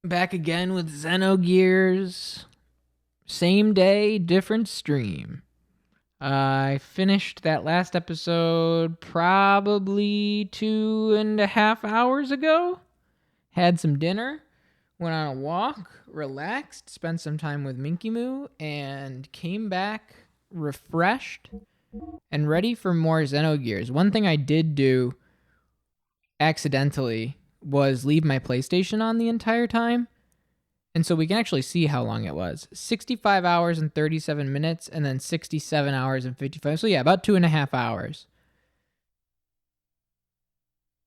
Back again with Xenogears. Same day, different stream. I finished that last episode probably 2.5 hours ago. Had some dinner, went on a walk, relaxed, spent some time with Minky Moo, and came back refreshed and ready for more Xenogears. One thing I did do accidentally was leave my PlayStation on the entire time. And so we can actually see how long it was. 65 hours and 37 minutes, and then 67 hours and 55. So yeah, about 2.5 hours.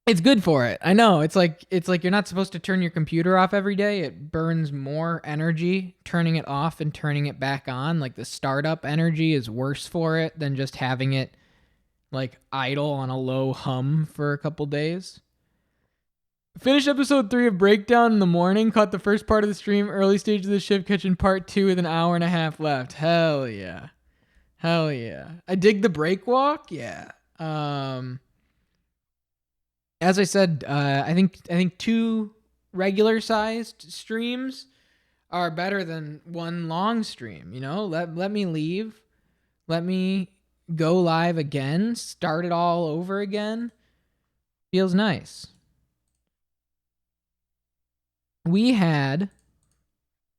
It's good for it. I know. It's like you're not supposed to turn your computer off every day. It burns more energy turning it off and turning it back on. Like the startup energy is worse for it than just having it like idle on a low hum for a couple days. Finished episode 3 of Breakdown in the morning. Caught the first part of the stream, early stage of the ship, catching part 2 with an hour and a half left. Hell yeah. Hell yeah. I dig the break walk. Yeah. As I said, I think 2 regular sized streams are better than 1 long stream. You know, let me leave. Let me go live again. Start it all over again. Feels nice. We had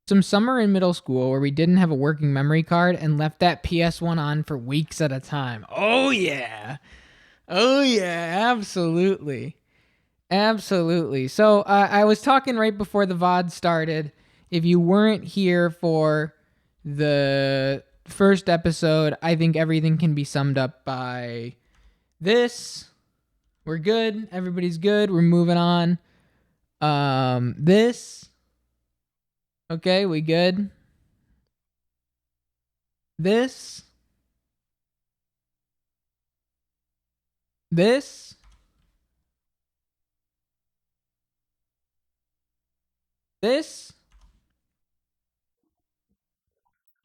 some summer in middle school where we didn't have a working memory card and left that PS1 on for weeks at a time. Oh, yeah. Oh, yeah. Absolutely. Absolutely. So I was talking right before the VOD started. If you weren't here for the first episode, I think everything can be summed up by this. We're good. Everybody's good. We're moving on. This. Okay, we good? This. This. This.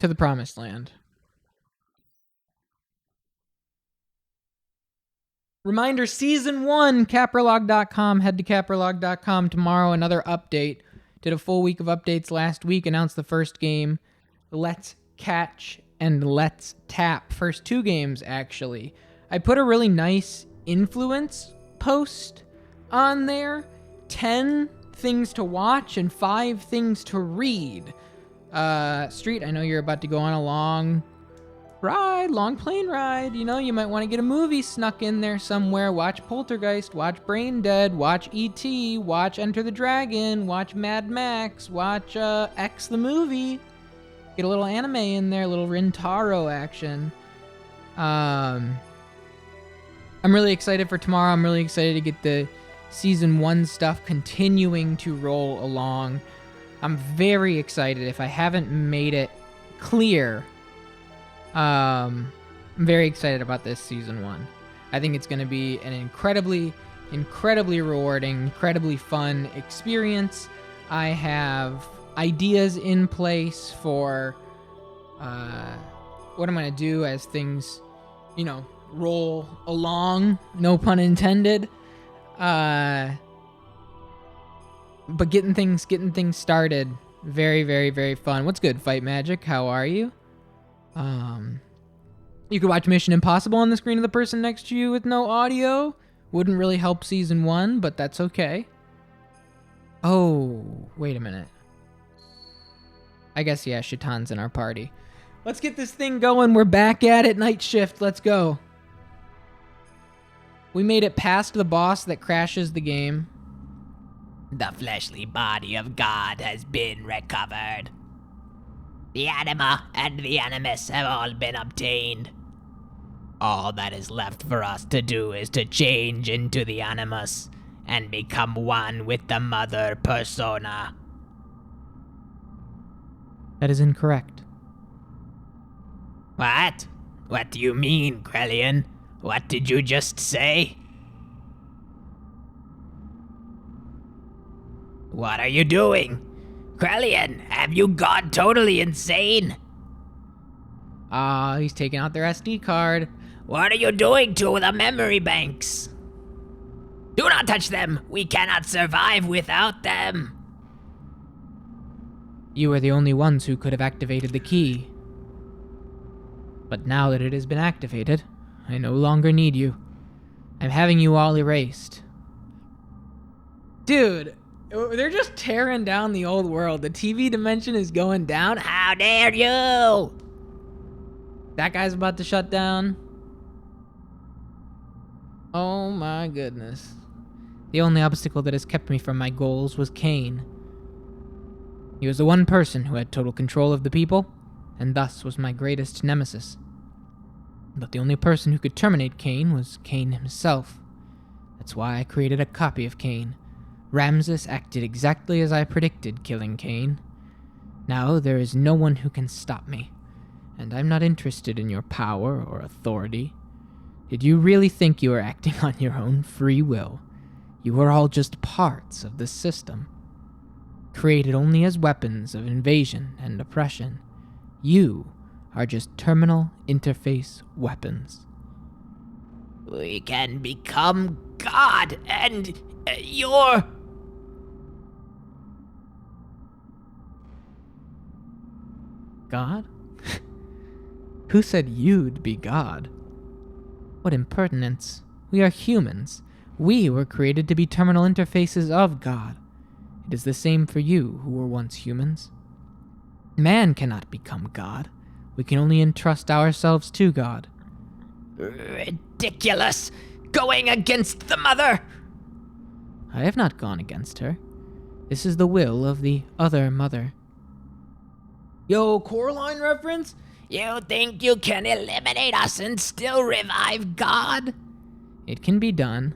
To the promised land. Reminder, Season 1, Capralog.com. Head to Capralog.com tomorrow. Another update. Did a full week of updates last week. Announced the first game. Let's Catch and Let's Tap. First 2 games, actually. I put a really nice influence post on there. 10 things to watch and 5 things to read. Street, I know you're about to go on a long plane ride. You know, you might want to get a movie snuck in there somewhere. Watch Poltergeist, watch Brain Dead, watch E.T., watch Enter the Dragon, watch Mad Max, watch X the movie. Get a little anime in there, a little Rintaro action. I'm really excited for tomorrow. I'm really excited to get the Season 1 stuff continuing to roll along. I'm very excited. If I haven't made it clear, I'm very excited about this Season 1. I think it's going to be an incredibly rewarding, incredibly fun experience. I have ideas in place for what I'm going to do as things, you know, roll along. No pun intended. But getting things started, very fun. What's good, Fight Magic? How are you? You could watch Mission Impossible on the screen of the person next to you with no audio. Wouldn't really help Season 1, but that's okay. Oh, wait a minute. I guess, yeah, Shaitan's in our party. Let's get this thing going. We're back at it. Night shift. Let's go. We made it past the boss that crashes the game. The fleshly body of God has been recovered. The anima and the animus have all been obtained. All that is left for us to do is to change into the animus and become one with the mother persona. That is incorrect. What? What do you mean, Krellian? What did you just say? What are you doing? Krellian, have you gone totally insane? He's taking out their SD card. What are you doing to the memory banks? Do not touch them! We cannot survive without them! You are the only ones who could have activated the key. But now that it has been activated, I no longer need you. I'm having you all erased. Dude, they're just tearing down the old world. The TV dimension is going down. How dare you! That guy's about to shut down. Oh my goodness. The only obstacle that has kept me from my goals was Cain. He was the one person who had total control of the people, and thus was my greatest nemesis. But the only person who could terminate Cain was Cain himself. That's why I created a copy of Cain. Ramses acted exactly as I predicted, killing Cain. Now there is no one who can stop me, and I'm not interested in your power or authority. Did you really think you were acting on your own free will? You were all just parts of the system, created only as weapons of invasion and oppression. You are just terminal interface weapons. We can become God, and you're... God? Who said you'd be God? What impertinence. We are humans. We were created to be terminal interfaces of God. It is the same for you, who were once humans. Man cannot become God. We can only entrust ourselves to God. Ridiculous! Going against the mother! I have not gone against her. This is the will of the other mother. Yo, Coraline reference? You think you can eliminate us and still revive God? It can be done.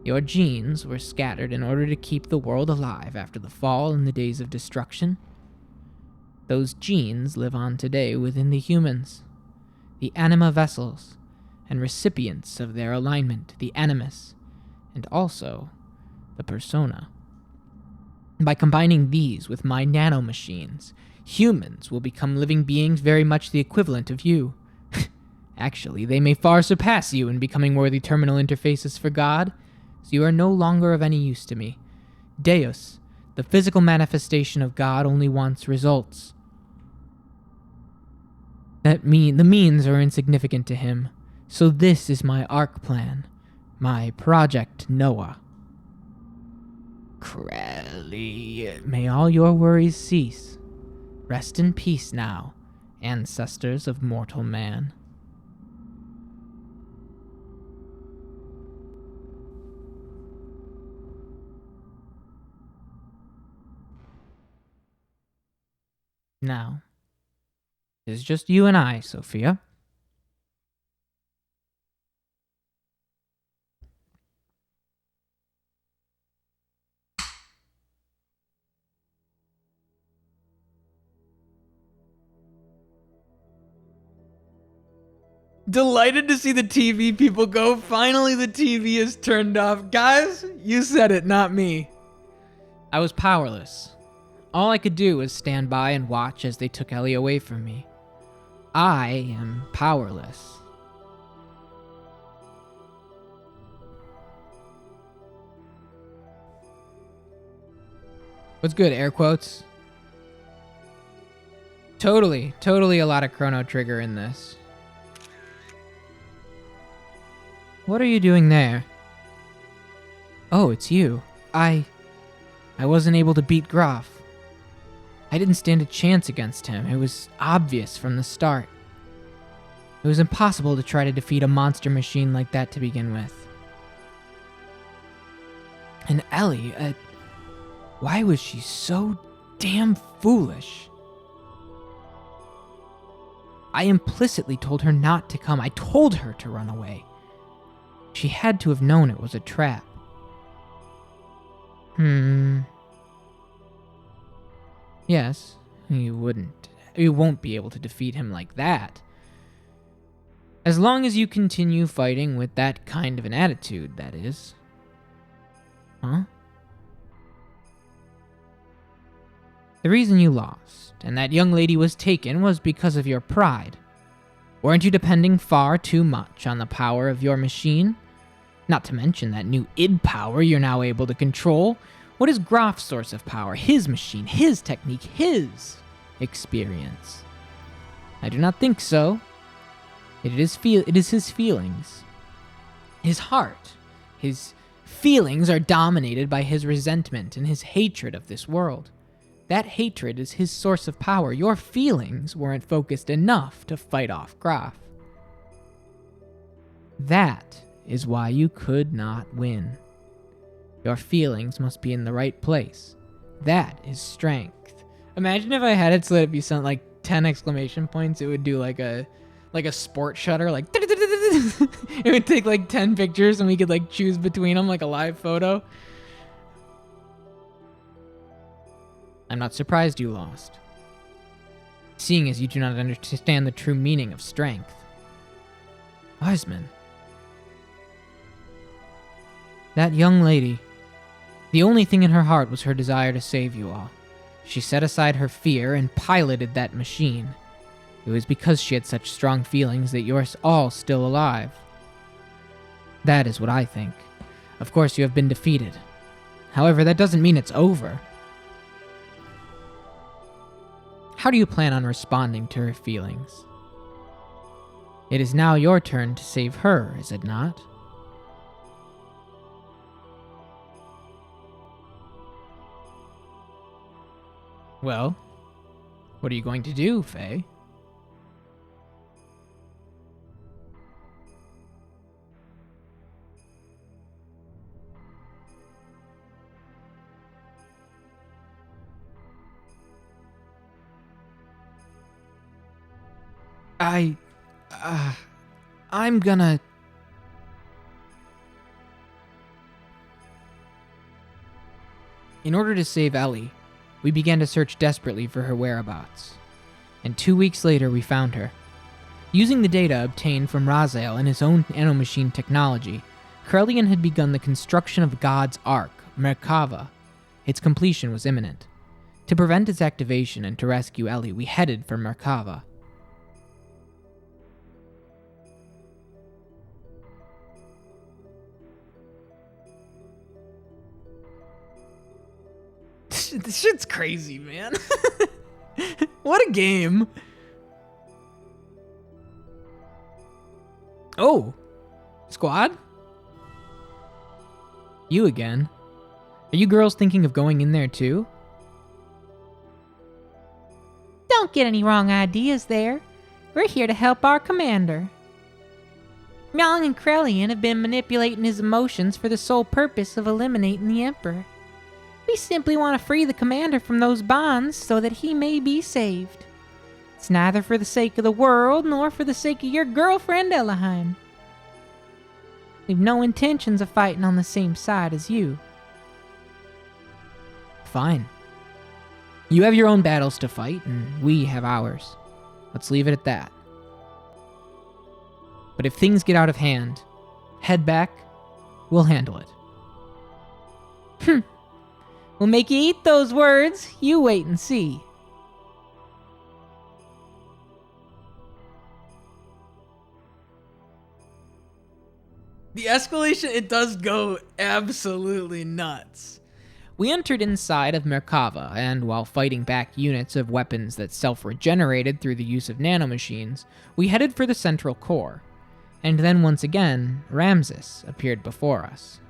Your genes were scattered in order to keep the world alive after the fall and the days of destruction. Those genes live on today within the humans, the anima vessels, and recipients of their alignment, the animus, and also the persona. By combining these with my nanomachines, humans will become living beings very much the equivalent of you. Actually, they may far surpass you in becoming worthy terminal interfaces for God, so you are no longer of any use to me. Deus, the physical manifestation of God, only wants results. The means are insignificant to him, so this is my arc plan, my Project Noah. Crowley... May all your worries cease. Rest in peace now, ancestors of mortal man. Now, it is just you and I, Sophia. Delighted to see the TV people go. Finally, the TV is turned off. Guys, you said it, not me. I was powerless. All I could do was stand by and watch as they took Ellie away from me. I am powerless. What's good, air quotes? Totally a lot of Chrono Trigger in this. What are you doing there? Oh, it's you. I wasn't able to beat Graf. I didn't stand a chance against him. It was obvious from the start. It was impossible to try to defeat a monster machine like that to begin with. And Ellie, why was she so damn foolish? I implicitly told her not to come. I told her to run away. She had to have known it was a trap. Yes, you won't be able to defeat him like that. As long as you continue fighting with that kind of an attitude, that is. Huh? The reason you lost, and that young lady was taken, was because of your pride. Weren't you depending far too much on the power of your machine? Not to mention that new id power you're now able to control. What is Groff's source of power? His machine, his technique, his experience? I do not think so. It is his feelings. His heart. His feelings are dominated by his resentment and his hatred of this world. That hatred is his source of power. Your feelings weren't focused enough to fight off Groff. That is why you could not win. Your feelings must be in the right place. That is strength. Imagine if I had it so that if you sent like 10 exclamation points, it would do like a sport shutter, like it would take like 10 pictures and we could like choose between them like a live photo. I'm not surprised you lost, seeing as you do not understand the true meaning of strength. Wiseman. That young lady, the only thing in her heart was her desire to save you all. She set aside her fear and piloted that machine. It was because she had such strong feelings that you're all still alive. That is what I think. Of course, you have been defeated. However, that doesn't mean it's over. How do you plan on responding to her feelings? It is now your turn to save her, is it not? Well, what are you going to do, Faye? I'm gonna... In order to save Ellie, we began to search desperately for her whereabouts. And 2 weeks later, we found her. Using the data obtained from Raziel and his own nanomachine technology, Corellian had begun the construction of God's Ark, Merkava. Its completion was imminent. To prevent its activation and to rescue Ellie, we headed for Merkava. This shit's crazy, man. What a game. Oh, squad? You again. Are you girls thinking of going in there too? Don't get any wrong ideas there. We're here to help our commander. Myung and Krellian have been manipulating his emotions for the sole purpose of eliminating the Emperor. We simply want to free the commander from those bonds so that he may be saved. It's neither for the sake of the world nor for the sake of your girlfriend Elaheim. We've no intentions of fighting on the same side as you. Fine. You have your own battles to fight, and we have ours. Let's leave it at that. But if things get out of hand, head back, we'll handle it. We'll make you eat those words. You wait and see. The escalation, it does go absolutely nuts. We entered inside of Merkava, and while fighting back units of weapons that self-regenerated through the use of nanomachines, we headed for the central core. And then once again, Ramses appeared before us.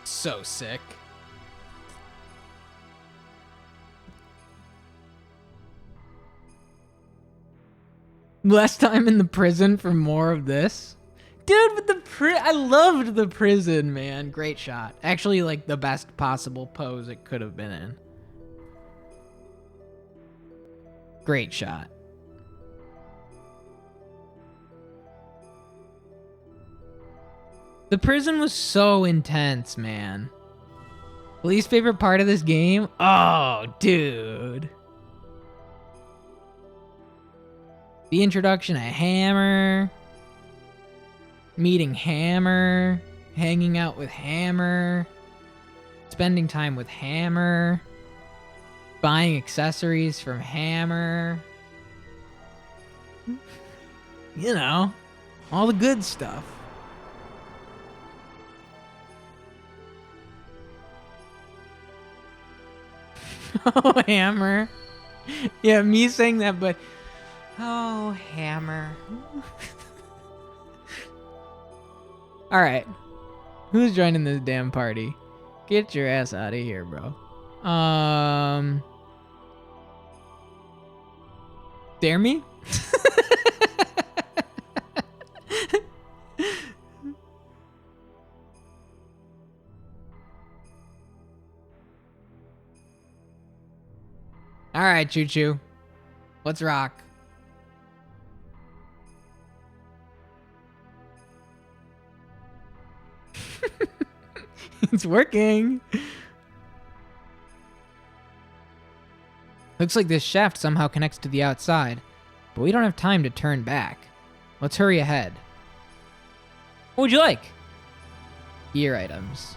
So sick. Less time in the prison for more of this. Dude, but I loved the prison, man. Great shot. Actually, like, the best possible pose it could have been in. Great shot. The prison was so intense, man. Least favorite part of this game? Oh, dude. The introduction of Hammer. Meeting Hammer. Hanging out with Hammer. spending time with Hammer, buying accessories from Hammer. You know, all the good stuff. Oh, Hammer. Yeah, me saying that, but... Oh, Hammer. Alright. Who's joining this damn party? Get your ass out of here, bro. Dare me? Alright, Chu-Chu. Let's rock. It's working. Looks like this shaft somehow connects to the outside, but we don't have time to turn back. Let's hurry ahead. What would you like? Gear items.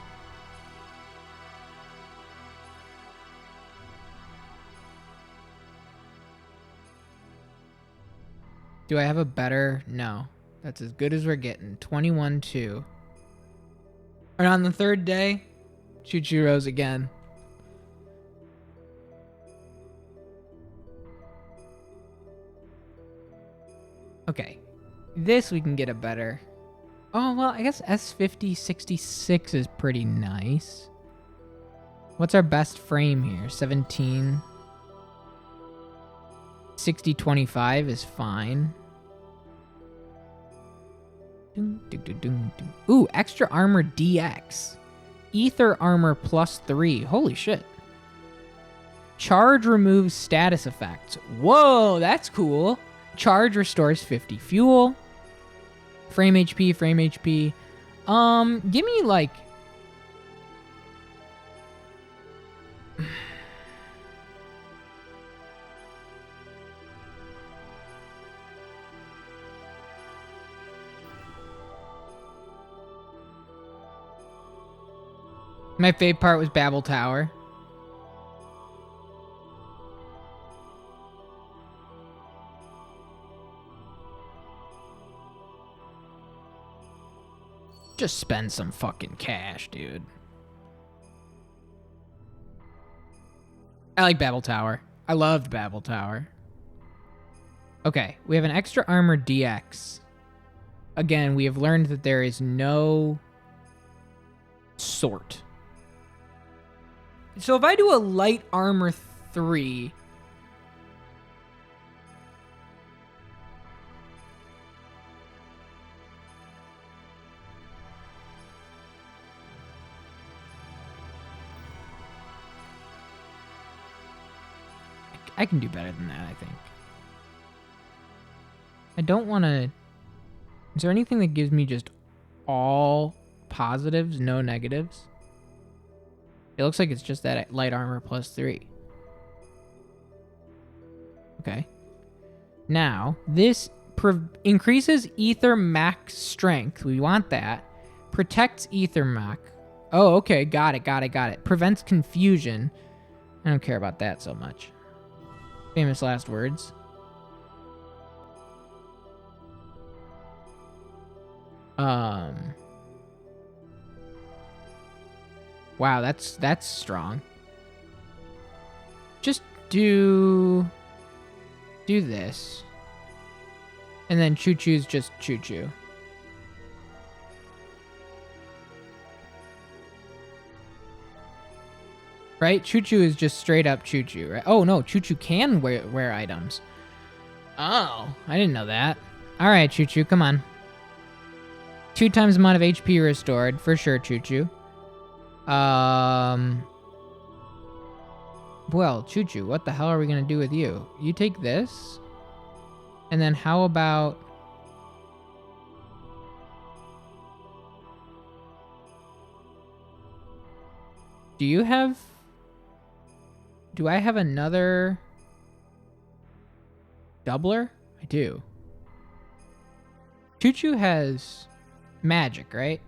Do I have a better? No. That's as good as we're getting. 21-2. And on the third day, Chu-Chu rose again. Okay. This we can get a better. Oh, well, I guess S50-66 is pretty nice. What's our best frame here? 17. 60-25 is fine. Ooh, extra armor DX. Ether armor +3. Holy shit. Charge removes status effects. Whoa, that's cool. Charge restores 50 fuel. Frame HP, frame HP. Give me like... My fave part was Babel Tower. Just spend some fucking cash, dude. I like Babel Tower. I loved Babel Tower. Okay, we have an extra armor DX. Again, we have learned that there is no sort. So if I do a light armor 3... I can do better than that, I think. I don't want to... Is there anything that gives me just all positives, no negatives? It looks like it's just that light armor +3. Okay. Now, this increases ether max strength. We want that. Protects ether max. Oh, okay. Got it. Prevents confusion. I don't care about that so much. Famous last words. Wow, that's strong. Just do this. And then Chu-Chu's just Chu-Chu. Right? Chu-Chu is just straight up Chu-Chu, right? Oh, no, Chu-Chu can wear items. Oh, I didn't know that. All right, Chu-Chu, come on. 2 times the amount of HP restored, for sure, Chu-Chu. Well, Chu-Chu, what the hell are we gonna do with you? You take this, and then how about... Do I have another doubler? I do. Chu-Chu has magic, right?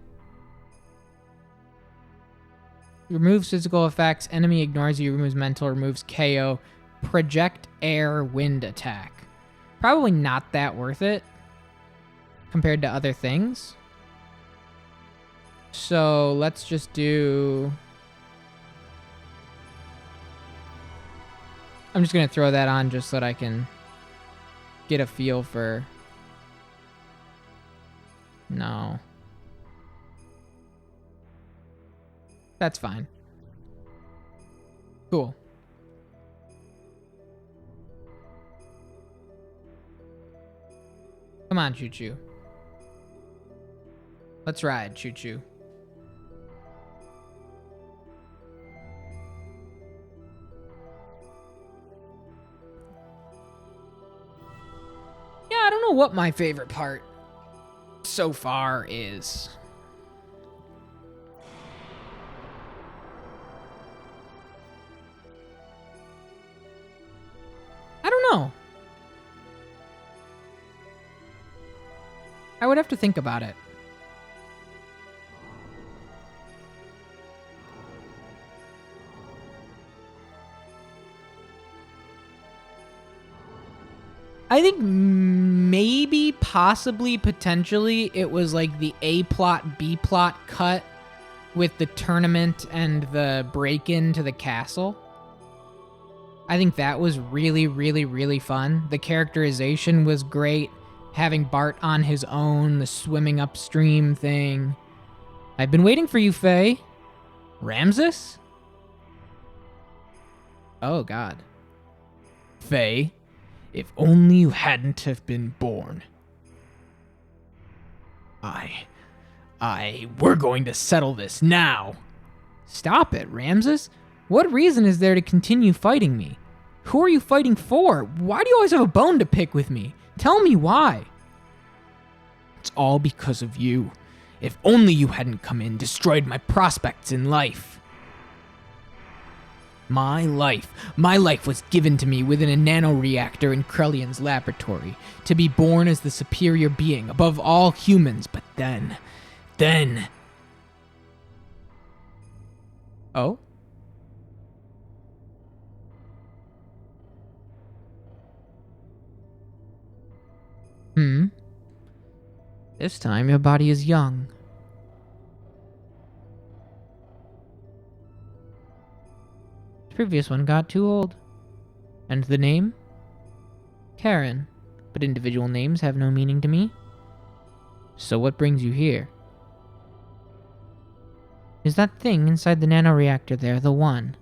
Removes physical effects. Enemy ignores you. Removes mental. Removes KO. Project air wind attack. Probably not that worth it compared to other things. So let's just do... I'm just going to throw that on just so that I can get a feel for... No. That's fine. Cool. Come on, Chu-Chu. Let's ride, Chu-Chu. Yeah, I don't know what my favorite part so far is. I don't know. I would have to think about it. I think maybe, possibly, potentially, it was like the A plot, B plot cut with the tournament and the break-in to the castle. I think that was really, really, really fun. The characterization was great. Having Bart on his own, the swimming upstream thing. I've been waiting for you, Faye. Ramses? Oh, God. Faye, if only you hadn't have been born. We're going to settle this now. Stop it, Ramses. What reason is there to continue fighting me? Who are you fighting for? Why do you always have a bone to pick with me? Tell me why. It's all because of you. If only you hadn't come in, destroyed my prospects in life. My life was given to me within a nanoreactor in Krellian's laboratory, to be born as the superior being above all humans, but then... Oh? This time your body is young. The previous one got too old. And the name? Karen. But individual names have no meaning to me. So what brings you here? Is that thing inside the nanoreactor there the one?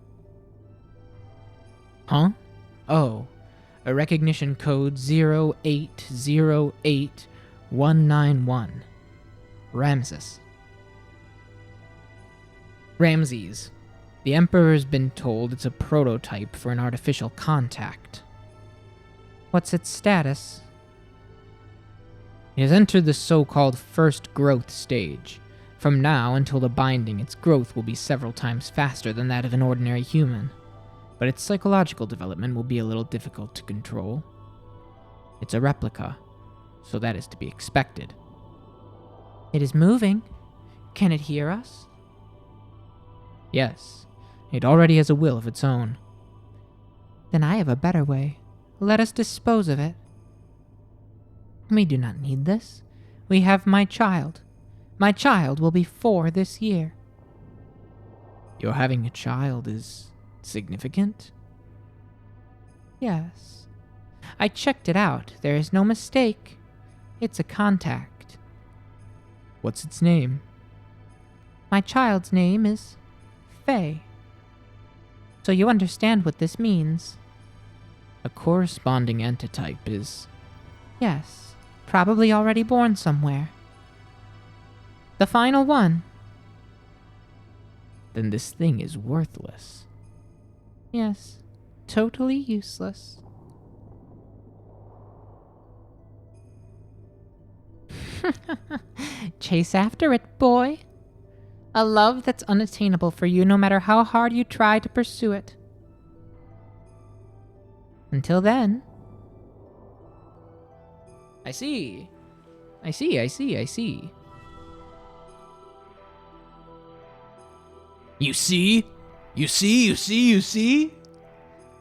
Huh? Oh. A recognition code 0808191. Ramses. Ramses. The Emperor's been told it's a prototype for an artificial contact. What's its status? It has entered the so-called first growth stage. From now until the binding, its growth will be several times faster than that of an ordinary human. But its psychological development will be a little difficult to control. It's a replica, so that is to be expected. It is moving. Can it hear us? Yes, it already has a will of its own. Then I have a better way. Let us dispose of it. We do not need this. We have my child. My child will be 4 this year. Your having a child is... significant? Yes. I checked it out. There is no mistake. It's a contact. What's its name? My child's name is Faye. So you understand what this means. A corresponding antitype is... Yes, probably already born somewhere. The final one. Then this thing is worthless. Yes, totally useless. Chase after it, boy. A love that's unattainable for you no matter how hard you try to pursue it. Until then. I see. You see? You see? You see? You see?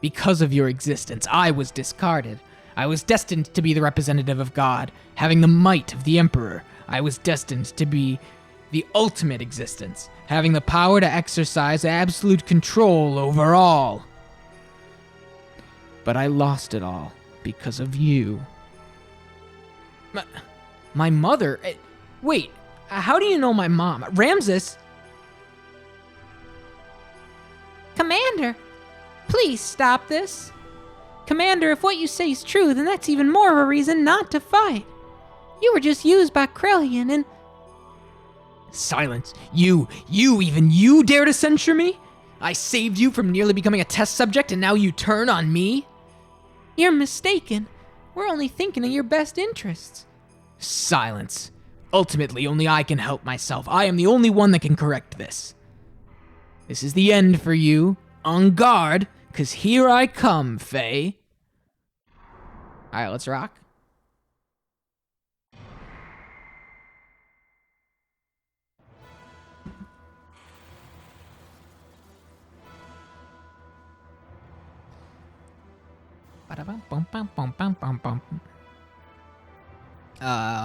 Because of your existence, I was discarded. I was destined to be the representative of God, having the might of the Emperor. I was destined to be the ultimate existence, having the power to exercise absolute control over all. But I lost it all because of you. My mother? Wait, how do you know my mom? Ramses? Commander, please stop this. Commander, if what you say is true, then that's even more of a reason not to fight. You were just used by Krellian and... Silence. Even you dare to censure me? I saved you from nearly becoming a test subject and now you turn on me? You're mistaken. We're only thinking of your best interests. Silence. Ultimately, only I can help myself. I am the only one that can correct this. This is the end for you. On guard, 'cause here I come, Faye. Alright, let's rock.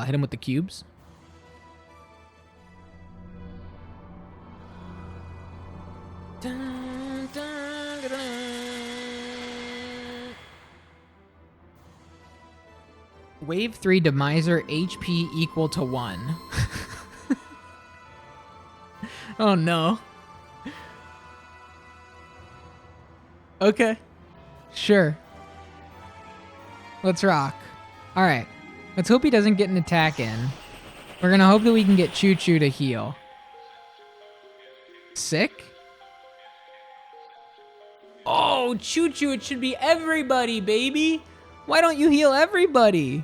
Hit him with the cubes. Wave 3 Demiser HP equal to 1. Oh no. Okay. Sure. Let's rock. Alright. Let's hope he doesn't get an attack in. We're gonna hope that we can get Chu-Chu to heal. Sick? Oh, Chu-Chu, it should be everybody, baby! Why don't you heal everybody?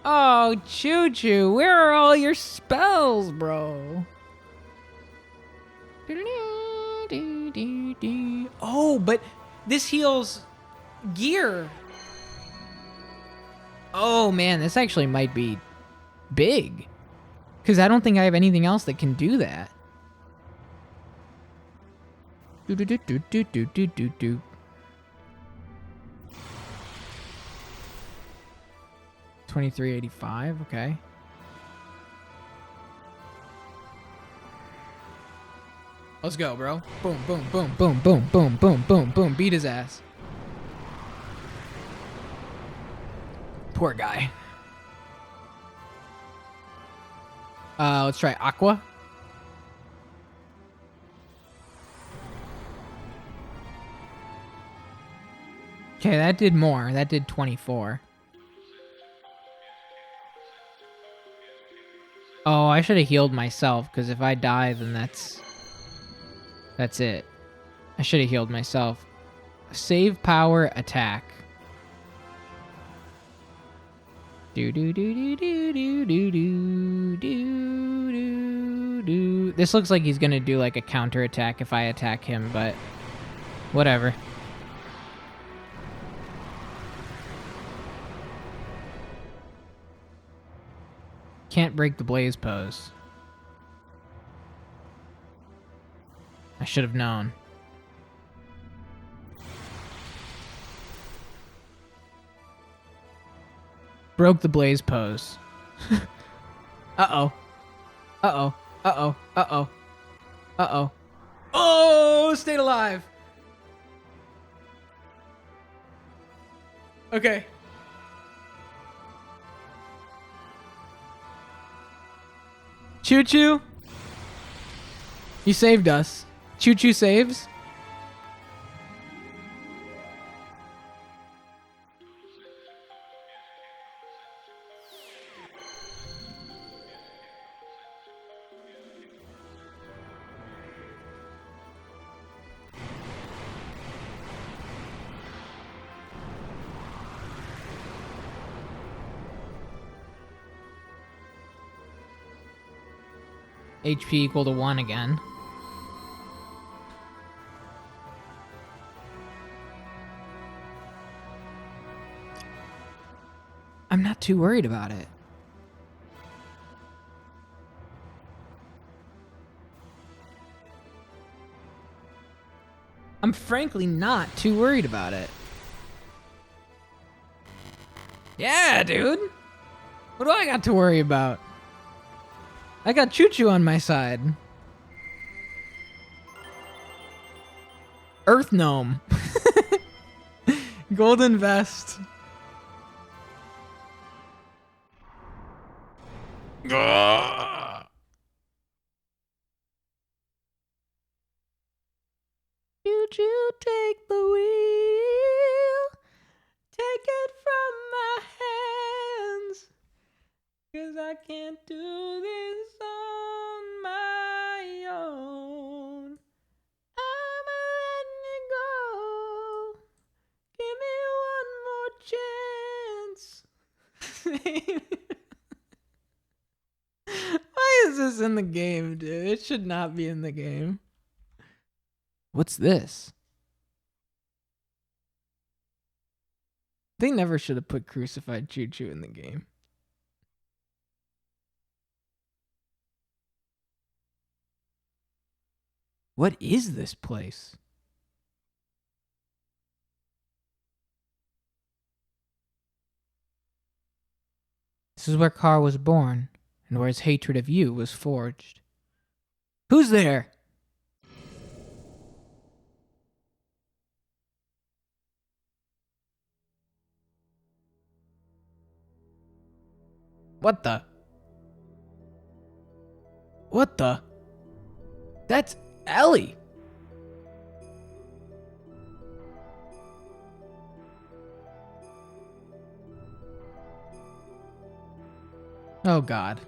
Oh, Chu-Chu, where are all your spells, bro? Oh, but this heals gear. Oh man, this actually might be big. Because I don't think I have anything else that can do that. 2385, okay. Let's go, bro. Boom, boom, boom, boom, boom, boom, boom, boom, boom. Beat his ass. Poor guy. Let's try Aqua. Okay, that did more. That did 24. Oh, I should have healed myself, because if I die, then that's it. I should have healed myself. Save power attack. Do do do do do do do do do do do. This looks like he's gonna do like a counter attack if I attack him, but whatever. Can't break the blaze pose. I should have known. Broke the blaze pose. Uh-oh. Uh-oh. Uh-oh. Uh-oh. Uh-oh. Oh, stayed alive. Okay. Chu-Chu. You saved us. Chu-Chu saves. HP equal to 1 again. I'm not too worried about it. I'm frankly not too worried about it. Yeah, dude. What do I got to worry about? I got Chu-Chu on my side. Earth Gnome. Golden Vest. Chu-Chu, take the wheel. Take it from my hands. 'Cause I can't do this on my own. I'ma let it go. Give me one more chance. Why is this in the game, dude? It should not be in the game. What's this? They never should have put crucified Chu-Chu in the game. What is this place? This is where Carr was born, and where his hatred of you was forged. Who's there? What the? What the? That's Ellie. Oh God.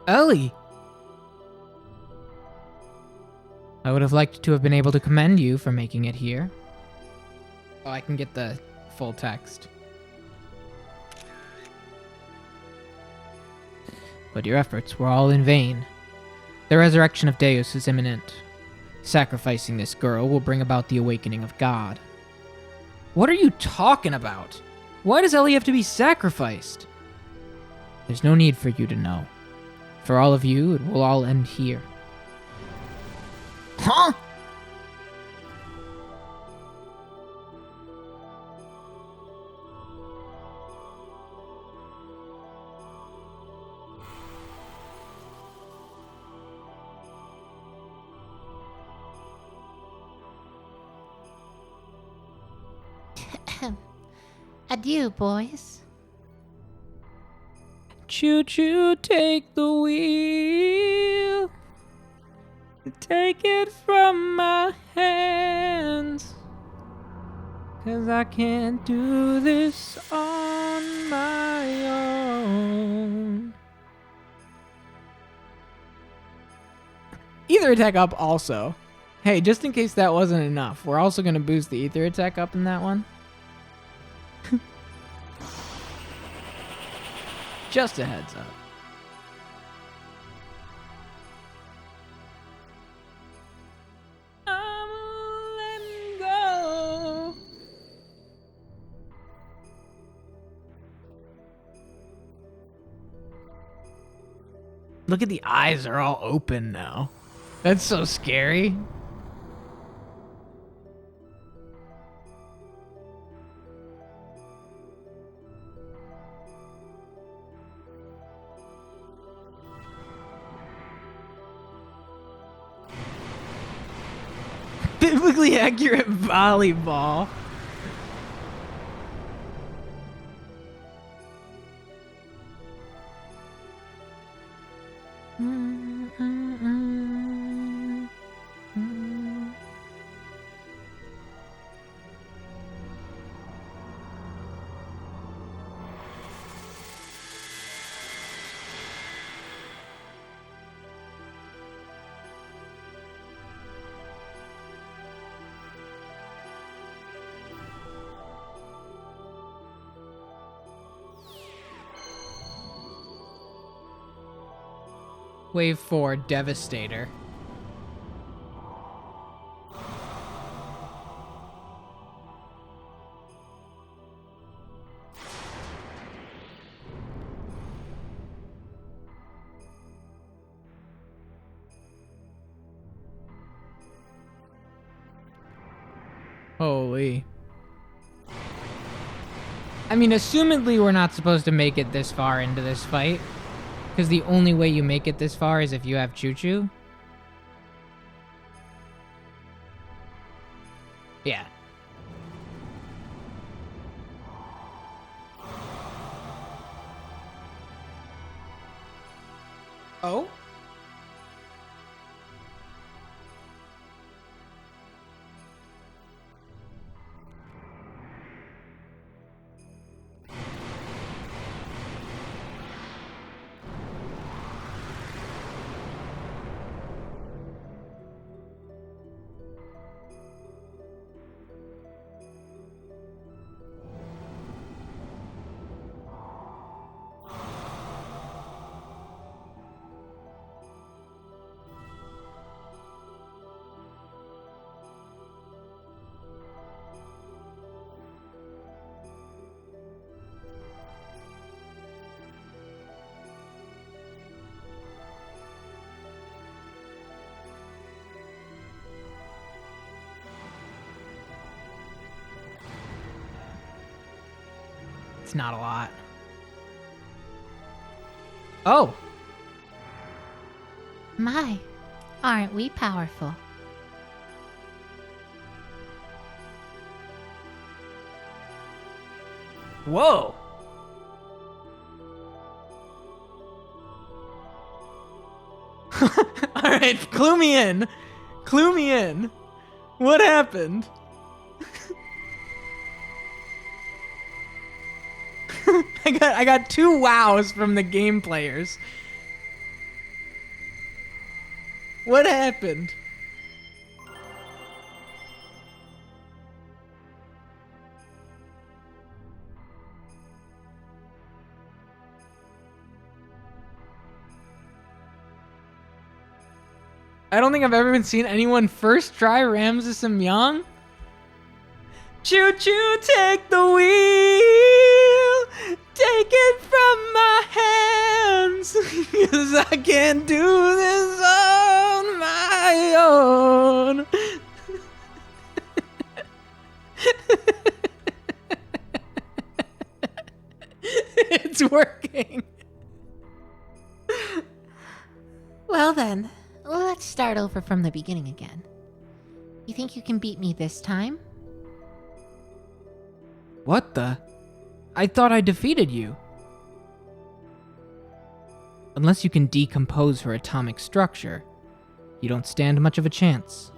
Ellie. I would have liked to have been able to commend you for making it here. Oh, I can get the full text. But your efforts were all in vain. The resurrection of Deus is imminent. Sacrificing this girl will bring about the awakening of God. What are you talking about? Why does Ellie have to be sacrificed? There's no need for you to know. For all of you, it will all end here. Huh? Adieu, boys. Chu-Chu, take the wheel. Take it from my hands. 'Cause I can't do this on my own. Ether attack up also. Hey, just in case that wasn't enough, we're also going to boost the ether attack up in that one. Just a heads up. I'm letting go. Look at the eyes are all open now. That's so scary. Biblically accurate volleyball. Wave 4, Devastator. Holy. I mean, assumedly we're not supposed to make it this far into this fight. Because the only way you make it this far is if you have Chu-Chu. Yeah. Oh? It's not a lot. Oh! My, aren't we powerful? Whoa! Alright, clue me in. Clue me in. What happened? I got 2 wows from the game players. What happened? I don't think I've ever seen anyone first try Ramses and Young. Choo-choo, take the wheel. Take it from my hands. 'Cause I can't do this on my own. It's working. Well then, let's start over from the beginning again. You think you can beat me this time? What the? I thought I defeated you. Unless you can decompose her atomic structure, you don't stand much of a chance.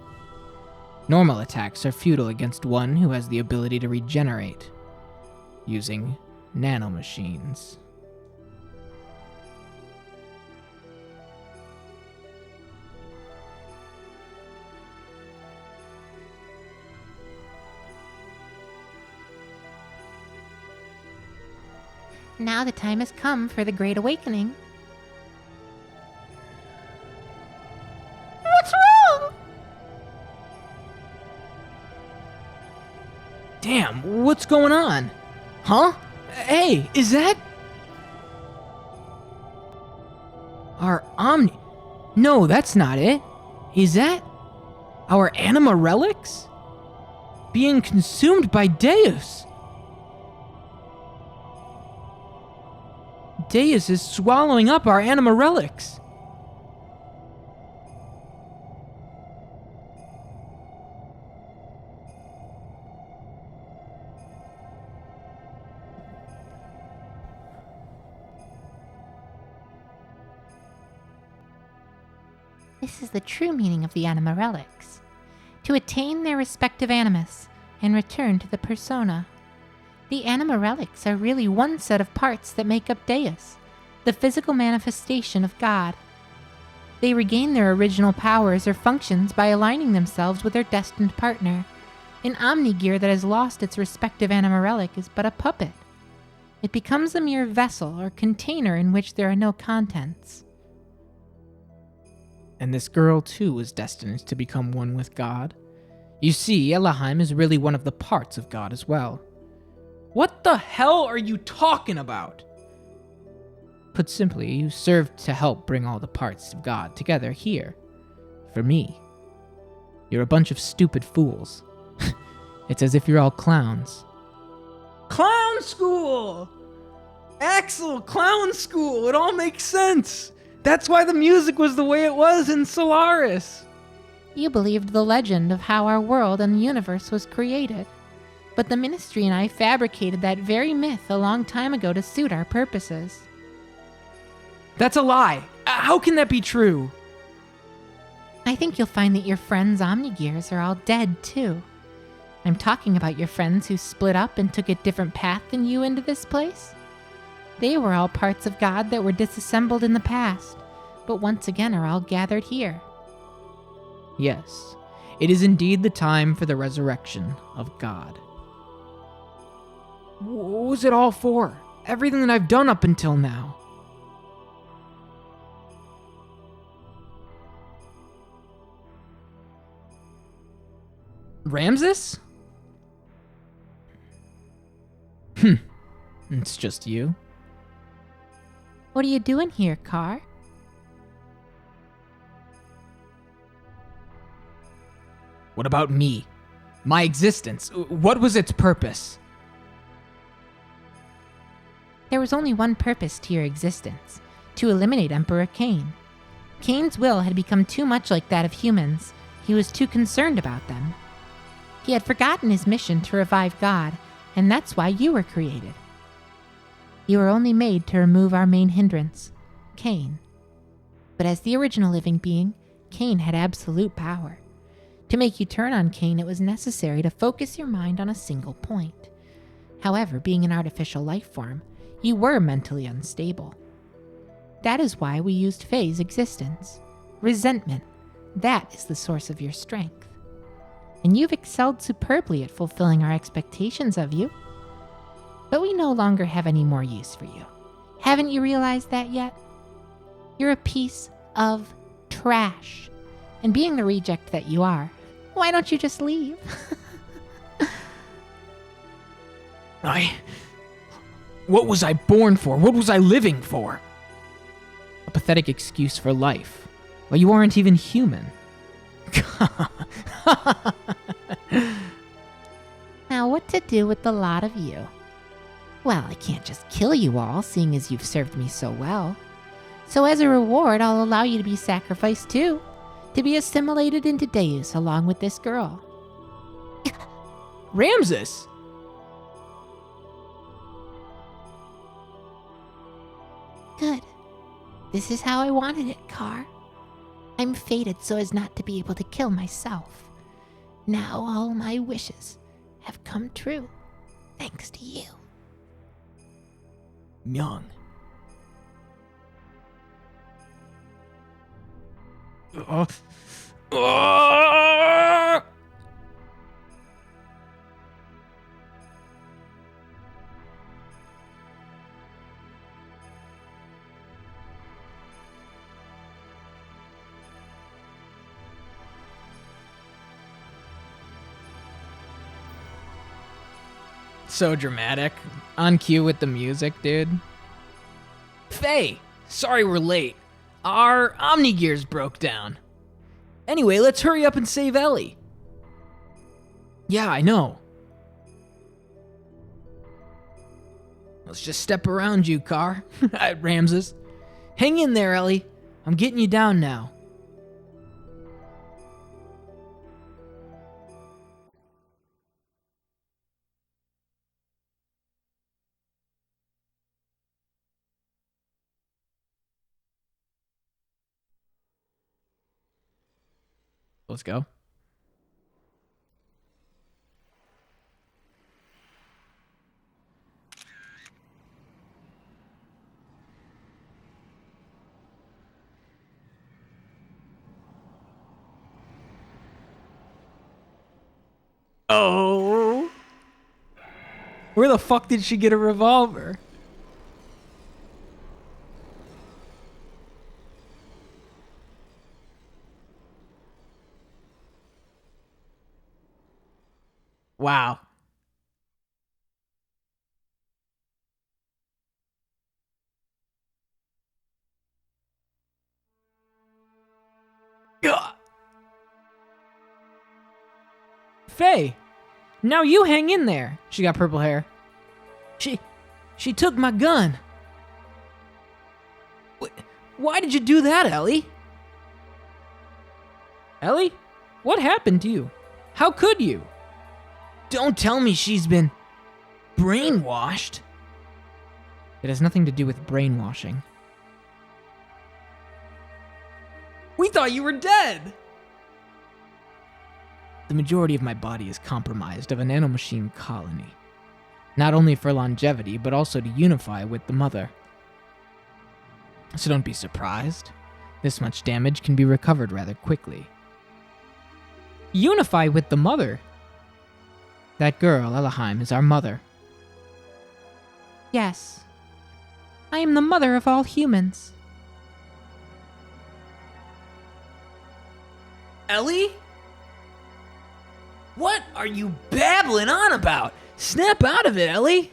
Normal attacks are futile against one who has the ability to regenerate, using nanomachines. Now the time has come for the Great Awakening. What's wrong? Damn, what's going on? Huh? Hey, is that... our Omni... No, that's not it. Is that... our anima relics? Being consumed by Deus. Deus is swallowing up our anima relics. This is the true meaning of the anima relics. To attain their respective animus and return to the persona. The anima relics are really one set of parts that make up Deus, the physical manifestation of God. They regain their original powers or functions by aligning themselves with their destined partner. An Omnigear that has lost its respective anima relic is but a puppet. It becomes a mere vessel or container in which there are no contents. And this girl too was destined to become one with God. You see, Elohim is really one of the parts of God as well. What the hell are you talking about? Put simply, you served to help bring all the parts of God together here. For me. You're a bunch of stupid fools. It's as if you're all clowns. Clown school! Axel, clown school! It all makes sense! That's why the music was the way it was in Solaris! You believed the legend of how our world and the universe was created. But the Ministry and I fabricated that very myth a long time ago to suit our purposes. That's a lie! How can that be true? I think you'll find that your friends' Xenogears are all dead, too. I'm talking about your friends who split up and took a different path than you into this place. They were all parts of God that were disassembled in the past, but once again are all gathered here. Yes, it is indeed the time for the resurrection of God. What was it all for? Everything that I've done up until now. Ramses? It's just you. What are you doing here, Car? What about me? My existence? What was its purpose? There was only one purpose to your existence: to eliminate Emperor Cain. Cain's will had become too much like that of humans. He was too concerned about them. He had forgotten his mission to revive God, and that's why you were created. You were only made to remove our main hindrance, Cain. But as the original living being, Cain had absolute power. To make you turn on Cain, it was necessary to focus your mind on a single point. However, being an artificial life form, you were mentally unstable. That is why we used Faye's existence. Resentment. That is the source of your strength. And you've excelled superbly at fulfilling our expectations of you. But we no longer have any more use for you. Haven't you realized that yet? You're a piece of trash. And being the reject that you are, why don't you just leave? What was I born for? What was I living for? A pathetic excuse for life. Well, you aren't even human. Now, what to do with the lot of you? Well, I can't just kill you all, seeing as you've served me so well. So as a reward, I'll allow you to be sacrificed too, to be assimilated into Deus along with this girl. Ramses! Good. This is how I wanted it, Car. I'm fated so as not to be able to kill myself. Now all my wishes have come true, thanks to you. Young. So dramatic. On cue with the music, dude. Faye! Sorry we're late. Our Xenogears broke down. Anyway, let's hurry up and save Ellie. Yeah, I know. Let's just step around you, Car. Ramses. Hang in there, Ellie. I'm getting you down now. Let's go. Oh. Where the fuck did she get a revolver? Wow. Ugh. Faye, Now you hang in there. She got purple hair. She took my gun. Why did you do that, Ellie? Ellie? What happened to you? How could you? Don't tell me she's been brainwashed. It has nothing to do with brainwashing. We thought you were dead! The majority of my body is compromised of a nanomachine colony. Not only for longevity, but also to unify with the mother. So don't be surprised. This much damage can be recovered rather quickly. Unify with the mother? That girl, Elohim, is our mother. Yes. I am the mother of all humans. Ellie? What are you babbling on about? Snap out of it, Ellie!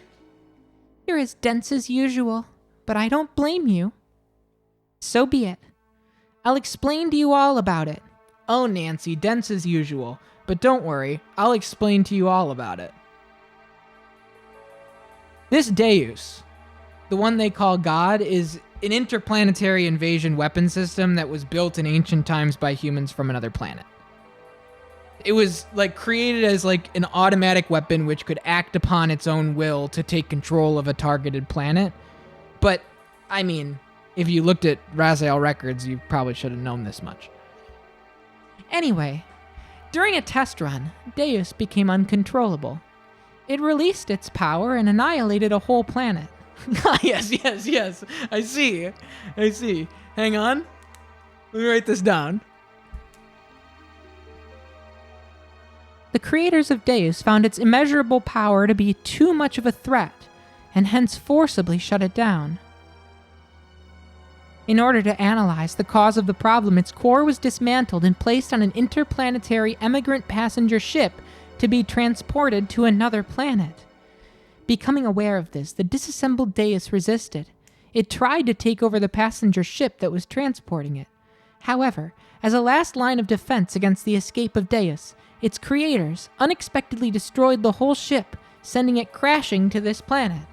You're as dense as usual, but I don't blame you. So be it. I'll explain to you all about it. Oh, Nancy, dense as usual. But don't worry, I'll explain to you all about it. This Deus, the one they call God, is an interplanetary invasion weapon system that was built in ancient times by humans from another planet. It was created as an automatic weapon which could act upon its own will to take control of a targeted planet. But, I mean, if you looked at Raziel records, you probably should have known this much. Anyway, during a test run, Deus became uncontrollable. It released its power and annihilated a whole planet. Yes. I see. Hang on. Let me write this down. The creators of Deus found its immeasurable power to be too much of a threat, and hence forcibly shut it down. In order to analyze the cause of the problem, its core was dismantled and placed on an interplanetary emigrant passenger ship to be transported to another planet. Becoming aware of this, the disassembled Deus resisted. It tried to take over the passenger ship that was transporting it. However, as a last line of defense against the escape of Deus, its creators unexpectedly destroyed the whole ship, sending it crashing to this planet.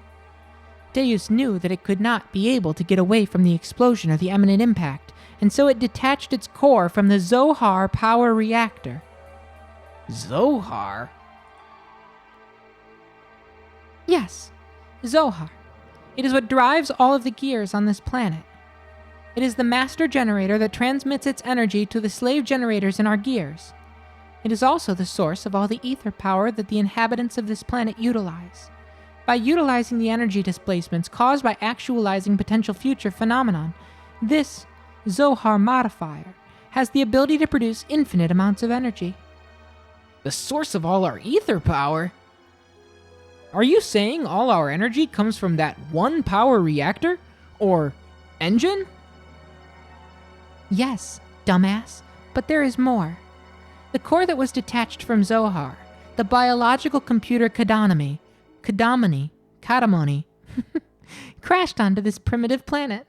Deus knew that it could not be able to get away from the explosion or the imminent impact, and so it detached its core from the Zohar power reactor. Zohar? Yes, Zohar. It is what drives all of the gears on this planet. It is the master generator that transmits its energy to the slave generators in our gears. It is also the source of all the ether power that the inhabitants of this planet utilize. By utilizing the energy displacements caused by actualizing potential future phenomenon, this Zohar modifier has the ability to produce infinite amounts of energy. The source of all our ether power? Are you saying all our energy comes from that one power reactor? Or engine? Yes, dumbass, but there is more. The core that was detached from Zohar, the biological computer Kadamoni, crashed onto this primitive planet.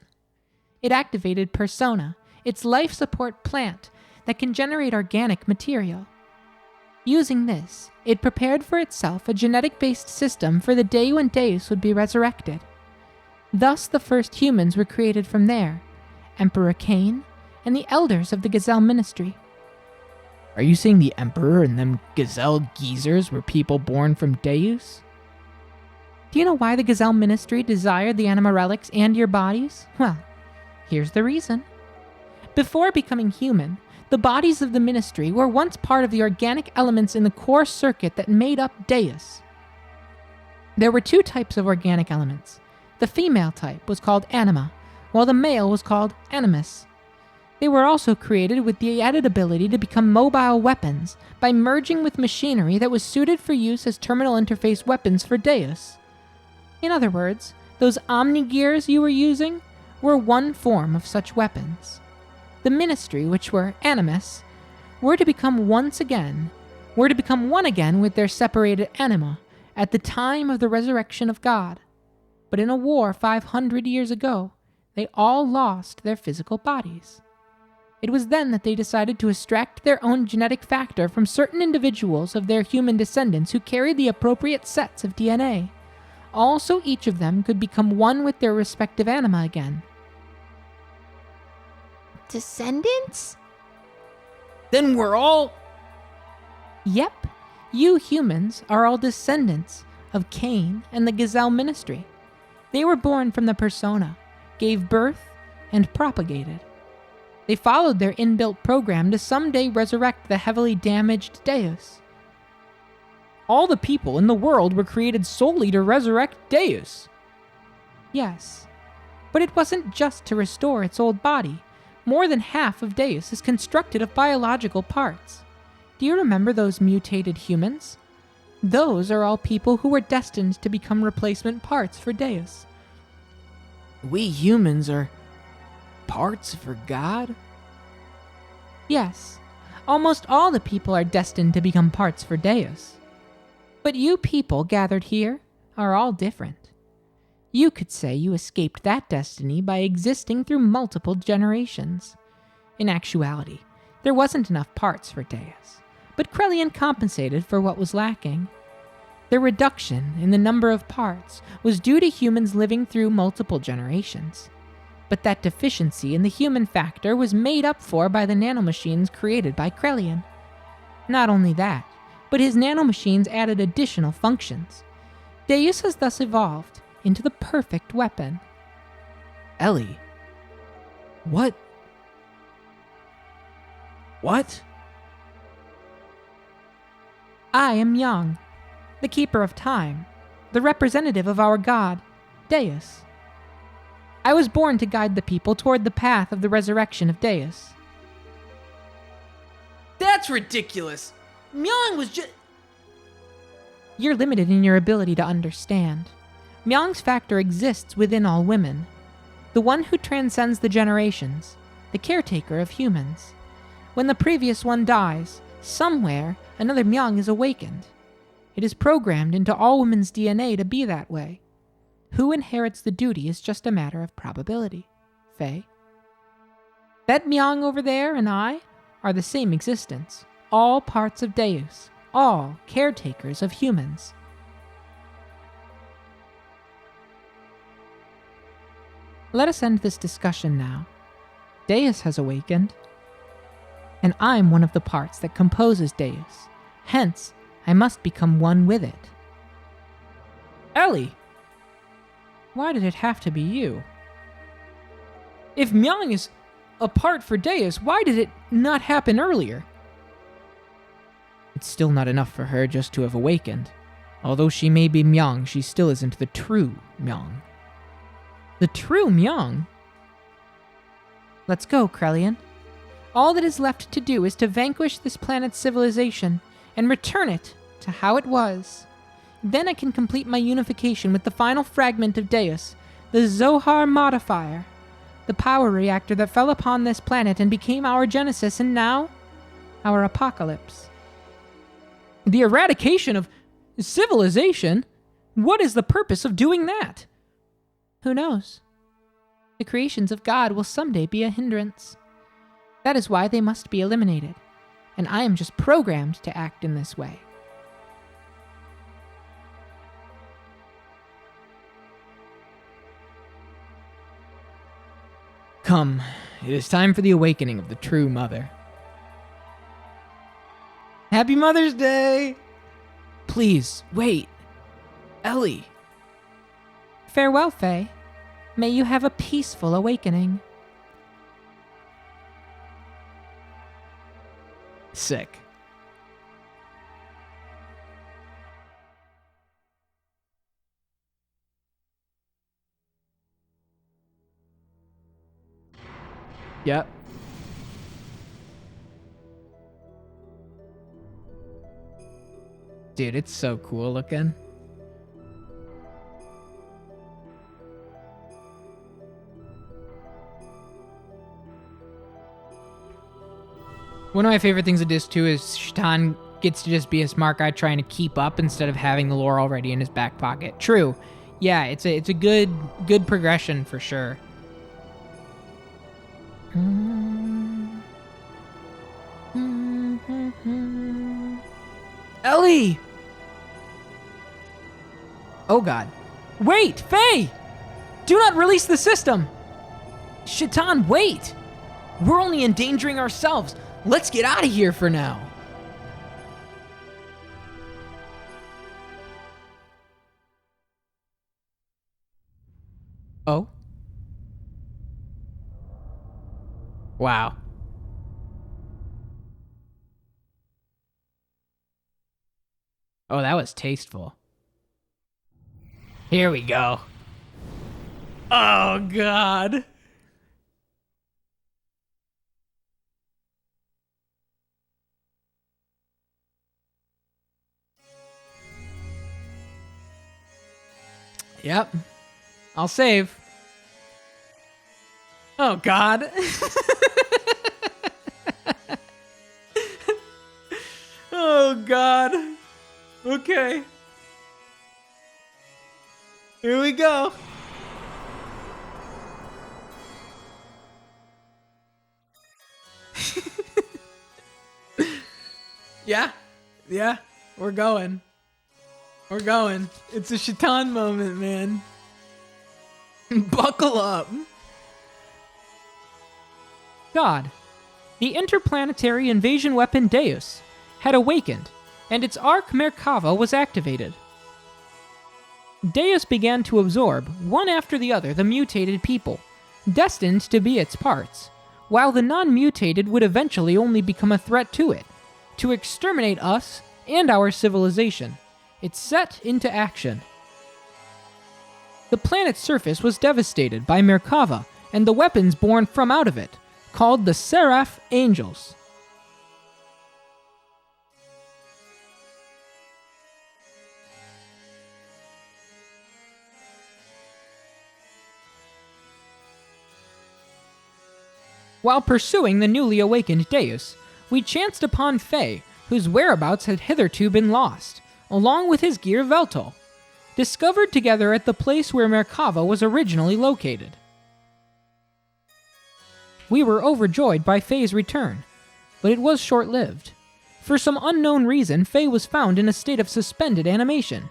It activated Persona, its life support plant that can generate organic material. Using this, it prepared for itself a genetic-based system for the day when Deus would be resurrected. Thus the first humans were created from there, Emperor Cain and the elders of the Gazelle Ministry. Are you saying the Emperor and them Gazelle geezers were people born from Deus? Do you know why the Gazelle Ministry desired the anima relics and your bodies? Well, here's the reason. Before becoming human, the bodies of the Ministry were once part of the organic elements in the core circuit that made up Deus. There were two types of organic elements. The female type was called anima, while the male was called animus. They were also created with the added ability to become mobile weapons by merging with machinery that was suited for use as terminal interface weapons for Deus. In other words, those Omni-Gears you were using were one form of such weapons. The Ministry, which were animus, were to become one again with their separated anima at the time of the resurrection of God. But in a war 500 years ago, they all lost their physical bodies. It was then that they decided to extract their own genetic factor from certain individuals of their human descendants who carried the appropriate sets of DNA. Also, each of them could become one with their respective anima again. Descendants? Then we're all... Yep, you humans are all descendants of Cain and the Gazelle Ministry. They were born from the persona, gave birth, and propagated. They followed their inbuilt program to someday resurrect the heavily damaged Deus. All the people in the world were created solely to resurrect Deus. Yes, but it wasn't just to restore its old body. More than half of Deus is constructed of biological parts. Do you remember those mutated humans? Those are all people who were destined to become replacement parts for Deus. We humans are parts for God? Yes, almost all the people are destined to become parts for Deus. But you people gathered here are all different. You could say you escaped that destiny by existing through multiple generations. In actuality, there wasn't enough parts for Deus, but Krelian compensated for what was lacking. The reduction in the number of parts was due to humans living through multiple generations. But that deficiency in the human factor was made up for by the nanomachines created by Krelian. Not only that, but his nanomachines added additional functions. Deus has thus evolved into the perfect weapon. Ellie. What? I am Yang, the keeper of time, the representative of our god, Deus. I was born to guide the people toward the path of the resurrection of Deus. That's ridiculous! Myung was just... You're limited in your ability to understand. Myung's factor exists within all women. The one who transcends the generations, the caretaker of humans. When the previous one dies, somewhere another Myung is awakened. It is programmed into all women's DNA to be that way. Who inherits the duty is just a matter of probability, Faye. That Myung over there and I are the same existence, all parts of Deus, all caretakers of humans. Let us end this discussion now. Deus has awakened, and I'm one of the parts that composes Deus. Hence, I must become one with it. Ellie! Why did it have to be you? If Myung is a part for Deus, why did it not happen earlier? It's still not enough for her just to have awakened. Although she may be Myung, she still isn't the true Myung. The true Myung? Let's go, Krelian. All that is left to do is to vanquish this planet's civilization and return it to how it was. Then I can complete my unification with the final fragment of Deus, the Zohar Modifier, the power reactor that fell upon this planet and became our genesis and now, our apocalypse. The eradication of civilization? What is the purpose of doing that? Who knows? The creations of God will someday be a hindrance. That is why they must be eliminated, and I am just programmed to act in this way. Come, it is time for the awakening of the true mother. Happy Mother's Day! Please, wait. Ellie. Farewell, Faye. May you have a peaceful awakening. Sick. Yep. Dude, it's so cool looking. One of my favorite things of Disc 2 is Shtan gets to just be a smart guy trying to keep up instead of having the lore already in his back pocket. True. Yeah, it's a good progression for sure. Ellie! Oh god. Wait, Faye! Do not release the system! Shaitan, wait! We're only endangering ourselves. Let's get out of here for now. Oh? Wow. Oh, that was tasteful. Here we go. Oh, God. Yep. I'll save. Oh, God. Oh, God. Okay. Here we go. Yeah, we're going. We're going. It's a Shaitan moment, man. Buckle up. God, the interplanetary invasion weapon Deus had awakened, and its arc Merkava was activated. Deus began to absorb, one after the other, the mutated people, destined to be its parts, while the non-mutated would eventually only become a threat to it, to exterminate us and our civilization. It set into action. The planet's surface was devastated by Merkava and the weapons born from out of it, called the Seraph Angels. While pursuing the newly awakened Deus, we chanced upon Faye, whose whereabouts had hitherto been lost, along with his gear Veltal, discovered together at the place where Merkava was originally located. We were overjoyed by Faye's return, but it was short-lived. For some unknown reason, Faye was found in a state of suspended animation.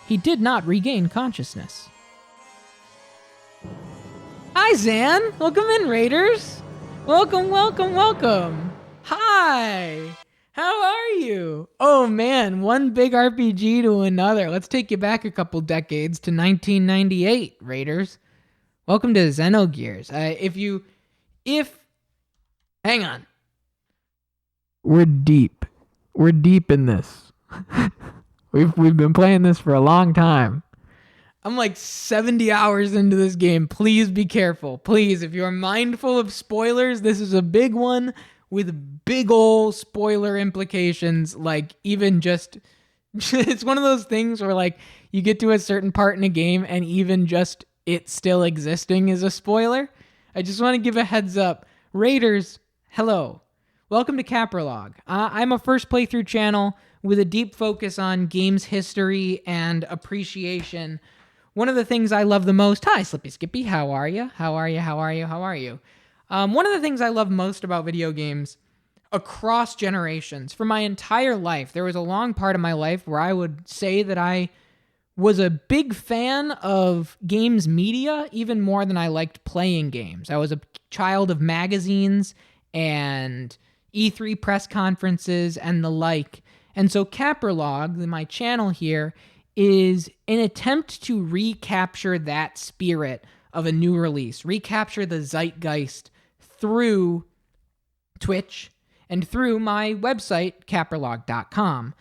He did not regain consciousness. Hi, Zan! Welcome in, Raiders! Welcome, welcome, welcome! Hi! How are you? Oh man, one big RPG to another. Let's take you back a couple decades to 1998, Raiders. Welcome to Xenogears. Hang on. We're deep in this. We've been playing this for a long time. I'm like 70 hours into this game. Please be careful. Please, if you're mindful of spoilers, this is a big one with big ol' spoiler implications. Like, even just... it's one of those things where, like, you get to a certain part in a game and even just it still existing is a spoiler. I just want to give a heads up. Raiders, hello. Welcome to Capralog. I'm a first playthrough channel with a deep focus on games history and appreciation. One of the things I love the most... Hi, Slippy Skippy. How are you? How are you? How are you? How are you? One of the things I love most about video games across generations, for my entire life, there was a long part of my life where I would say that I was a big fan of games media, even more than I liked playing games. I was a child of magazines and E3 press conferences and the like. And so Capralog, my channel here, is an attempt to recapture that spirit of a new release, recapture the zeitgeist through Twitch and through my website, capralog.com.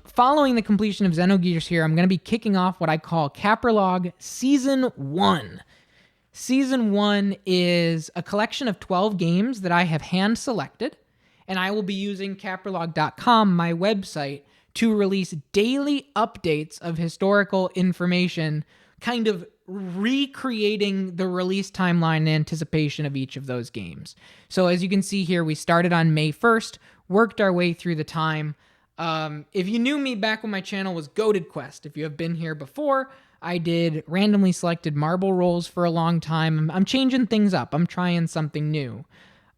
Following the completion of Xenogears here, I'm going to be kicking off what I call Capralog Season 1. Season 1 is a collection of 12 games that I have hand-selected, and I will be using capralog.com, my website, to release daily updates of historical information, kind of recreating the release timeline in anticipation of each of those games. So as you can see here, we started on May 1st, worked our way through the time. If you knew me back when my channel was Goated Quest, if you have been here before, I did randomly selected marble rolls for a long time. I'm changing things up. I'm trying something new.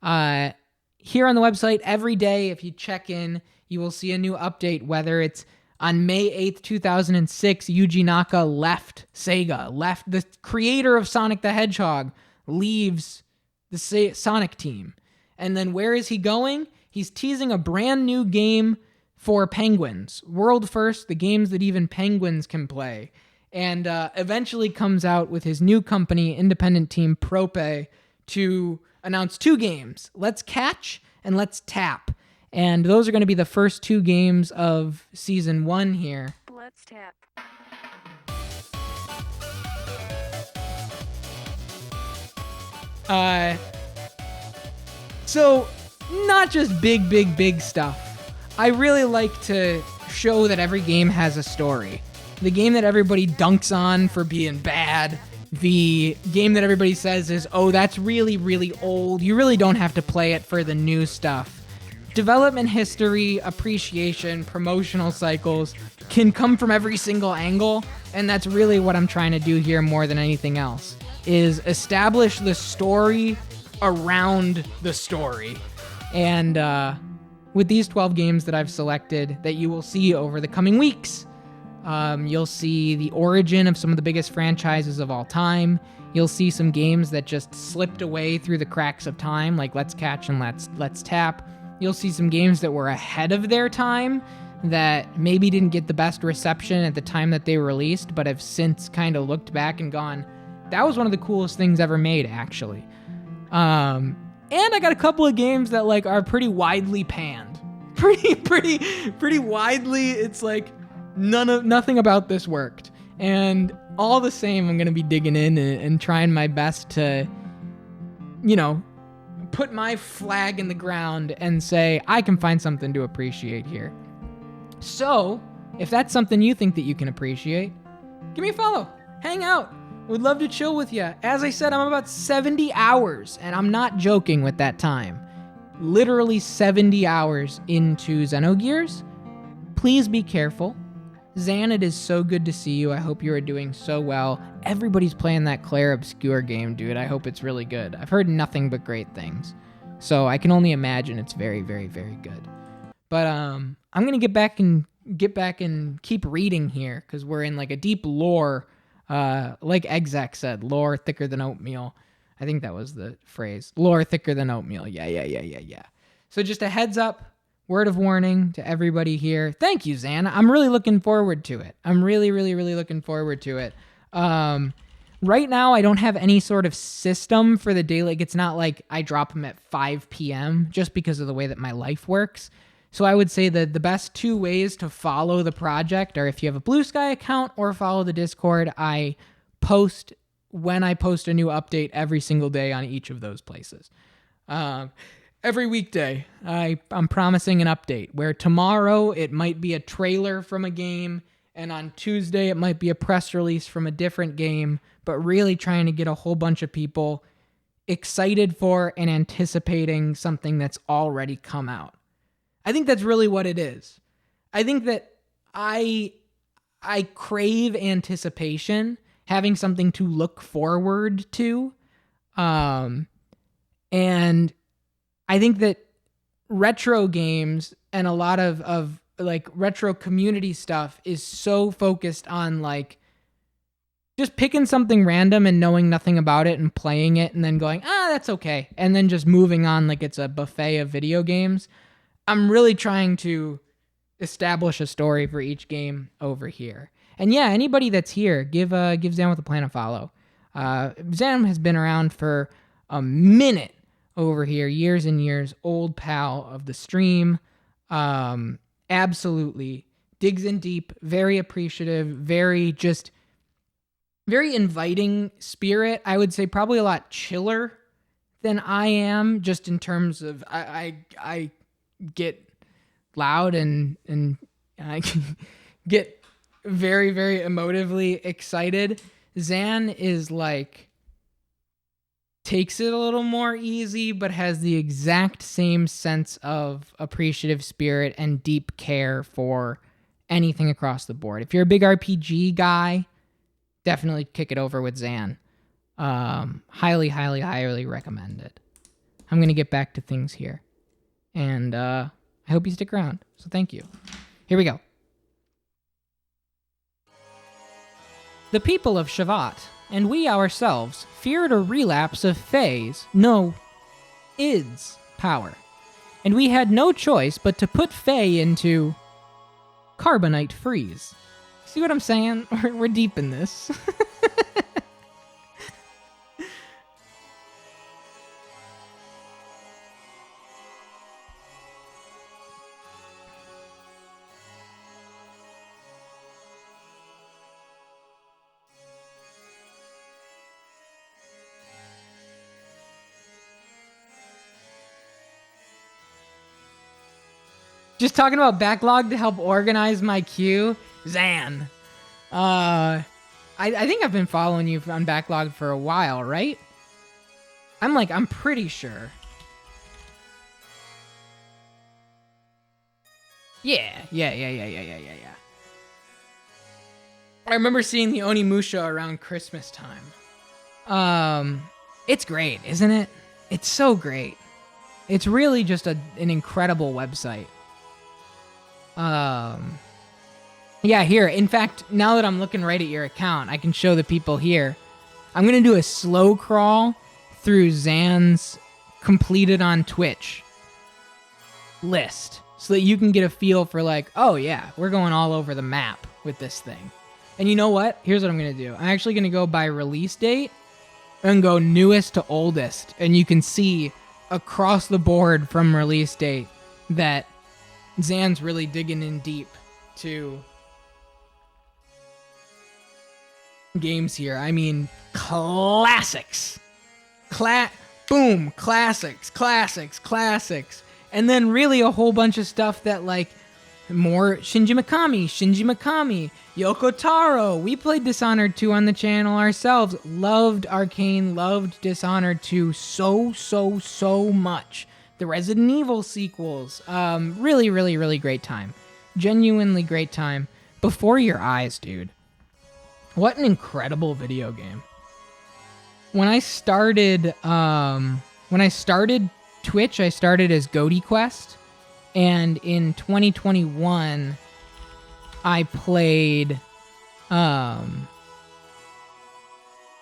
Here on the website, every day, if you check in, You will see a new update, whether it's on May 8th, 2006, Yuji Naka left Sega, left the creator of Sonic the Hedgehog, leaves the Sonic team. And then where is he going? He's teasing a brand new game for penguins. World first, the games that even penguins can play. And eventually comes out with his new company, independent team Prope, to announce 2 games, Let's Catch and Let's Tap. And those are going to be the first 2 games of Season 1 here. Let's tap. So, not just big stuff. I really like to show that every game has a story. The game that everybody dunks on for being bad, the game that everybody says is, oh, that's really old. You really don't have to play it for the new stuff. Development history, appreciation, promotional cycles can come from every single angle, and that's really what I'm trying to do here more than anything else, is establish the story around the story. And with these 12 games that I've selected that you will see over the coming weeks, you'll see the origin of some of the biggest franchises of all time. You'll see some games that just slipped away through the cracks of time, like Let's Catch and Let's Tap. You'll see some games that were ahead of their time that maybe didn't get the best reception at the time that they were released, but have since kind of looked back and gone, that was one of the coolest things ever made, actually. And I got a couple of games that like are pretty widely panned. Pretty widely. It's like nothing about this worked. And all the same, I'm going to be digging in and trying my best to, put my flag in the ground and say, I can find something to appreciate here. So, if that's something you think that you can appreciate, give me a follow. Hang out. Would love to chill with you. As I said, I'm about 70 hours, and I'm not joking with that time. Literally 70 hours into Xenogears. Please be careful. Zan, it is so good to see you. I hope you are doing so well. Everybody's playing that Claire Obscure game, dude. I hope it's really good. I've heard nothing but great things. So I can only imagine it's very, very, very good. But I'm going to get back and keep reading here, because we're in like a deep lore, like Exec said, lore thicker than oatmeal. I think that was the phrase. Lore thicker than oatmeal. Yeah. So just a heads up. Word of warning to everybody here. Thank you, Zan. I'm really looking forward to it. I'm really looking forward to it. Right now, I don't have any sort of system for the day. Like, it's not like I drop them at 5 p.m. just because of the way that my life works. So I would say that the best 2 ways to follow the project are if you have a Blue Sky account or follow the Discord. I post when I post a new update every single day on each of those places. Every weekday, I'm promising an update, where tomorrow it might be a trailer from a game, and on Tuesday it might be a press release from a different game, but really trying to get a whole bunch of people excited for and anticipating something that's already come out. I think that's really what it is. I think that I crave anticipation, having something to look forward to, and I think that retro games and a lot of like retro community stuff is so focused on like just picking something random and knowing nothing about it and playing it and then going, that's okay. And then just moving on like it's a buffet of video games. I'm really trying to establish a story for each game over here. And yeah, anybody that's here, give Zan with a Plan a follow. Zan has been around for a minute over here, years and years, old pal of the stream. Absolutely digs in deep, very appreciative, very inviting spirit. I would say probably a lot chiller than I am, just in terms of I get loud and I get very, very emotively excited. Zan is like, takes it a little more easy, but has the exact same sense of appreciative spirit and deep care for anything across the board. If you're a big RPG guy, definitely kick it over with Zan. Highly recommend it. I'm going to get back to things here. And I I hope you stick around. So thank you. Here we go. The people of Shavat, and we ourselves, feared a relapse of Id's power. And we had no choice but to put Faye into carbonite freeze. See what I'm saying? We're deep in this. Just talking about backlog to help organize my queue. Zan. I think I've been following you on backlog for a while, right? I'm pretty sure. Yeah. I remember seeing the Onimusha around Christmas time. It's great, isn't it? It's so great. It's really just an incredible website. Yeah, here. In fact, now that I'm looking right at your account, I can show the people here. I'm going to do a slow crawl through Zan's completed on Twitch list so that you can get a feel for like, oh yeah, we're going all over the map with this thing. And you know what? Here's what I'm going to do. I'm actually going to go by release date and go newest to oldest. And you can see across the board from release date that Zan's really digging in deep to games here. I mean, classics. Boom, classics. And then really a whole bunch of stuff that like more Shinji Mikami, Yoko Taro. We played Dishonored 2 on the channel ourselves. Loved Arcane, loved Dishonored 2 so much. The Resident Evil sequels. Really great time. Genuinely great time. Before your eyes, dude. What an incredible video game. When I started Twitch, I started as Goaty Quest. And in 2021, I played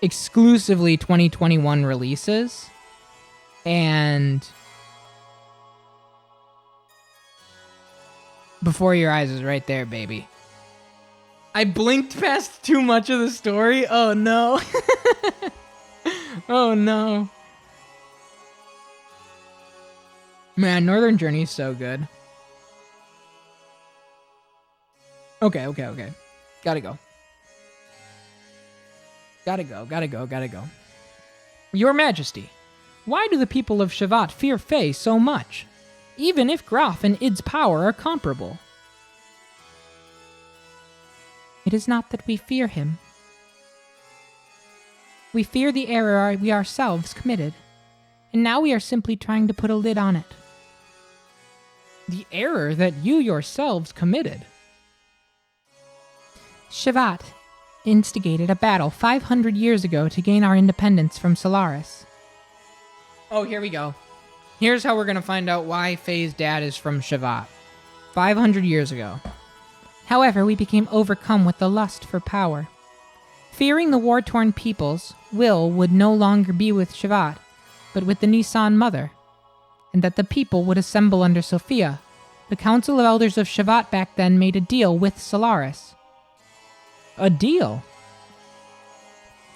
exclusively 2021 releases. And Before Your Eyes is right there, baby. I blinked past too much of the story. Oh no. Oh no. Man, Northern Journey is so good. Okay. Gotta go. Your Majesty, why do the people of Shavat fear Faye so much? Even if Graf and Id's power are comparable. It is not that we fear him. We fear the error we ourselves committed, and now we are simply trying to put a lid on it. The error that you yourselves committed? Shavat instigated a battle 500 years ago to gain our independence from Solaris. Oh, here we go. Here's how we're going to find out why Faye's dad is from Shavat. 500 years ago. However, we became overcome with the lust for power. Fearing the war-torn peoples, Will would no longer be with Shavat, but with the Nisan Mother, and that the people would assemble under Sophia. The Council of Elders of Shavat back then made a deal with Solaris. A deal?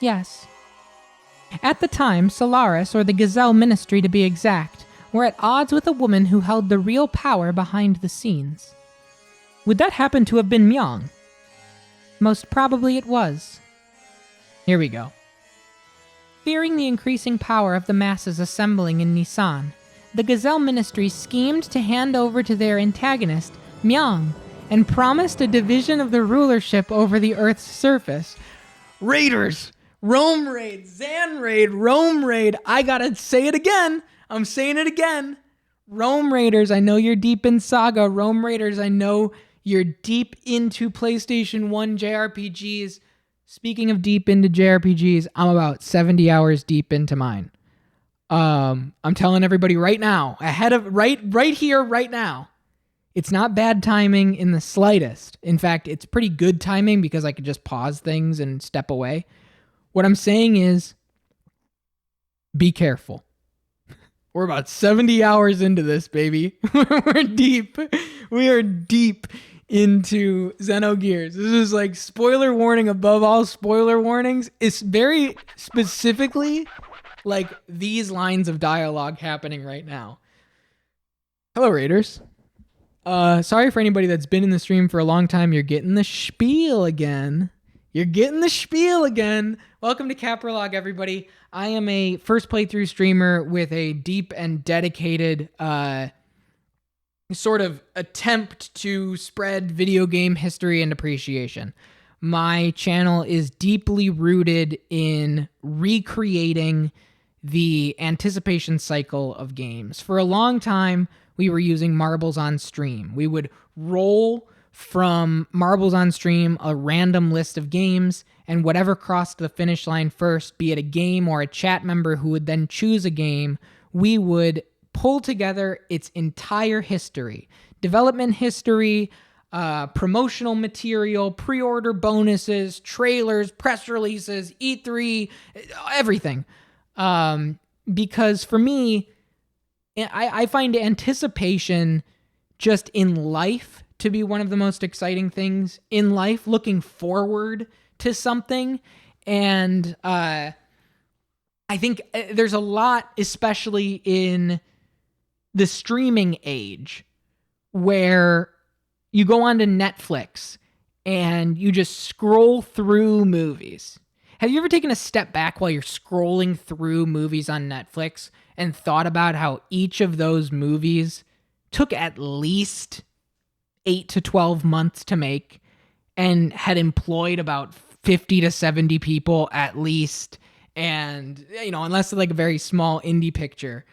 Yes. At the time, Solaris, or the Gazelle Ministry to be exact, were at odds with a woman who held the real power behind the scenes. Would that happen to have been Myung? Most probably it was. Here we go. Fearing the increasing power of the masses assembling in Nisan, the Gazelle Ministry schemed to hand over to their antagonist, Myung, and promised a division of the rulership over the Earth's surface. Raiders! Rome Raid! Zan Raid! Rome Raid! I gotta say it again! I'm saying it again! Rome Raiders, I know you're deep in Saga. Rome Raiders, I know you're deep into PlayStation 1 JRPGs. Speaking of deep into JRPGs, I'm about 70 hours deep into mine. I'm telling everybody right now, right here, right now, It's not bad timing in the slightest. In fact, it's pretty good timing because I could just pause things and step away. What I'm saying is, be careful. We're about 70 hours into this, baby. We're deep. We are deep into Xenogears. This is like spoiler warning above all spoiler warnings. It's very specifically like these lines of dialogue happening right now. Hello, Raiders. Sorry for anybody that's been in the stream for a long time. You're getting the spiel again. Welcome to Capralog, everybody. I am a first playthrough streamer with a deep and dedicated sort of attempt to spread video game history and appreciation. My channel is deeply rooted in recreating the anticipation cycle of games. For a long time, we were using Marbles on Stream. We would roll from Marbles on Stream a random list of games, and whatever crossed the finish line first, be it a game or a chat member who would then choose a game, we would pull together its entire history, development history, promotional material, pre-order bonuses, trailers, press releases, E3, everything. Because for me, I find anticipation just in life to be one of the most exciting things in life, looking forward to something. And I think there's a lot, especially in the streaming age, where you go onto Netflix and you just scroll through movies. Have you ever taken a step back while you're scrolling through movies on Netflix and thought about how each of those movies took at least 8 to 12 months to make and had employed about 50 to 70 people at least? And, you know, unless it's like a very small indie picture.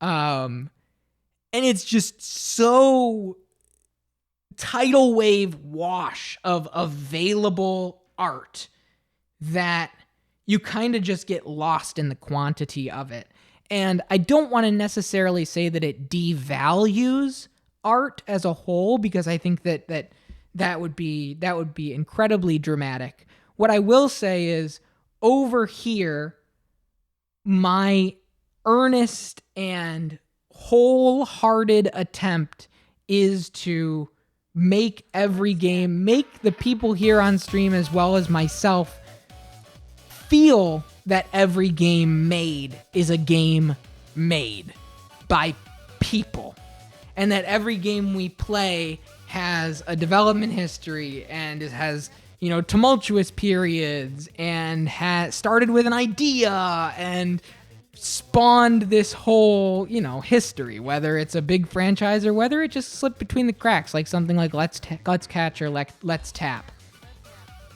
And it's just so tidal wave wash of available art that you kind of just get lost in the quantity of it. And I don't want to necessarily say that it devalues art as a whole, because I think that would be incredibly dramatic. What I will say is, over here, my earnest and wholehearted attempt is to make every game, make the people here on stream as well as myself feel that every game made is a game made by people, and that every game we play has a development history and it has, you know, tumultuous periods and has started with an idea and spawned this whole, you know, history, whether it's a big franchise or whether it just slipped between the cracks, like something like Let's Catch or Let's Tap.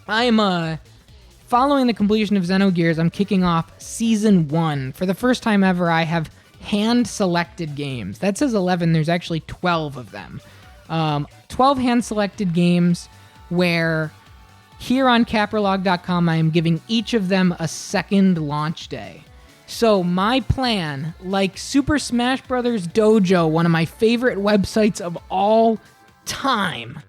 I'm following the completion of Xenogears, I'm kicking off Season 1. For the first time ever, I have hand-selected games. That says 11, there's actually 12 of them. 12 hand-selected games where here on Capralog.com, I am giving each of them a second launch day. So my plan, like Super Smash Bros. Dojo, one of my favorite websites of all time,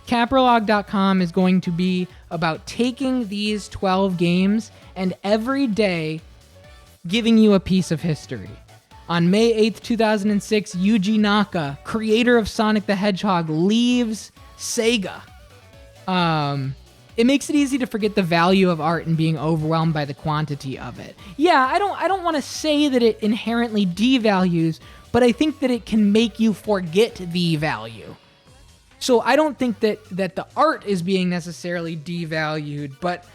Capralog.com is going to be about taking these 12 games and every day giving you a piece of history. On May 8th, 2006, Yuji Naka, creator of Sonic the Hedgehog, leaves Sega. It makes it easy to forget the value of art and being overwhelmed by the quantity of it. Yeah, I don't want to say that it inherently devalues, but I think that it can make you forget the value. So I don't think that the art is being necessarily devalued, but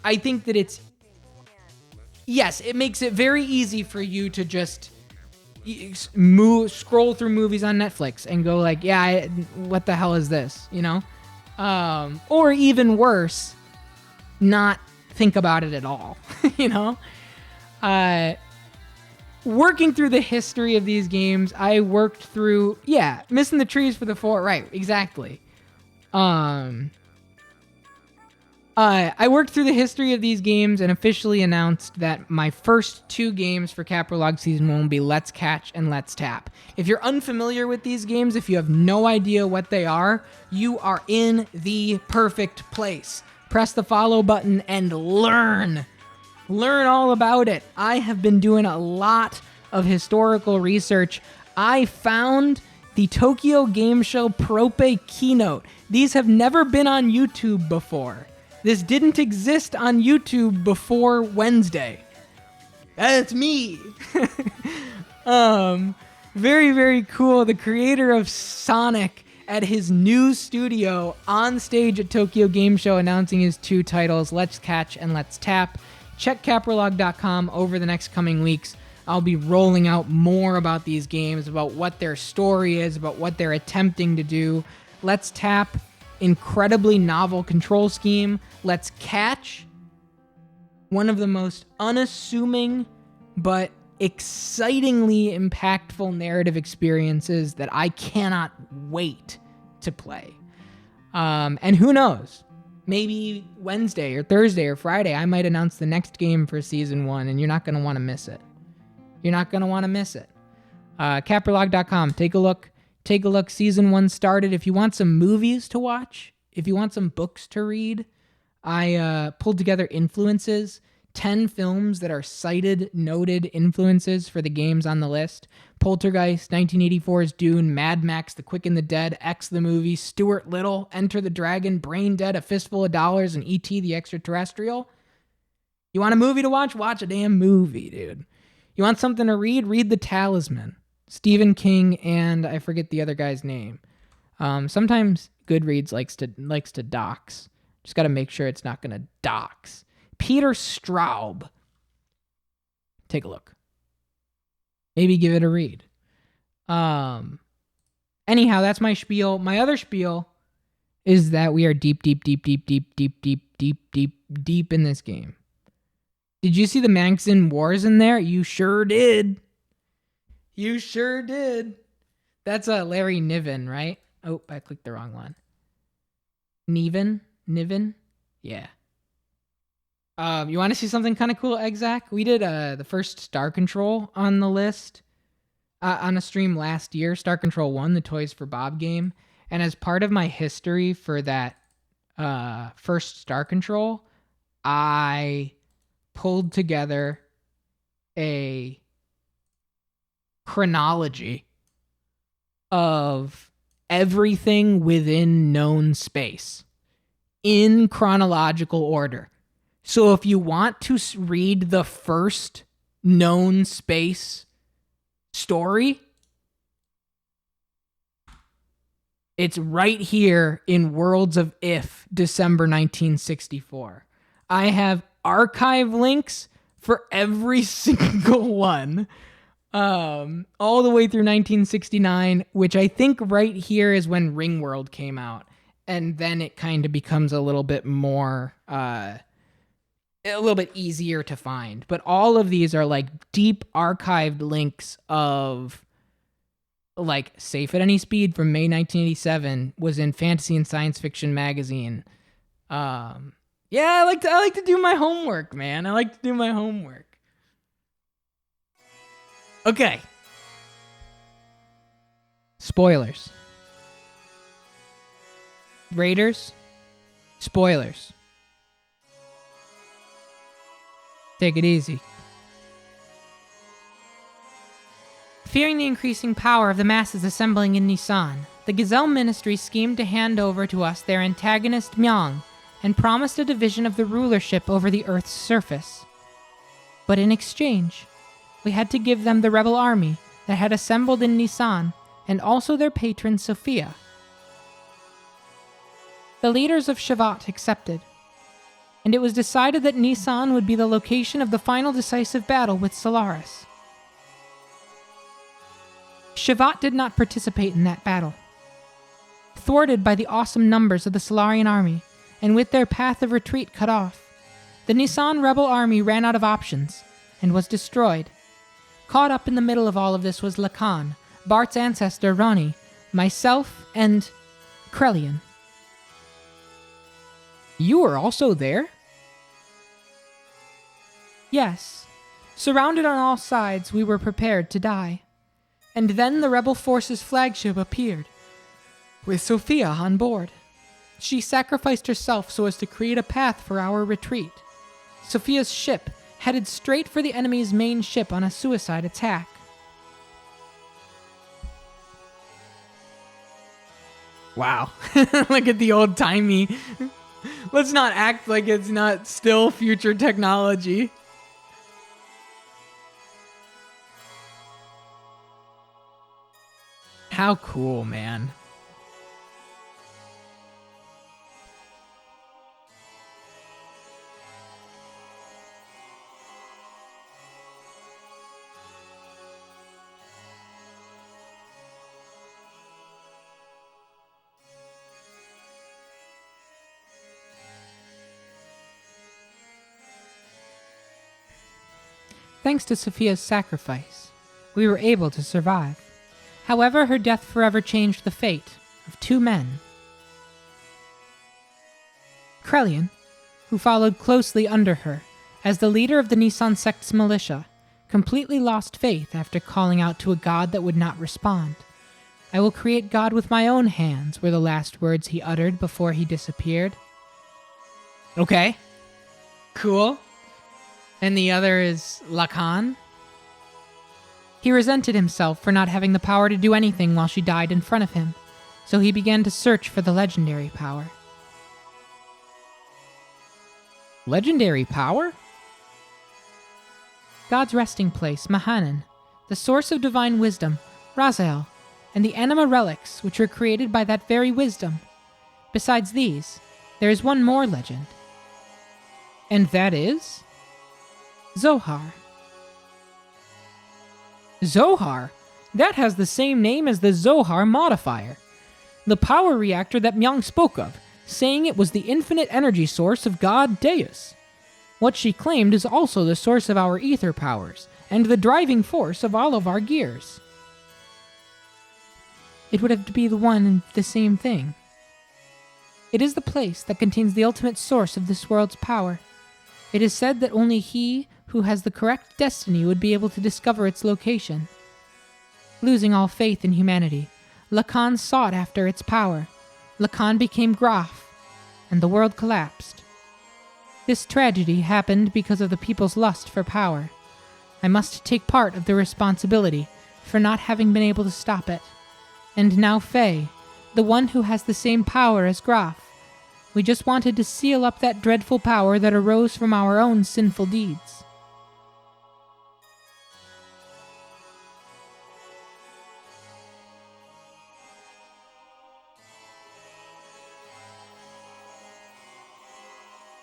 I think that it's, yes, it makes it very easy for you to just scroll through movies on Netflix and go like, yeah, what the hell is this, you know? Or even worse, not think about it at all, you know? Working through the history of these games, I worked through, missing the trees for the fort, right, exactly. I worked through the history of these games and officially announced that my first 2 games for Caprolog Season 1 will be Let's Catch and Let's Tap. If you're unfamiliar with these games, if you have no idea what they are, you are in the perfect place. Press the follow button and learn. Learn all about it. I have been doing a lot of historical research. I found the Tokyo Game Show Prope keynote. These have never been on YouTube before. This didn't exist on YouTube before Wednesday. That's me. Very, very cool. The creator of Sonic at his new studio on stage at Tokyo Game Show announcing his 2 titles, Let's Catch and Let's Tap. Check caprolog.com over the next coming weeks. I'll be rolling out more about these games, about what their story is, about what they're attempting to do. Let's Tap, incredibly novel control scheme. Let's Catch, one of the most unassuming but excitingly impactful narrative experiences that I cannot wait to play. And who knows? Maybe Wednesday or Thursday or Friday, I might announce the next game for Season 1, and you're not going to want to miss it. You're not going to want to miss it. Caprolog.com. Take a look. Take a look. Season 1 started. If you want some movies to watch, if you want some books to read, I pulled together influences, 10 films that are cited, noted influences for the games on the list. Poltergeist, 1984's Dune, Mad Max, The Quick and the Dead, X the Movie, Stuart Little, Enter the Dragon, Brain Dead, A Fistful of Dollars, and E.T. the Extraterrestrial. You want a movie to watch? Watch a damn movie, dude. You want something to read? Read The Talisman. Stephen King and I forget the other guy's name. Sometimes Goodreads likes to dox. Just got to make sure it's not going to dox. Peter Straub. Take a look. Maybe give it a read. Anyhow, that's my spiel. My other spiel is that we are deep in this game. Did you see the Maxim Wars in there? You sure did. You sure did. That's Larry Niven, right? Oh, I clicked the wrong one. Niven? Yeah. You want to see something kind of cool, Exac? We did the first Star Control on the list on a stream last year. Star Control 1, the Toys for Bob game. And as part of my history for that first Star Control, I pulled together a chronology of everything within known space in chronological order. So if you want to read the first known space story, it's right here in Worlds of If, December 1964. I have archive links for every single one, all the way through 1969, which I think right here is when Ringworld came out. And then it kind of becomes a little bit more, a little bit easier to find. But all of these are like deep archived links of like Safe at Any Speed from May 1987 was in Fantasy and Science Fiction magazine. Yeah, I like to do my homework, man. I like to do my homework. Okay. Spoilers. Raiders. Spoilers. Take it easy. Fearing the increasing power of the masses assembling in Nissan, the Gazelle Ministry schemed to hand over to us their antagonist Myong, and promised a division of the rulership over the Earth's surface. But in exchange, we had to give them the rebel army that had assembled in Nissan, and also their patron Sophia. The leaders of Shavat accepted, and it was decided that Nissan would be the location of the final decisive battle with Solaris. Shavat did not participate in that battle. Thwarted by the awesome numbers of the Solarian army, and with their path of retreat cut off, the Nissan rebel army ran out of options, and was destroyed. Caught up in the middle of all of this was Lacan, Bart's ancestor Ronnie, myself, and Krelian. You were also there? Yes. Surrounded on all sides, we were prepared to die. And then the rebel force's flagship appeared, with Sophia on board. She sacrificed herself so as to create a path for our retreat. Sophia's ship headed straight for the enemy's main ship on a suicide attack. Wow. Look at the old-timey. Let's not act like it's not still future technology. How cool, man. Thanks to Sophia's sacrifice, we were able to survive. However, her death forever changed the fate of two men. Krelian, who followed closely under her as the leader of the Nissan sect's militia, completely lost faith after calling out to a god that would not respond. "I will create God with my own hands," were the last words he uttered before he disappeared. Okay. Cool. And the other is Lacan? He resented himself for not having the power to do anything while she died in front of him, so he began to search for the legendary power. Legendary power? God's resting place, Mahanan, the source of divine wisdom, Razael, and the anima relics which were created by that very wisdom. Besides these, there is one more legend. And that is? Zohar. Zohar? That has the same name as the Zohar modifier. The power reactor that Myung spoke of, saying it was the infinite energy source of God Deus. What she claimed is also the source of our ether powers, and the driving force of all of our gears. It would have to be the one and the same thing. It is the place that contains the ultimate source of this world's power. It is said that only he who has the correct destiny would be able to discover its location. Losing all faith in humanity, Lacan sought after its power. Lacan became Graf, and the world collapsed. This tragedy happened because of the people's lust for power. I must take part of the responsibility for not having been able to stop it. And now Faye, the one who has the same power as Graf. We just wanted to seal up that dreadful power that arose from our own sinful deeds.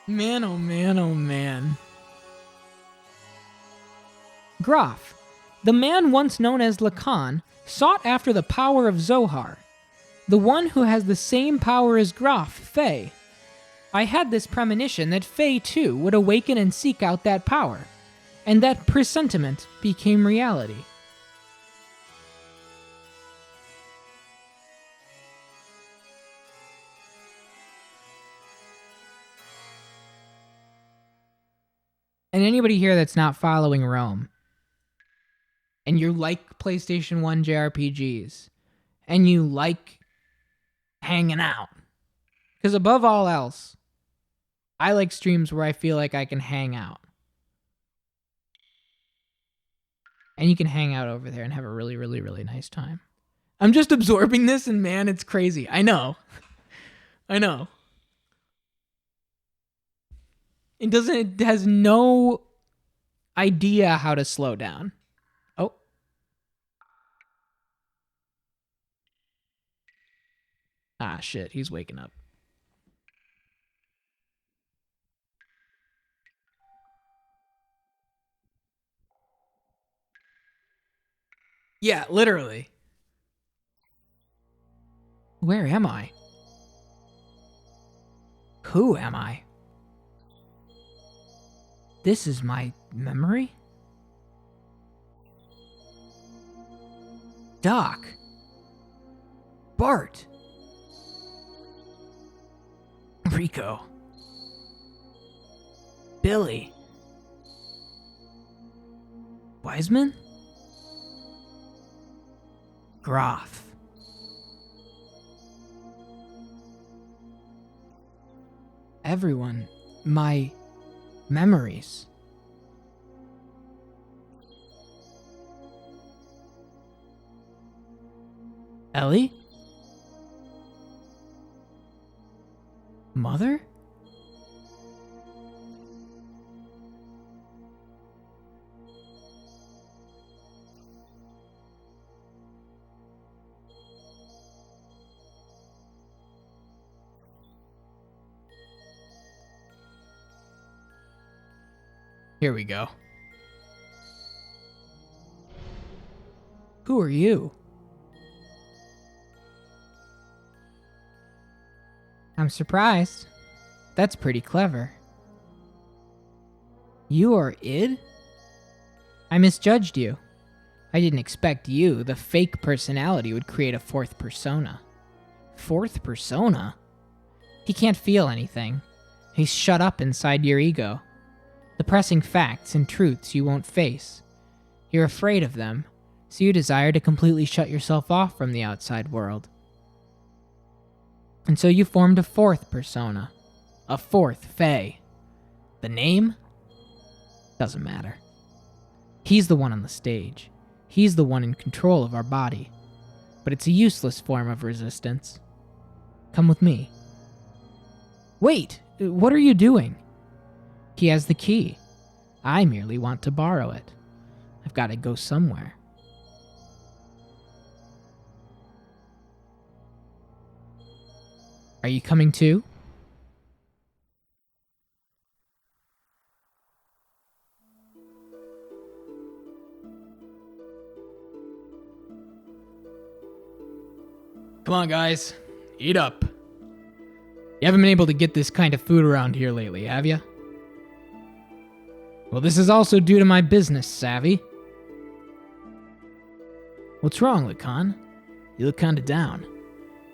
Man, oh man, oh man. Graf, the man once known as Lacan, sought after the power of Zohar, the one who has the same power as Graf, Faye. I had this premonition that Faye too would awaken and seek out that power, and that presentiment became reality. And anybody here that's not following Rome, and you like PlayStation 1 JRPGs, and you like hanging out, because above all else, I like streams where I feel like I can hang out. And you can hang out over there and have a really, really, really nice time. I'm just absorbing this, and man, it's crazy. I know. I know. It has no idea how to slow down. Oh. Ah, shit, he's waking up. Yeah, literally. Where am I? Who am I? This is my memory? Doc. Bart. Rico. Billy. Wiseman? Groff. Everyone. My memories. Ellie? Mother? Here we go. Who are you? I'm surprised. That's pretty clever. You are id? I misjudged you. I didn't expect you, the fake personality, would create a fourth persona. Fourth persona? He can't feel anything. He's shut up inside your ego. The pressing facts and truths you won't face. You're afraid of them, so you desire to completely shut yourself off from the outside world. And so you formed a fourth persona. A fourth Fae. The name? Doesn't matter. He's the one on the stage. He's the one in control of our body. But it's a useless form of resistance. Come with me. Wait! What are you doing? He has the key. I merely want to borrow it. I've got to go somewhere. Are you coming too? Come on, guys. Eat up. You haven't been able to get this kind of food around here lately, have you? Well, this is also due to my business savvy. What's wrong, Lacan? You look kinda down.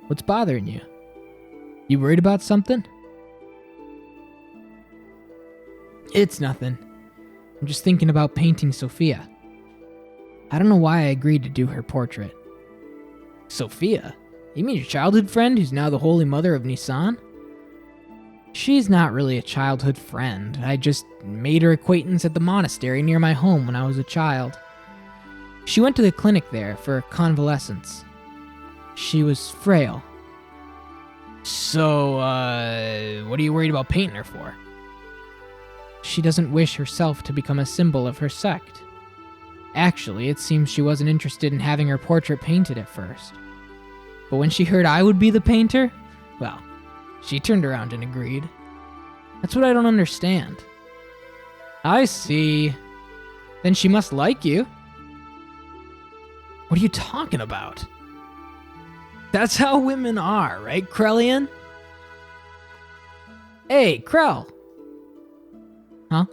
What's bothering you? You worried about something? It's nothing. I'm just thinking about painting Sophia. I don't know why I agreed to do her portrait. Sophia? You mean your childhood friend who's now the Holy Mother of Nisan? She's not really a childhood friend. I just made her acquaintance at the monastery near my home when I was a child. She went to the clinic there for convalescence. She was frail. So, what are you worried about painting her for? She doesn't wish herself to become a symbol of her sect. Actually, it seems she wasn't interested in having her portrait painted at first. But when she heard I would be the painter, well, she turned around and agreed. That's what I don't understand. I see. Then she must like you. What are you talking about? That's how women are, right, Krellian? Hey, Krell. Huh?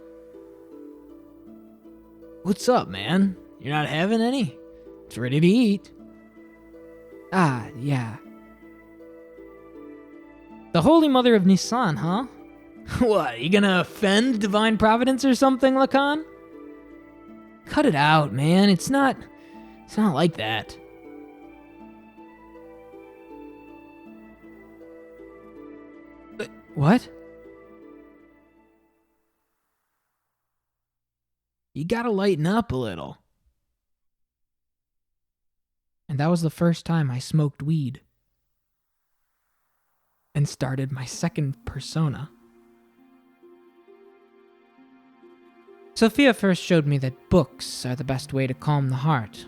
What's up, man? You're not having any? It's ready to eat. Ah, yeah. The Holy Mother of Nisan, huh? What, you gonna offend Divine Providence or something, Lacan? Cut it out, man. It's not like that. What? You gotta lighten up a little. And that was the first time I smoked weed. And started my second persona. Sophia first showed me that books are the best way to calm the heart.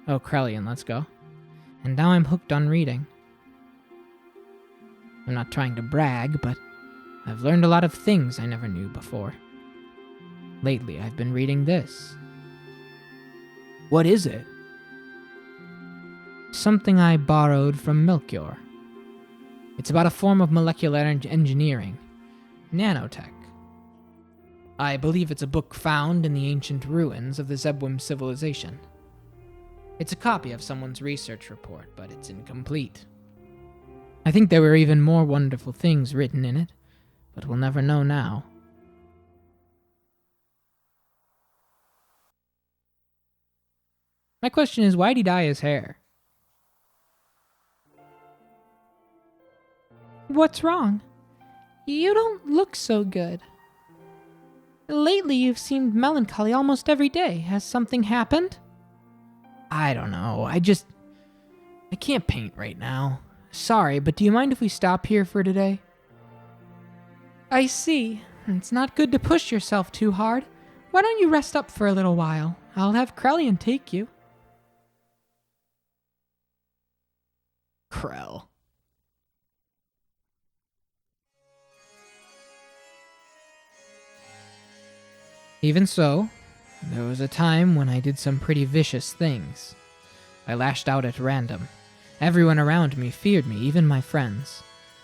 Oh, Krellian, let's go. And now I'm hooked on reading. I'm not trying to brag, but I've learned a lot of things I never knew before. Lately, I've been reading this. What is it? Something I borrowed from Melchior. It's about a form of molecular engineering. Nanotech. I believe it's a book found in the ancient ruins of the Zebwim civilization. It's a copy of someone's research report, but it's incomplete. I think there were even more wonderful things written in it, but we'll never know now. My question is, why'd he dye his hair? What's wrong? You don't look so good. Lately, you've seemed melancholy almost every day. Has something happened? I don't know. I can't paint right now. Sorry, but do you mind if we stop here for today? I see. It's not good to push yourself too hard. Why don't you rest up for a little while? I'll have Krellian take you. Krell. Even so, there was a time when I did some pretty vicious things. I lashed out at random. Everyone around me feared me, even my friends.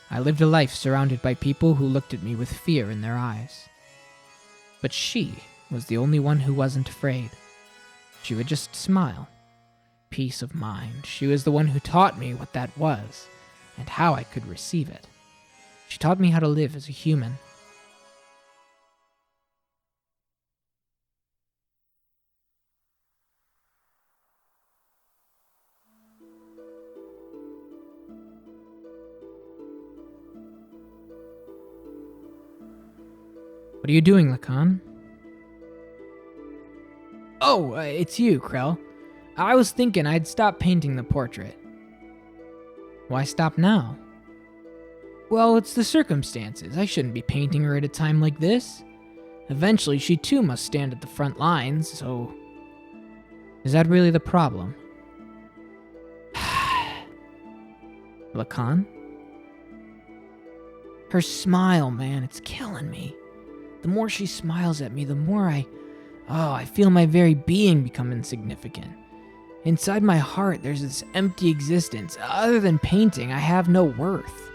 I lived a life surrounded by people who looked at me with fear in their eyes. But she was the only one who wasn't afraid. She would just smile. Peace of mind. She was the one who taught me what that was, and how I could receive it. She taught me how to live as a human. What are you doing, Lacan? Oh, it's you, Krell. I was thinking I'd stop painting the portrait. Why stop now? Well, it's the circumstances. I shouldn't be painting her at a time like this. Eventually, she too must stand at the front lines, so... Is that really the problem? Lacan? Her smile, man, it's killing me. The more she smiles at me, the more I feel my very being become insignificant. Inside my heart, there's this empty existence. Other than painting, I have no worth.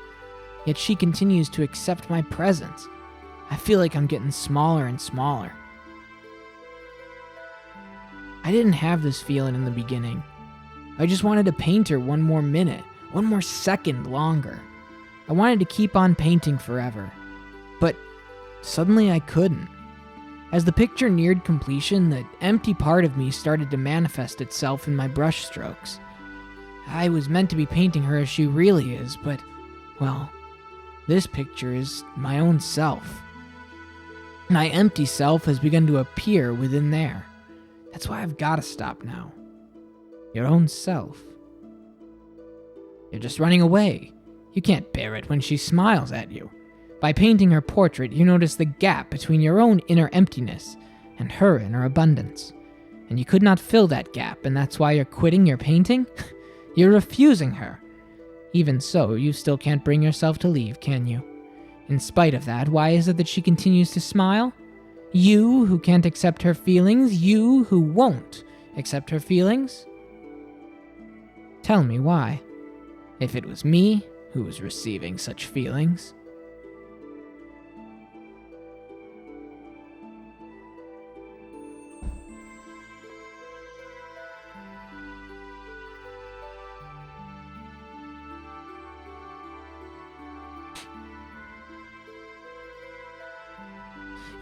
Yet she continues to accept my presence. I feel like I'm getting smaller and smaller. I didn't have this feeling in the beginning. I just wanted to paint her one more minute, one more second longer. I wanted to keep on painting forever. But suddenly I couldn't. As the picture neared completion, the empty part of me started to manifest itself in my brush strokes. I was meant to be painting her as she really is, but, well, this picture is my own self. My empty self has begun to appear within there. That's why I've got to stop now. Your own self. You're just running away. You can't bear it when she smiles at you. By painting her portrait, you notice the gap between your own inner emptiness and her inner abundance. And you could not fill that gap, and that's why you're quitting your painting? You're refusing her. Even so, you still can't bring yourself to leave, can you? In spite of that, why is it that she continues to smile? You who can't accept her feelings, you who won't accept her feelings? Tell me why. If it was me who was receiving such feelings.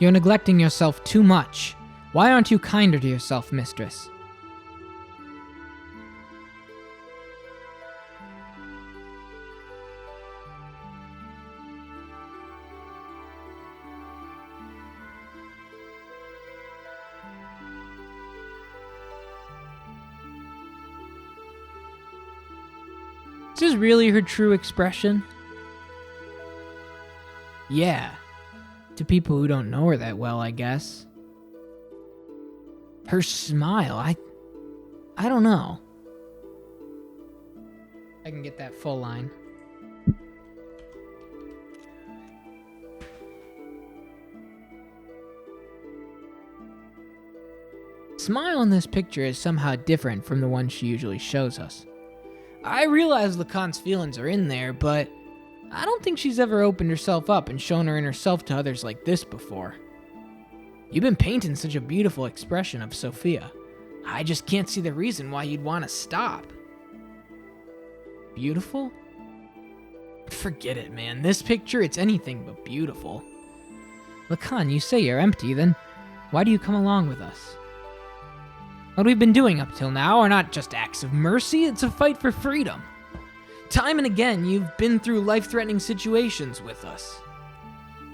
You're neglecting yourself too much. Why aren't you kinder to yourself, mistress? Is this really her true expression? Yeah. To people who don't know her that well, I guess. Her smile, I don't know. I can get that full line. Smile in this picture is somehow different from the one she usually shows us. I realize Lacan's feelings are in there, but I don't think she's ever opened herself up and shown her inner self to others like this before. You've been painting such a beautiful expression of Sophia. I just can't see the reason why you'd want to stop. Beautiful? Forget it, man. This picture, it's anything but beautiful. Lacan, you say you're empty, then why do you come along with us? What we've been doing up till now are not just acts of mercy, it's a fight for freedom. Time and again, you've been through life-threatening situations with us.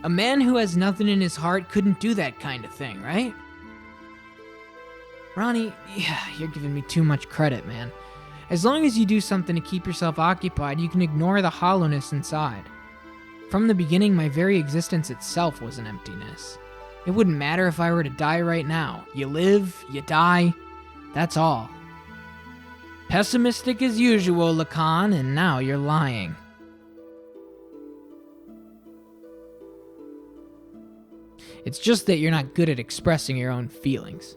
A man who has nothing in his heart couldn't do that kind of thing, right? Ronnie, yeah, you're giving me too much credit, man. As long as you do something to keep yourself occupied, you can ignore the hollowness inside. From the beginning, my very existence itself was an emptiness. It wouldn't matter if I were to die right now. You live, you die, that's all. Pessimistic as usual, Lacan, and now you're lying. It's just that you're not good at expressing your own feelings.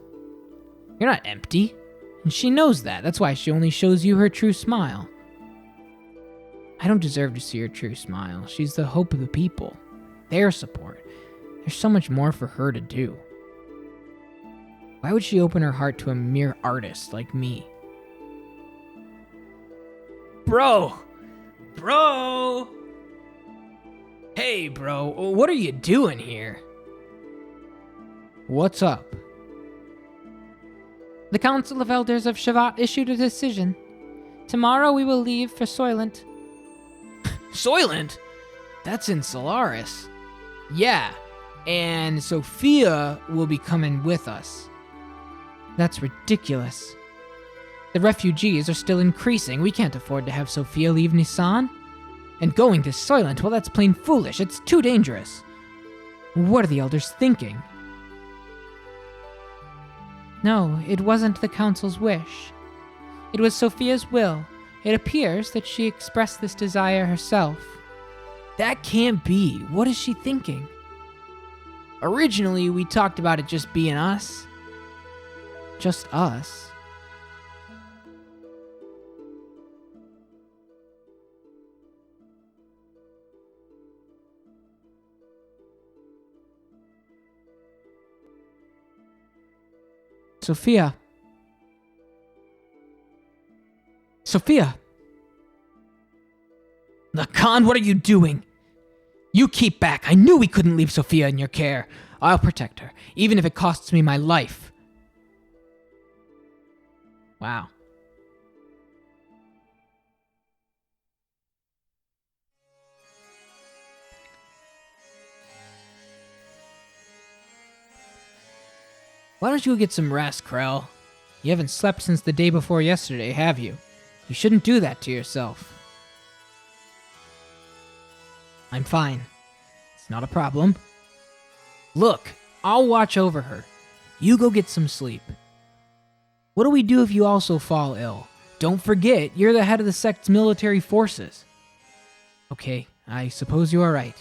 You're not empty, and she knows that. That's why she only shows you her true smile. I don't deserve to see her true smile. She's the hope of the people, their support. There's so much more for her to do. Why would she open her heart to a mere artist like me? Bro! Hey, bro, what are you doing here? What's up? The Council of Elders of Shavat issued a decision. Tomorrow we will leave for Soylent. Soylent? That's in Solaris. Yeah, and Sophia will be coming with us. That's ridiculous. The refugees are still increasing. We can't afford to have Sophia leave Nissan. And going to Soylent, well, that's plain foolish. It's too dangerous. What are the elders thinking? No, it wasn't the council's wish. It was Sophia's will. It appears that she expressed this desire herself. That can't be. What is she thinking? Originally, we talked about it just being us. Just us. Sophia. Lacan, what are you doing? You keep back. I knew we couldn't leave Sophia in your care. I'll protect her, even if it costs me my life. Wow. Why don't you get some rest, Krell? You haven't slept since the day before yesterday, have you? You shouldn't do that to yourself. I'm fine. It's not a problem. Look, I'll watch over her. You go get some sleep. What do we do if you also fall ill? Don't forget, you're the head of the sect's military forces. Okay, I suppose you are right.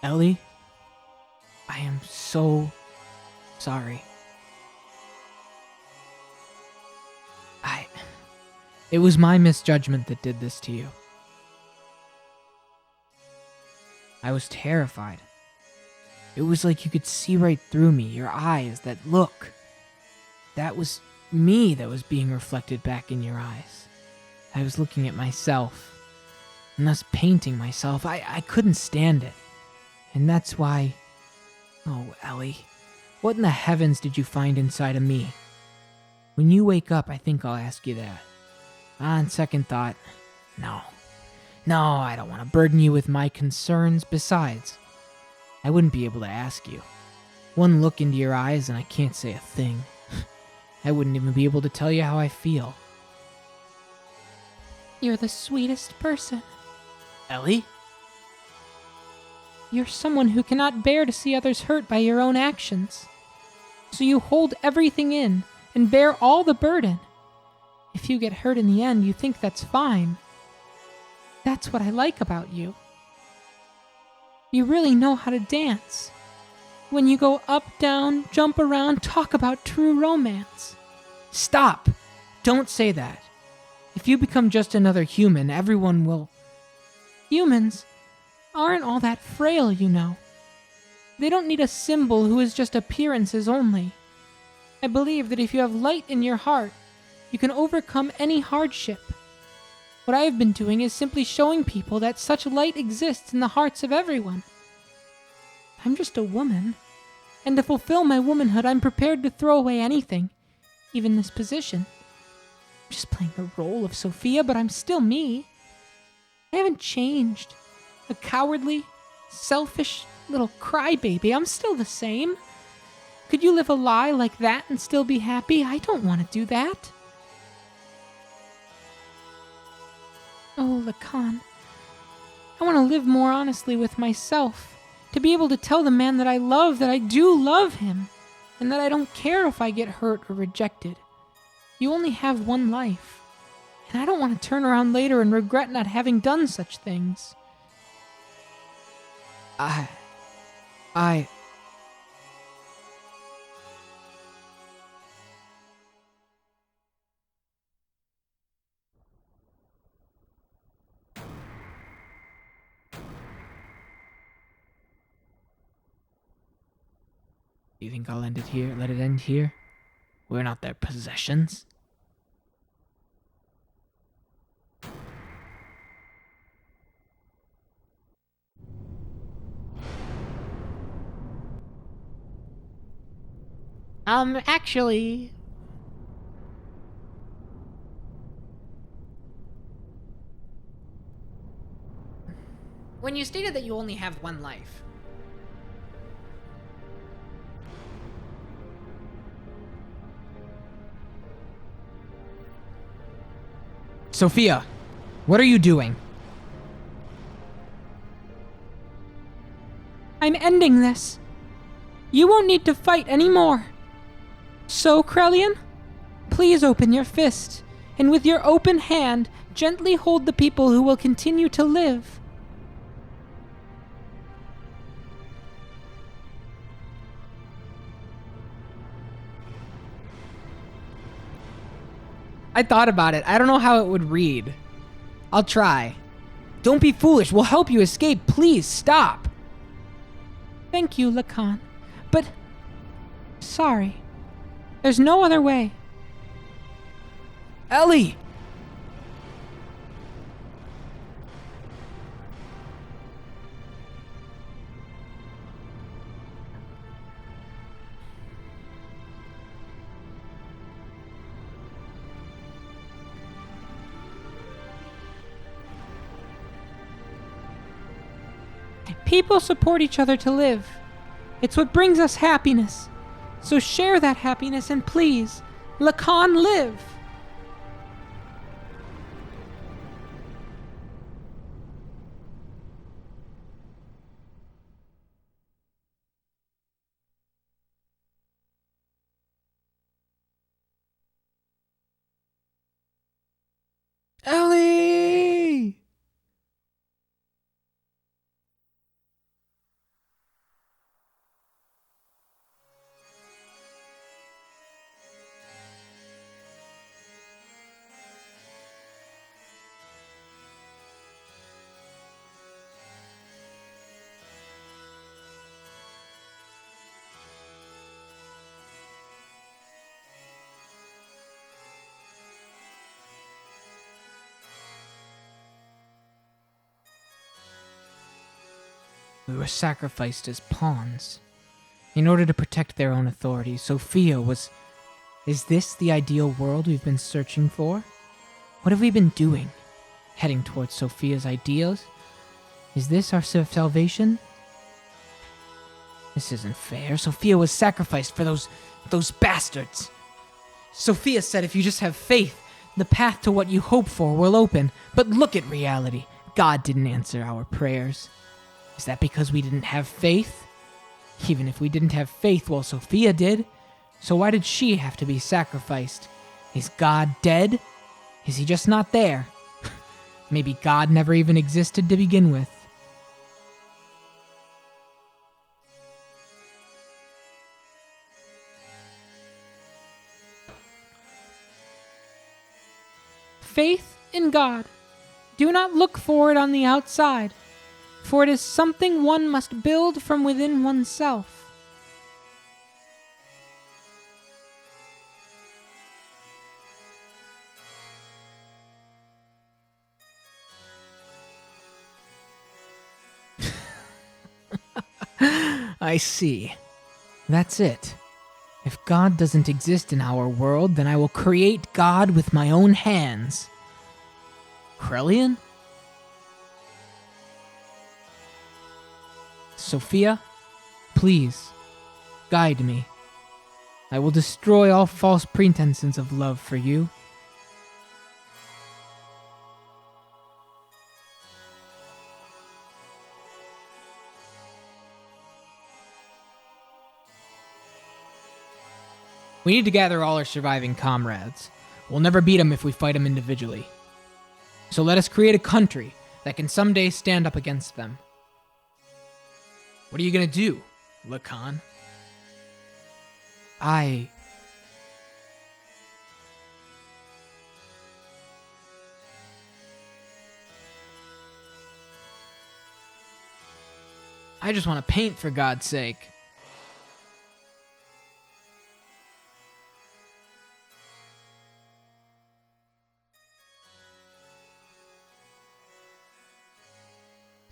Ellie, I am so sorry. It was my misjudgment that did this to you. I was terrified. It was like you could see right through me, your eyes, that look. That was me that was being reflected back in your eyes. I was looking at myself, and thus painting myself. I couldn't stand it. And that's why... Oh, Ellie, what in the heavens did you find inside of me? When you wake up, I think I'll ask you that. On second thought, no. No, I don't want to burden you with my concerns. Besides, I wouldn't be able to ask you. One look into your eyes and I can't say a thing. I wouldn't even be able to tell you how I feel. You're the sweetest person. Ellie? You're someone who cannot bear to see others hurt by your own actions. So you hold everything in and bear all the burden. If you get hurt in the end, you think that's fine. That's what I like about you. You really know how to dance. When you go up, down, jump around, talk about true romance. Stop! Don't say that. If you become just another human, everyone will... Humans aren't all that frail, you know. They don't need a symbol who is just appearances only. I believe that if you have light in your heart, you can overcome any hardship. What I have been doing is simply showing people that such light exists in the hearts of everyone. I'm just a woman, and to fulfill my womanhood, I'm prepared to throw away anything, even this position. I'm just playing the role of Sophia, but I'm still me. I haven't changed. A cowardly, selfish little crybaby. I'm still the same. Could you live a lie like that and still be happy? I don't want to do that. Oh, Lacan. I want to live more honestly with myself. To be able to tell the man that I love that I do love him. And that I don't care if I get hurt or rejected. You only have one life. And I don't want to turn around later and regret not having done such things. You think I'll end it here? Let it end here? We're not their possessions. Actually... When you stated that you only have one life... Sophia, what are you doing? I'm ending this. You won't need to fight anymore. So, Krelian, please open your fist, and with your open hand, gently hold the people who will continue to live. I thought about it. I don't know how it would read. I'll try. Don't be foolish. We'll help you escape. Please, stop. Thank you, Lacan. But... sorry. There's no other way. Ellie! People support each other to live. It's what brings us happiness. So share that happiness and please, Lacan, live! Ellie! We were sacrificed as pawns. In order to protect their own authority, Sophia was... Is this the ideal world we've been searching for? What have we been doing? Heading towards Sophia's ideals? Is this our salvation? This isn't fair. Sophia was sacrificed for those bastards. Sophia said if you just have faith, the path to what you hope for will open. But look at reality. God didn't answer our prayers. Is that because we didn't have faith? Even if we didn't have faith, well, Sophia did. So why did she have to be sacrificed? Is God dead? Is he just not there? Maybe God never even existed to begin with. faith in God. Do not look for it on the outside, for it is something one must build from within oneself. I see. That's it. If God doesn't exist in our world, then I will create God with my own hands. Krellian? Sophia, please, guide me. I will destroy all false pretenses of love for you. We need to gather all our surviving comrades. We'll never beat them if we fight them individually. So let us create a country that can someday stand up against them. What are you gonna do, Lacan? I just want to paint, for God's sake.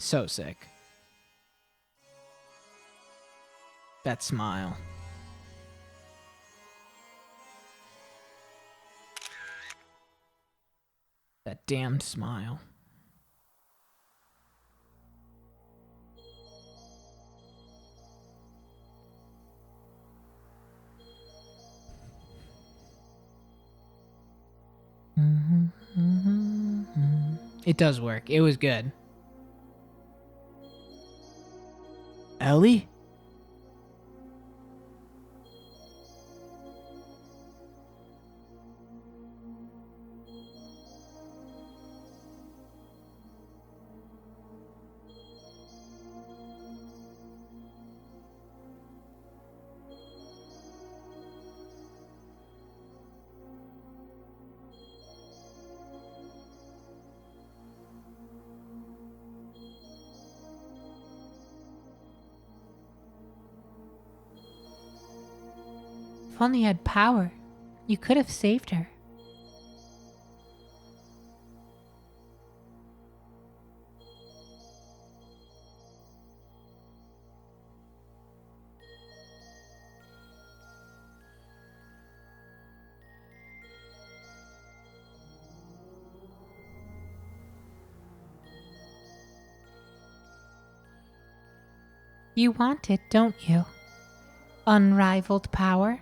So sick. That smile. That damned smile. It does work. It was good. Ellie? If only you had power, you could have saved her. You want it, don't you? Unrivaled power?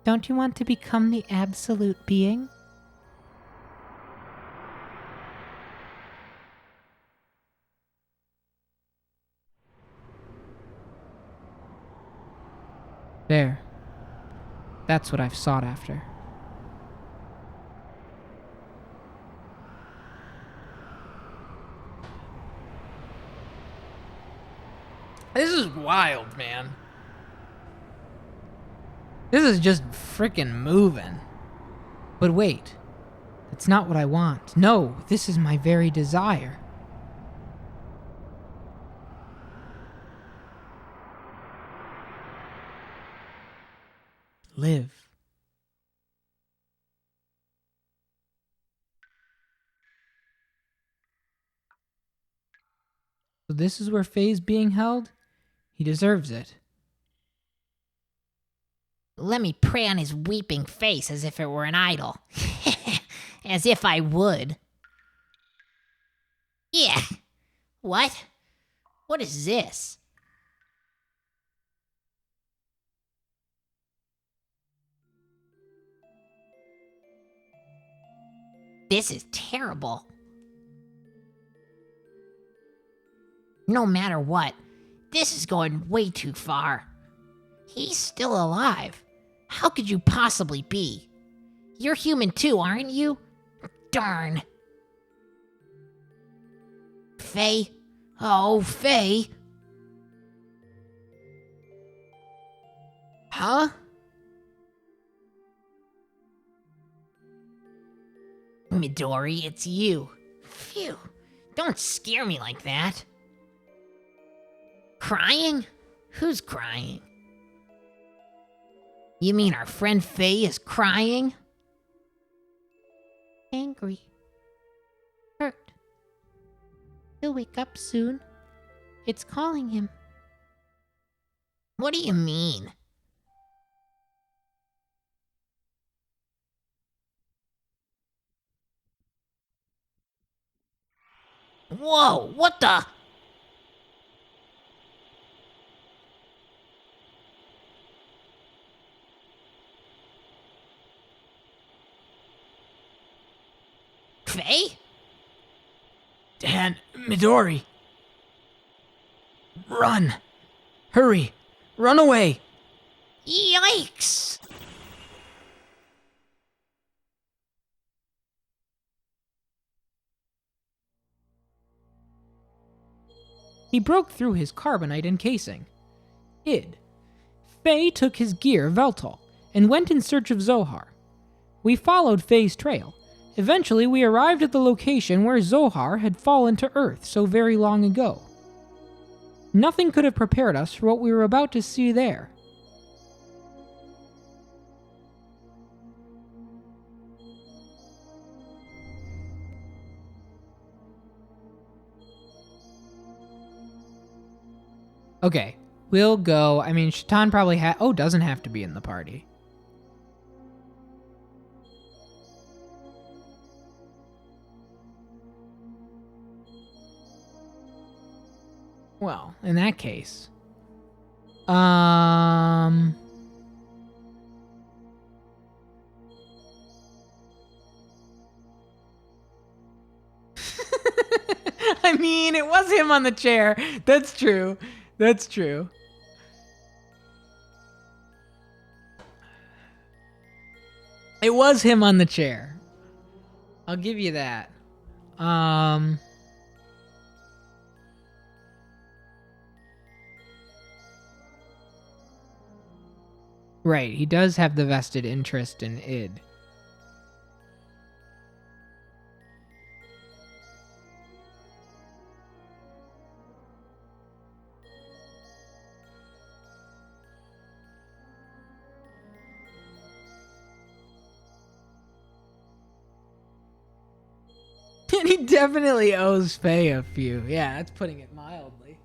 Don't you want to become the absolute being? There. That's what I've sought after. This is wild, man. This is just frickin' moving. But wait. That's not what I want. No, this is my very desire. Live. So this is where Faye's being held? He deserves it. Let me prey on his weeping face as if it were an idol. As if I would. Yeah. What? What is this? This is terrible. No matter what, this is going way too far. He's still alive. How could you possibly be? You're human too, aren't you? Darn. Faye, Oh, Faye. Huh? Midori, it's you. Phew. Don't scare me like that. Crying? Who's crying? You mean our friend Faye is crying? Angry. Hurt. He'll wake up soon. It's calling him. What do you mean? Whoa, what the? Faye? Dan, Midori. Run. Hurry. Run away. Yikes! He broke through his carbonite encasing. Id. Faye took his gear, Veltal, and went in search of Zohar. We followed Faye's trail. Eventually, we arrived at the location where Zohar had fallen to Earth so very long ago. Nothing could have prepared us for what we were about to see there. Okay, we'll go. I mean, Shaitan probably doesn't have to be in the party. Well, in that case. I mean, it was him on the chair. That's true. That's true. It was him on the chair. I'll give you that. Right, he does have the vested interest in Id. And he definitely owes Faye a few. Yeah, that's putting it mildly.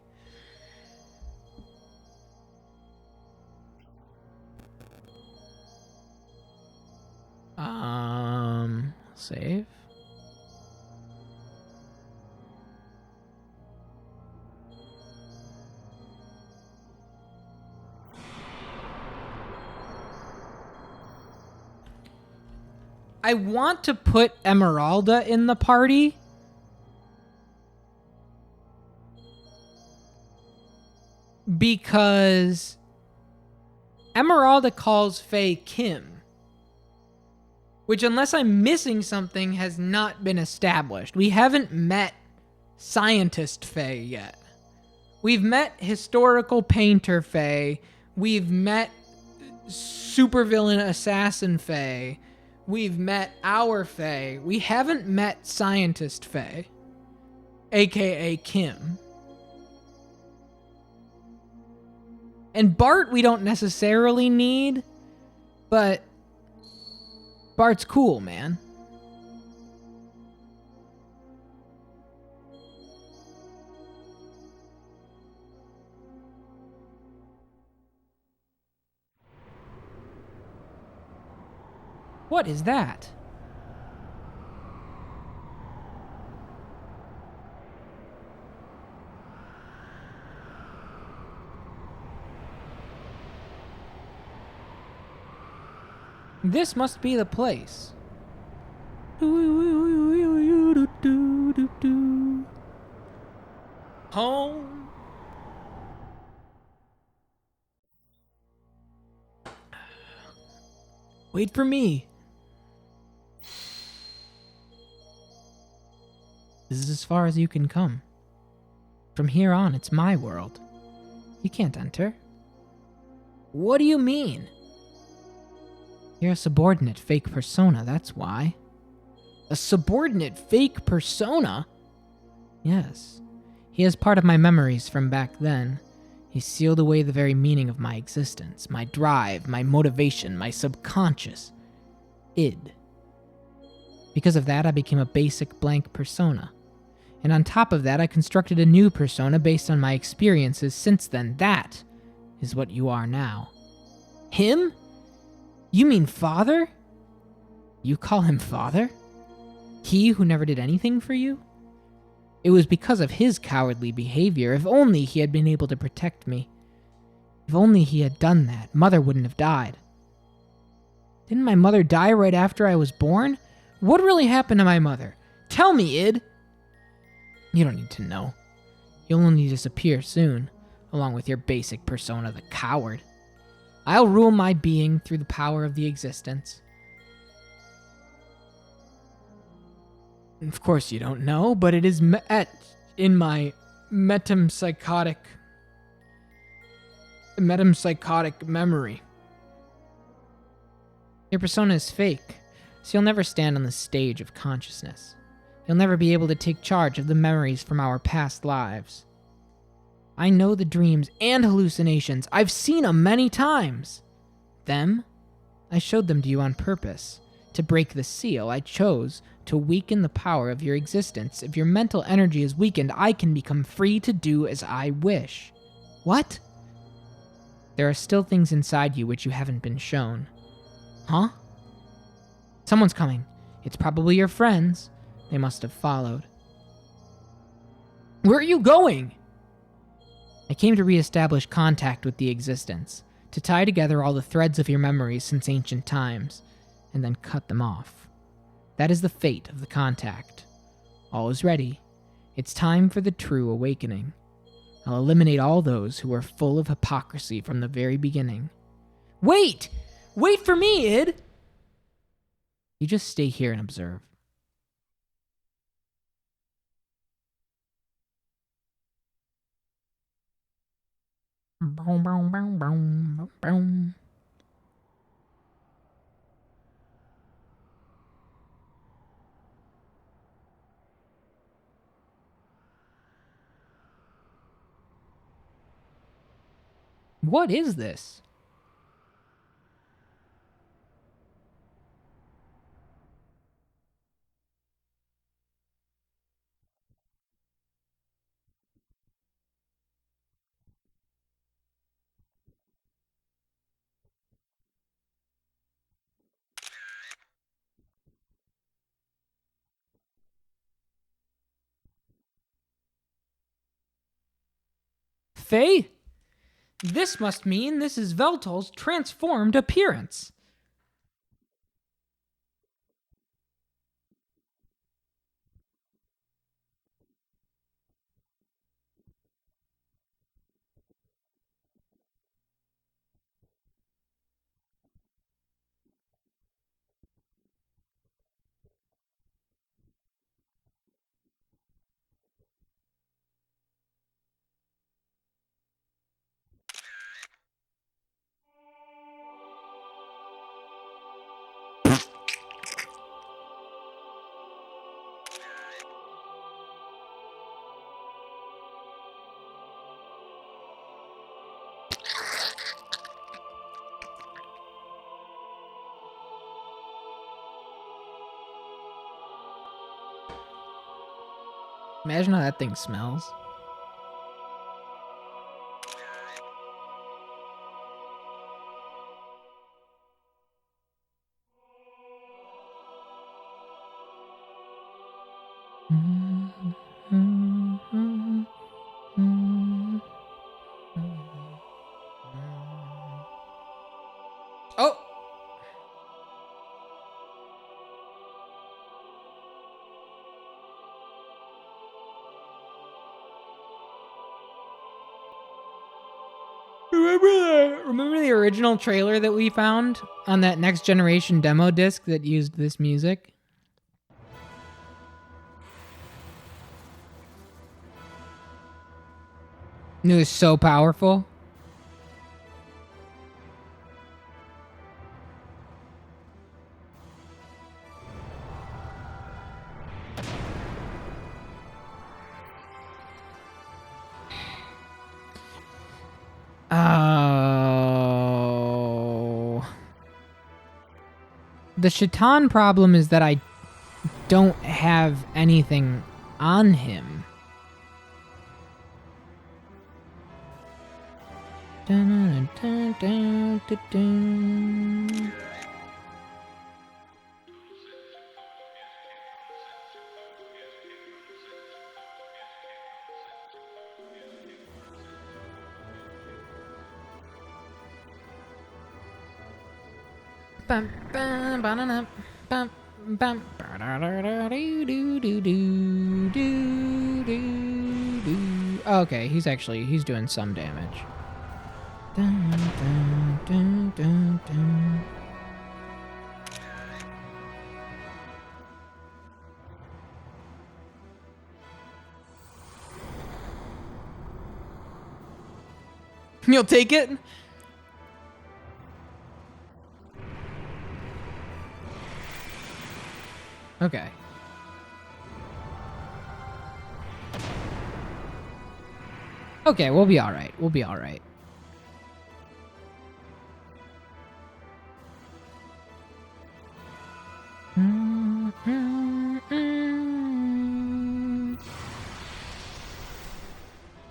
Save. I want to put Emeralda in the party. Because Emeralda calls Faye Kim. Which, unless I'm missing something, has not been established. We haven't met Scientist Faye yet. We've met Historical Painter Faye. We've met Supervillain Assassin Faye. We've met our Faye. We haven't met Scientist Faye, aka Kim. And Bart we don't necessarily need, but Bart's cool, man. What is that? This must be the place. Home. Wait for me. This is as far as you can come. From here on, it's my world. You can't enter. What do you mean? You're a subordinate fake persona, that's why. A subordinate fake persona? Yes. He is part of my memories from back then. He sealed away the very meaning of my existence, my drive, my motivation, my subconscious. Id. Because of that, I became a basic blank persona. And on top of that, I constructed a new persona based on my experiences since then. That is what you are now. Him? You mean father? You call him father? He who never did anything for you? It was because of his cowardly behavior. If only he had been able to protect me. If only he had done that, Mother wouldn't have died. Didn't my mother die right after I was born? What really happened to my mother? Tell me, Id! You don't need to know. You'll only disappear soon, along with your basic persona, the coward. I'll rule my being through the power of the existence. Of course you don't know, but it is in my metempsychotic memory. Your persona is fake, so you'll never stand on the stage of consciousness. You'll never be able to take charge of the memories from our past lives. I know the dreams and hallucinations. I've seen them many times. Them? I showed them to you on purpose. To break the seal, I chose to weaken the power of your existence. If your mental energy is weakened, I can become free to do as I wish. What? There are still things inside you which you haven't been shown. Huh? Someone's coming. It's probably your friends. They must have followed. Where are you going? I came to reestablish contact with the existence, to tie together all the threads of your memories since ancient times, and then cut them off. That is the fate of the contact. All is ready. It's time for the true awakening. I'll eliminate all those who are full of hypocrisy from the very beginning. Wait! Wait for me, Id! You just stay here and observe. What is this? Faye? This must mean this is Veltol's transformed appearance. Imagine how that thing smells. Oh! Remember the original trailer that we found on that Next Generation demo disc that used this music? It was so powerful. Oh. The Shaitan problem is that I don't have anything on him. Dun, dun, dun, dun, dun. Bum, bum, ba-da-da, bum, bum, ba-da-da-da-doo-doo-doo-doo-doo-doo. Okay, he's doing some damage. Dun, dun, dun, dun, dun. You'll take it? Okay. Okay, we'll be alright. We'll be alright.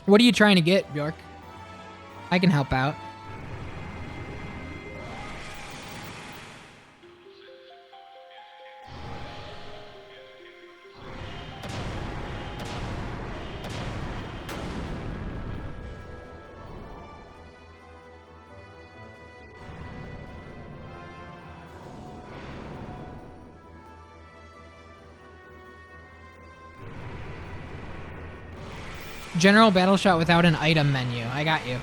What are you trying to get, Bjork? I can help out. General battle shot without an item menu. I got you.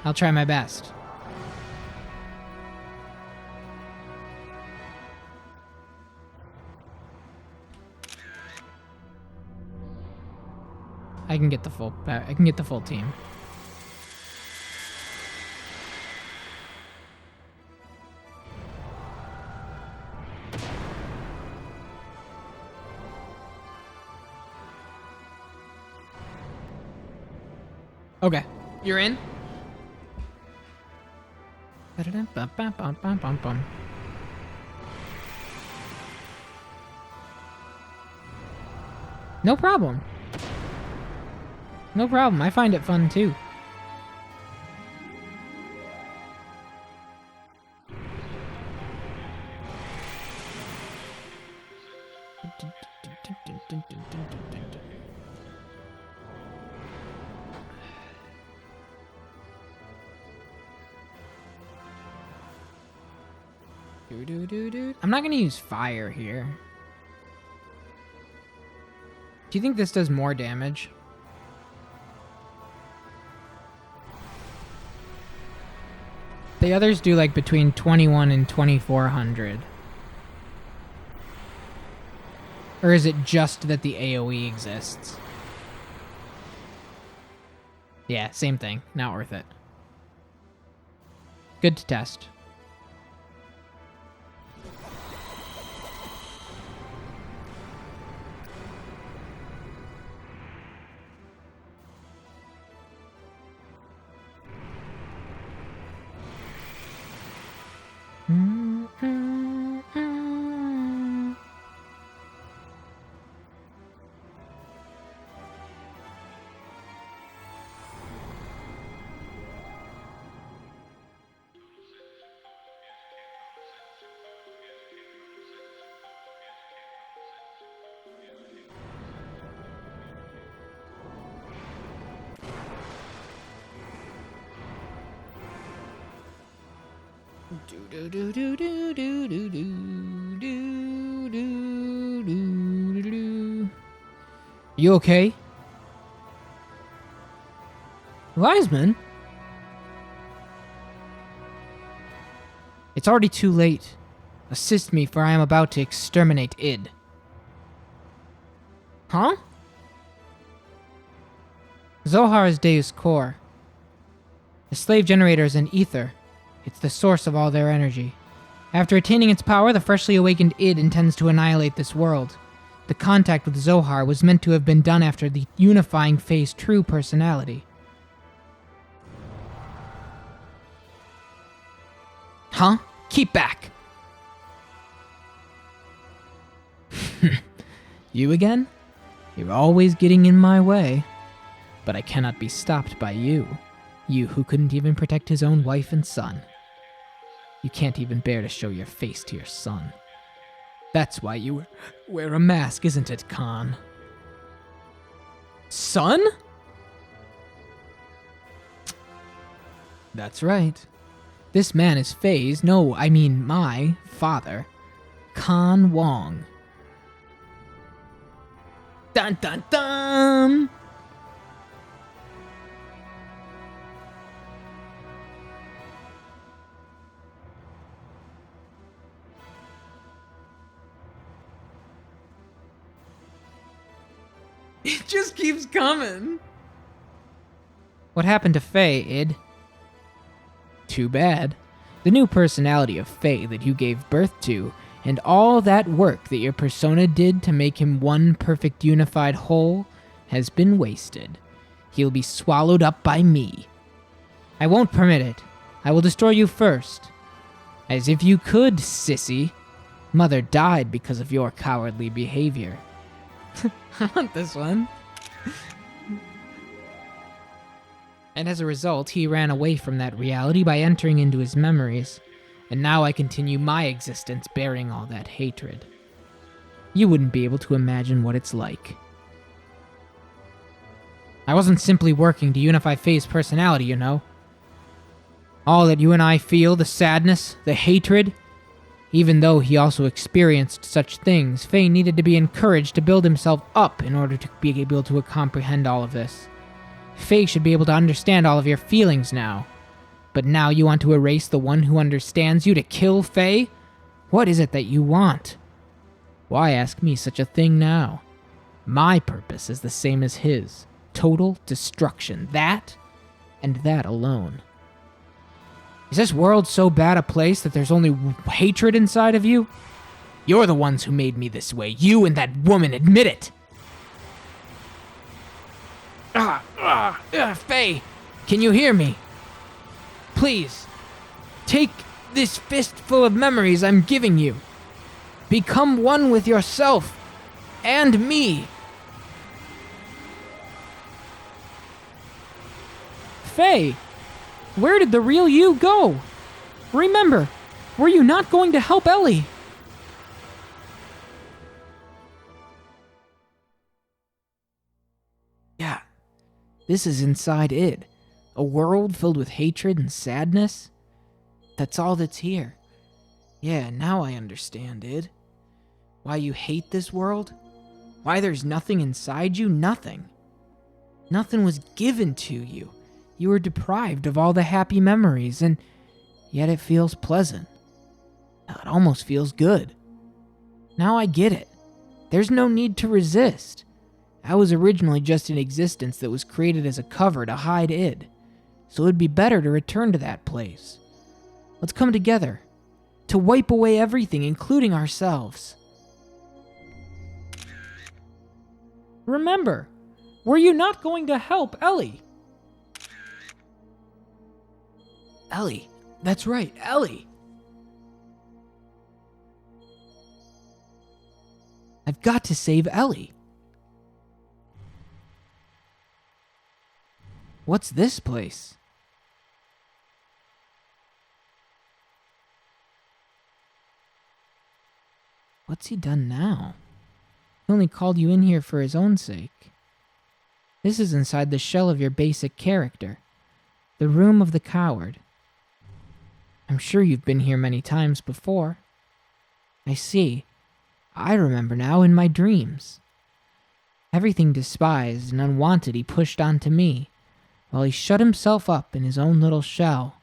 I'll try my best. I can get the full team. Okay, you're in? No problem. No problem. I find it fun too. I'm not gonna use fire here. Do you think this does more damage? The others do like between 21 and 2400. Or is it just that the AoE exists? Yeah, same thing. Not worth it. Good to test. You okay? Wiseman? It's already too late. Assist me, for I am about to exterminate id. Huh? Zohar is Deus Core. The slave generator is an ether. It's the source of all their energy. After attaining its power, the freshly awakened id intends to annihilate this world. The contact with Zohar was meant to have been done after the unifying Fae's true personality. Huh? Keep back! You again? You're always getting in my way. But I cannot be stopped by you. You who couldn't even protect his own wife and son. You can't even bear to show your face to your son. That's why you wear a mask, isn't it, Khan? Son? That's right. This man is my father, Khan Wong. Dun dun dun! It just keeps coming. What happened to Faye, Id? Too bad. The new personality of Faye that you gave birth to, and all that work that your persona did to make him one perfect unified whole, has been wasted. He'll be swallowed up by me. I won't permit it. I will destroy you first. As if you could, sissy. Mother died because of your cowardly behavior. I want this one. And as a result, he ran away from that reality by entering into his memories. And now I continue my existence bearing all that hatred. You wouldn't be able to imagine what it's like. I wasn't simply working to unify Faye's personality, you know. All that you and I feel, the sadness, the hatred, even though he also experienced such things, Faye needed to be encouraged to build himself up in order to be able to comprehend all of this. Faye should be able to understand all of your feelings now. But now you want to erase the one who understands you to kill Faye? What is it that you want? Why ask me such a thing now? My purpose is the same as his. Total destruction. That, and that alone. Is this world so bad a place that there's only hatred inside of you? You're the ones who made me this way. You and that woman, admit it! Faye, can you hear me? Please, take this fistful of memories I'm giving you. Become one with yourself and me. Faye, where did the real you go? Remember, were you not going to help Ellie? Yeah, this is inside it. A world filled with hatred and sadness? That's all that's here. Yeah, now I understand, Id. Why you hate this world? Why there's nothing inside you? Nothing. Nothing was given to you. You were deprived of all the happy memories, and yet it feels pleasant. It almost feels good. Now I get it. There's no need to resist. I was originally just an existence that was created as a cover to hide Id. So it'd be better to return to that place. Let's come together. To wipe away everything, including ourselves. Remember, were you not going to help Ellie? Ellie. That's right, Ellie. I've got to save Ellie. What's this place? What's he done now? He only called you in here for his own sake. This is inside the shell of your basic character. The room of the coward. I'm sure you've been here many times before. I see. I remember now in my dreams. Everything despised and unwanted he pushed onto me, while he shut himself up in his own little shell.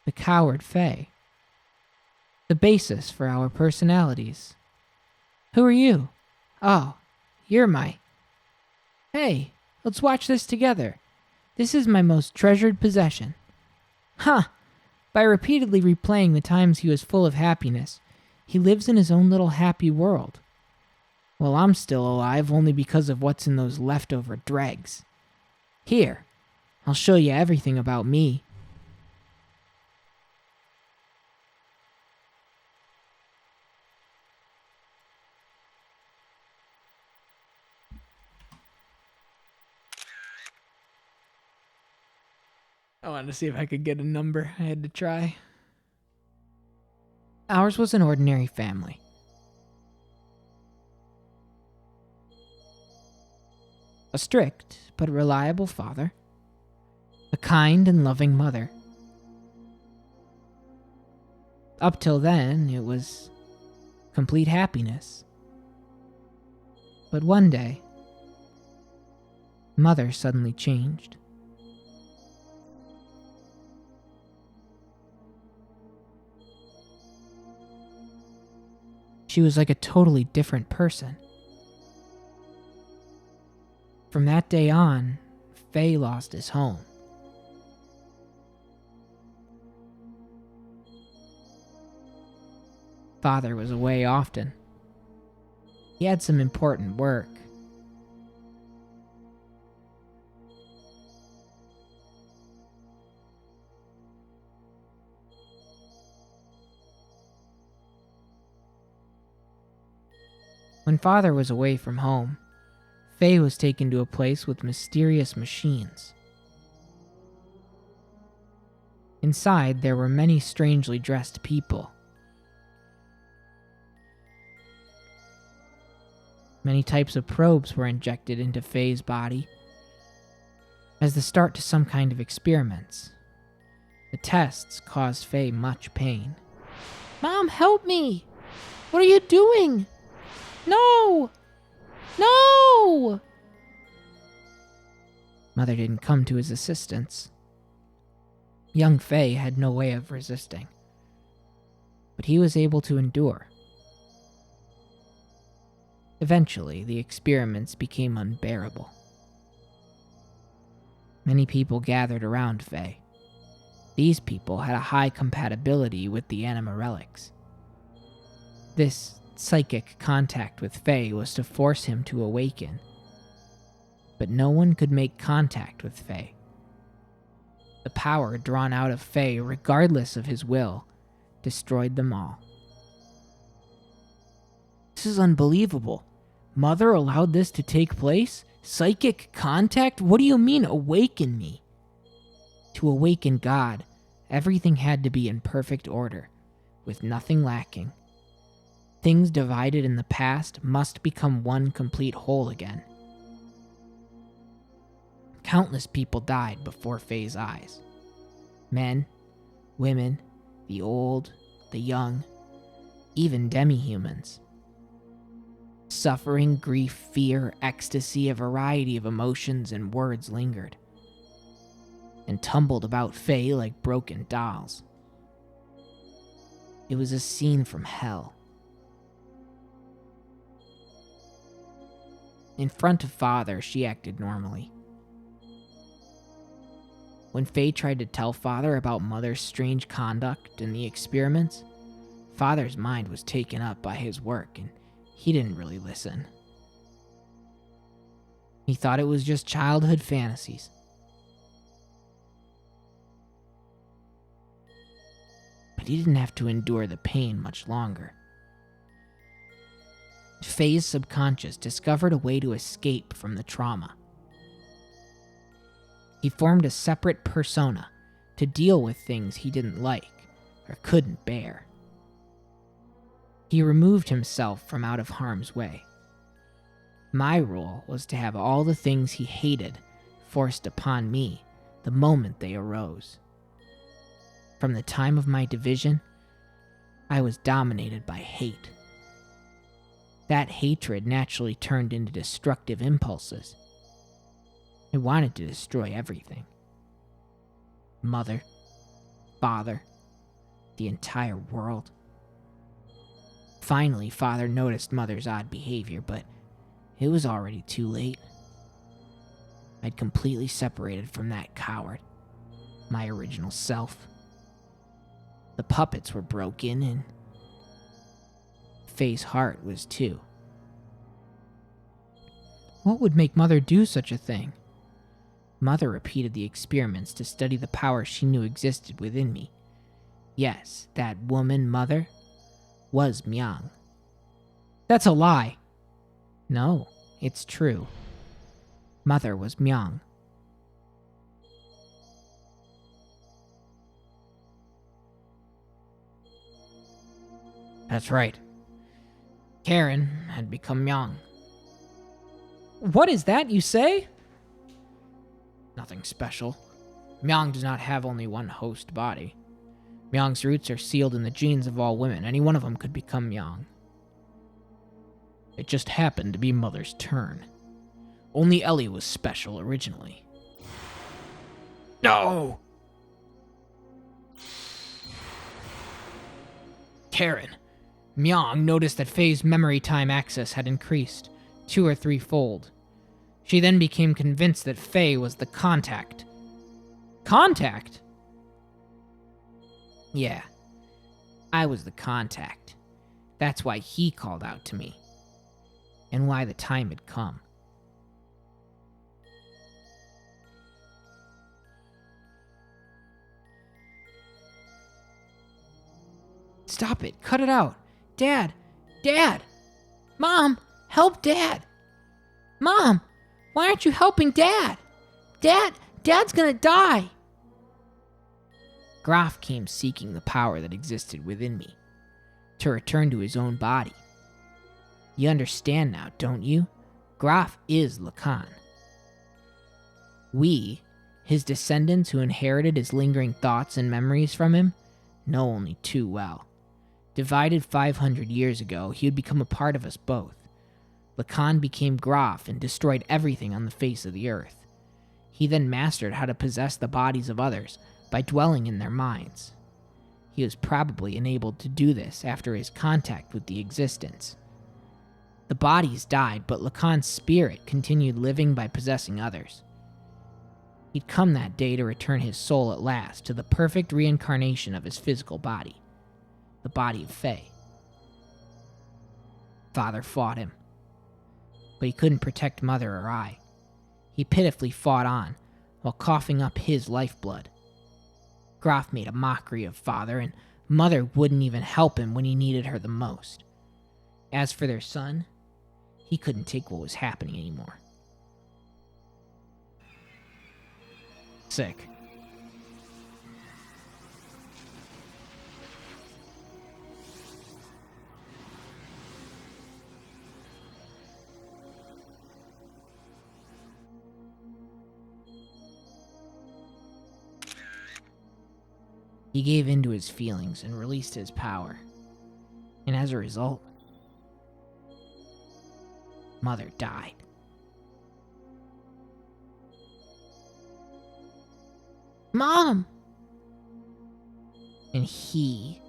The coward Faye. The basis for our personalities. Who are you? Oh, you're my... Hey, Let's watch this together. This is my most treasured possession. Huh. By repeatedly replaying the times he was full of happiness, he lives in his own little happy world. Well, I'm still alive only because of what's in those leftover dregs. Here, I'll show you everything about me. I wanted to see if I could get a number. I had to try. Ours was an ordinary family. A strict but reliable father. A kind and loving mother. Up till then, it was complete happiness. But one day, Mother suddenly changed. She was like a totally different person. From that day on, Faye lost his home. Father was away often. He had some important work. When Father was away from home, Faye was taken to a place with mysterious machines. Inside, there were many strangely dressed people. Many types of probes were injected into Faye's body as the start to some kind of experiments. The tests caused Faye much pain. Mom, help me! What are you doing? No! No! Mother didn't come to his assistance. Young Faye had no way of resisting, but he was able to endure. Eventually, the experiments became unbearable. Many people gathered around Faye. These people had a high compatibility with the anima relics. This psychic contact with Faye was to force him to awaken, but no one could make contact with Faye. The power drawn out of Faye, regardless of his will, destroyed them all. This is unbelievable. Mother allowed this to take place? Psychic contact? What do you mean, awaken me? To awaken God, everything had to be in perfect order, with nothing lacking. Things divided in the past must become one complete whole again. Countless people died before Faye's eyes. Men, women, the old, the young, even demi-humans. Suffering, grief, fear, ecstasy, a variety of emotions and words lingered, and tumbled about Faye like broken dolls. It was a scene from hell. In front of Father, she acted normally. When Faye tried to tell Father about Mother's strange conduct and the experiments, Father's mind was taken up by his work and he didn't really listen. He thought it was just childhood fantasies. But he didn't have to endure the pain much longer. Faye's subconscious discovered a way to escape from the trauma. He formed a separate persona to deal with things he didn't like or couldn't bear. He removed himself from out of harm's way. My role was to have all the things he hated forced upon me the moment they arose. From the time of my division, I was dominated by hate. That hatred naturally turned into destructive impulses. I wanted to destroy everything. Mother, Father, the entire world. Finally, Father noticed Mother's odd behavior, but it was already too late. I'd completely separated from that coward, my original self. The puppets were broken, and Faye's heart was too. What would make Mother do such a thing? Mother repeated the experiments to study the power she knew existed within me. Yes, that woman, Mother, was Myung. That's a lie. No, it's true. Mother was Myung. That's right. Karen had become Myung. What is that you say? Nothing special. Myung does not have only one host body. Myung's roots are sealed in the genes of all women. Any one of them could become Myung. It just happened to be Mother's turn. Only Ellie was special originally. No! Karen. Myung noticed that Faye's memory time access had increased 2 or 3-fold. She then became convinced that Faye was the contact. Contact? Yeah, I was the contact. That's why he called out to me. And why the time had come. Stop it. Cut it out. Dad! Dad! Mom! Help Dad! Mom! Why aren't you helping Dad? Dad's gonna die! Graf came seeking the power that existed within me, to return to his own body. You understand now, don't you? Graf is Lacan. We, his descendants who inherited his lingering thoughts and memories from him, know only too well. Divided 500 years ago, he would become a part of us both. Lacan became Graf and destroyed everything on the face of the earth. He then mastered how to possess the bodies of others by dwelling in their minds. He was probably enabled to do this after his contact with the existence. The bodies died, but Lacan's spirit continued living by possessing others. He'd come that day to return his soul at last to the perfect reincarnation of his physical body, the body of Faye. Father fought him, but he couldn't protect Mother or I. He pitifully fought on, while coughing up his lifeblood. Graf made a mockery of Father, and Mother wouldn't even help him when he needed her the most. As for their son, he couldn't take what was happening anymore. Sick. He gave in to his feelings and released his power. And as a result, Mother died. Mom! And he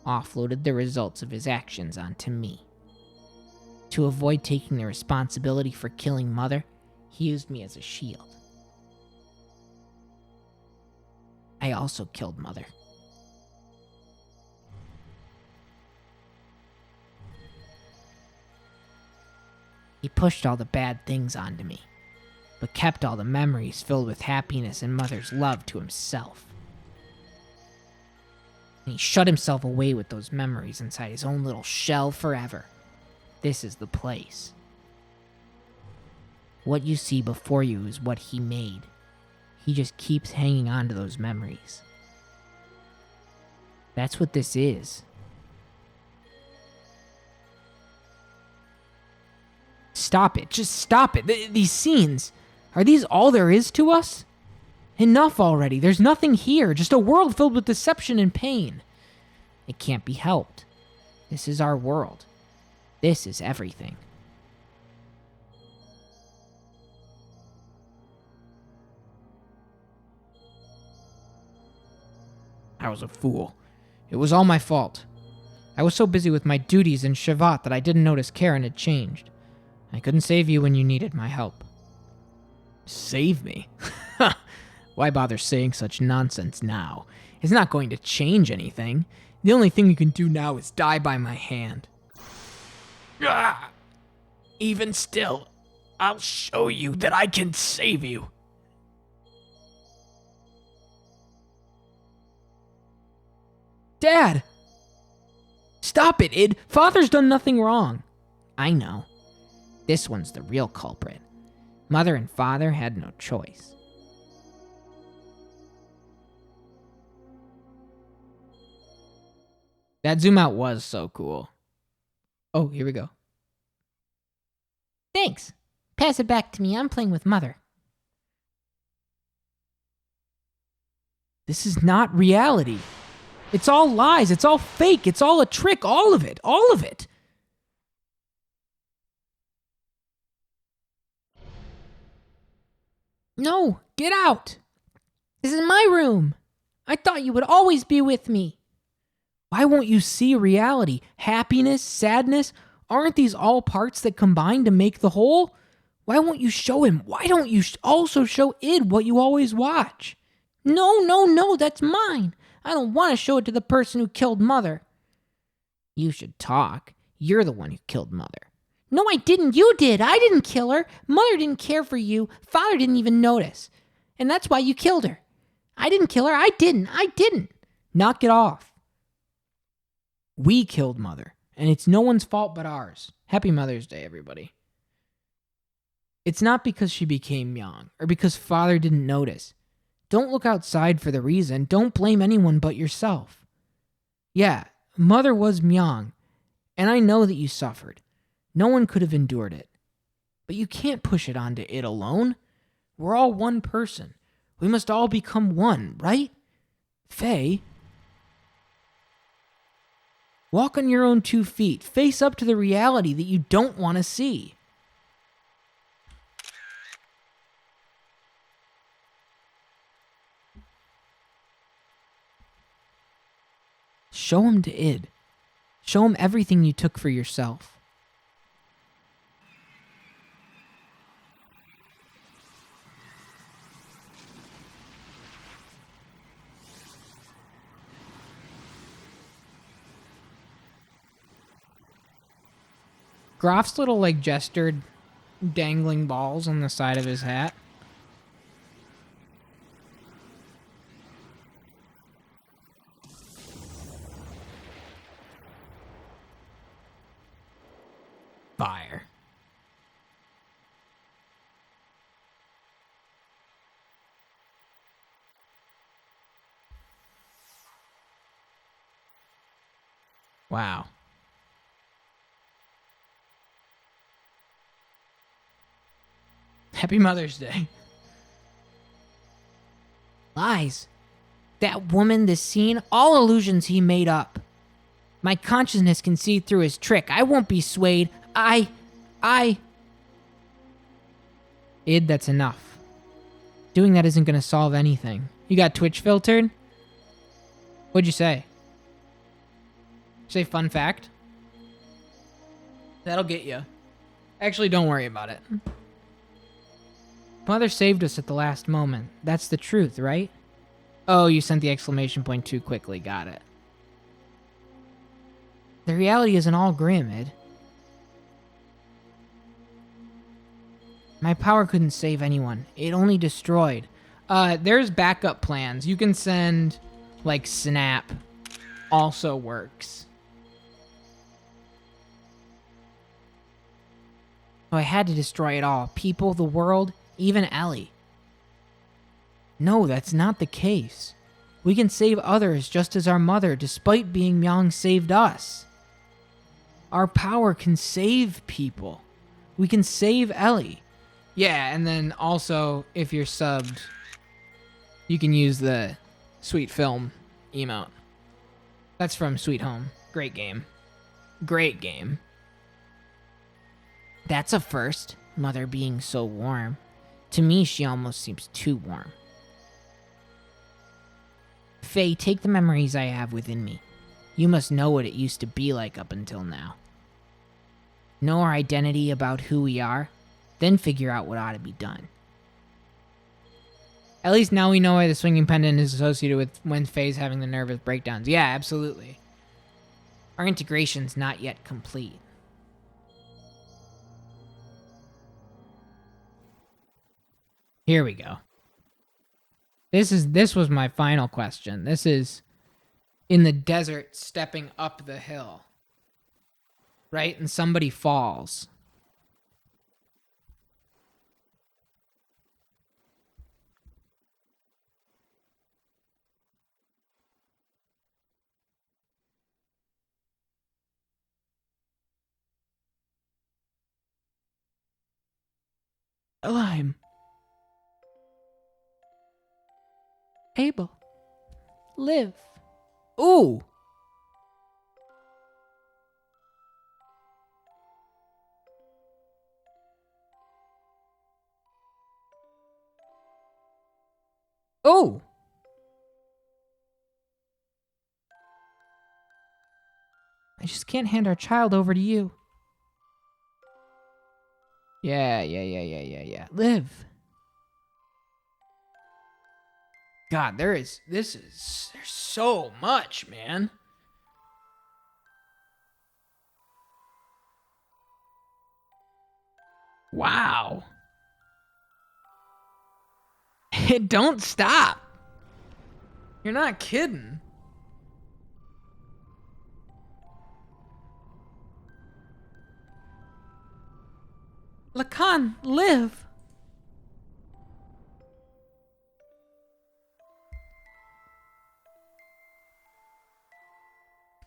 offloaded the results of his actions onto me. To avoid taking the responsibility for killing Mother, he used me as a shield. I also killed Mother. He pushed all the bad things onto me, but kept all the memories filled with happiness and Mother's love to himself. And he shut himself away with those memories inside his own little shell forever. This is the place. What you see before you is what he made. He just keeps hanging on to those memories. That's what this is. Stop it. Just stop it. These scenes, are these all there is to us? Enough already. There's nothing here. Just a world filled with deception and pain. It can't be helped. This is our world. This is everything. I was a fool. It was all my fault. I was so busy with my duties in Shavat that I didn't notice Karen had changed. I couldn't save you when you needed my help. Save me? Why bother saying such nonsense now? It's not going to change anything. The only thing you can do now is die by my hand. Ah! Even still, I'll show you that I can save you. Dad! Stop it, Id. Father's done nothing wrong. I know. This one's the real culprit. Mother and father had no choice. That zoom out was so cool. Oh, here we go. Thanks. Pass it back to me. I'm playing with Mother. This is not reality. It's all lies. It's all fake. It's all a trick. All of it. All of it. No, get out. This is my room. I thought you would always be with me. Why won't you see reality? Happiness, sadness, aren't these all parts that combine to make the whole? Why won't you show him? Why don't you also show Id what you always watch? No, that's mine. I don't want to show it to the person who killed Mother. You should talk. You're the one who killed Mother. No, I didn't. You did. I didn't kill her. Mother didn't care for you. Father didn't even notice. And that's why you killed her. I didn't kill her. I didn't. Knock it off. We killed Mother, and it's no one's fault but ours. Happy Mother's Day, everybody. It's not because she became young, or because Father didn't notice. Don't look outside for the reason. Don't blame anyone but yourself. Yeah, Mother was Myung, and I know that you suffered. No one could have endured it. But you can't push it onto it alone. We're all one person. We must all become one, right? Faye? Walk on your own 2 feet. Face up to the reality that you don't want to see. Show him to Id. Show him everything you took for yourself. Groff's little, gestured dangling balls on the side of his hat. Fire. Wow. Happy Mother's Day. Lies. That woman, this scene, all illusions he made up. My consciousness can see through his trick. I won't be swayed. Id, that's enough. Doing that isn't going to solve anything. You got Twitch filtered? What'd you say? Say fun fact? That'll get you. Actually, don't worry about it. Mother saved us at the last moment. That's the truth, right? Oh, you sent the exclamation point too quickly. Got it. The reality isn't all grim, Id. My power couldn't save anyone. It only destroyed. There's backup plans. You can send, Snap. Also works. So I had to destroy it all. People, the world, even Ellie. No, that's not the case. We can save others just as our mother, despite being Myung, saved us. Our power can save people. We can save Ellie. Yeah, and then also, if you're subbed, you can use the Sweet Film emote. That's from Sweet Home. Great game. Great game. That's a first, Mother being so warm. To me, she almost seems too warm. Faye, take the memories I have within me. You must know what it used to be like up until now. Know our identity about who we are, then figure out what ought to be done. At least now we know why the swinging pendant is associated with when Faye's having the nervous breakdowns. Yeah, absolutely. Our integration's not yet complete. Here we go. This was my final question. This is in the desert stepping up the hill. Right? And somebody falls. I'm able. Live. Ooh! Ooh! I just can't hand our child over to you. Yeah. Live. God, there's so much, man. Wow. It don't stop. You're not kidding. Lacan, live.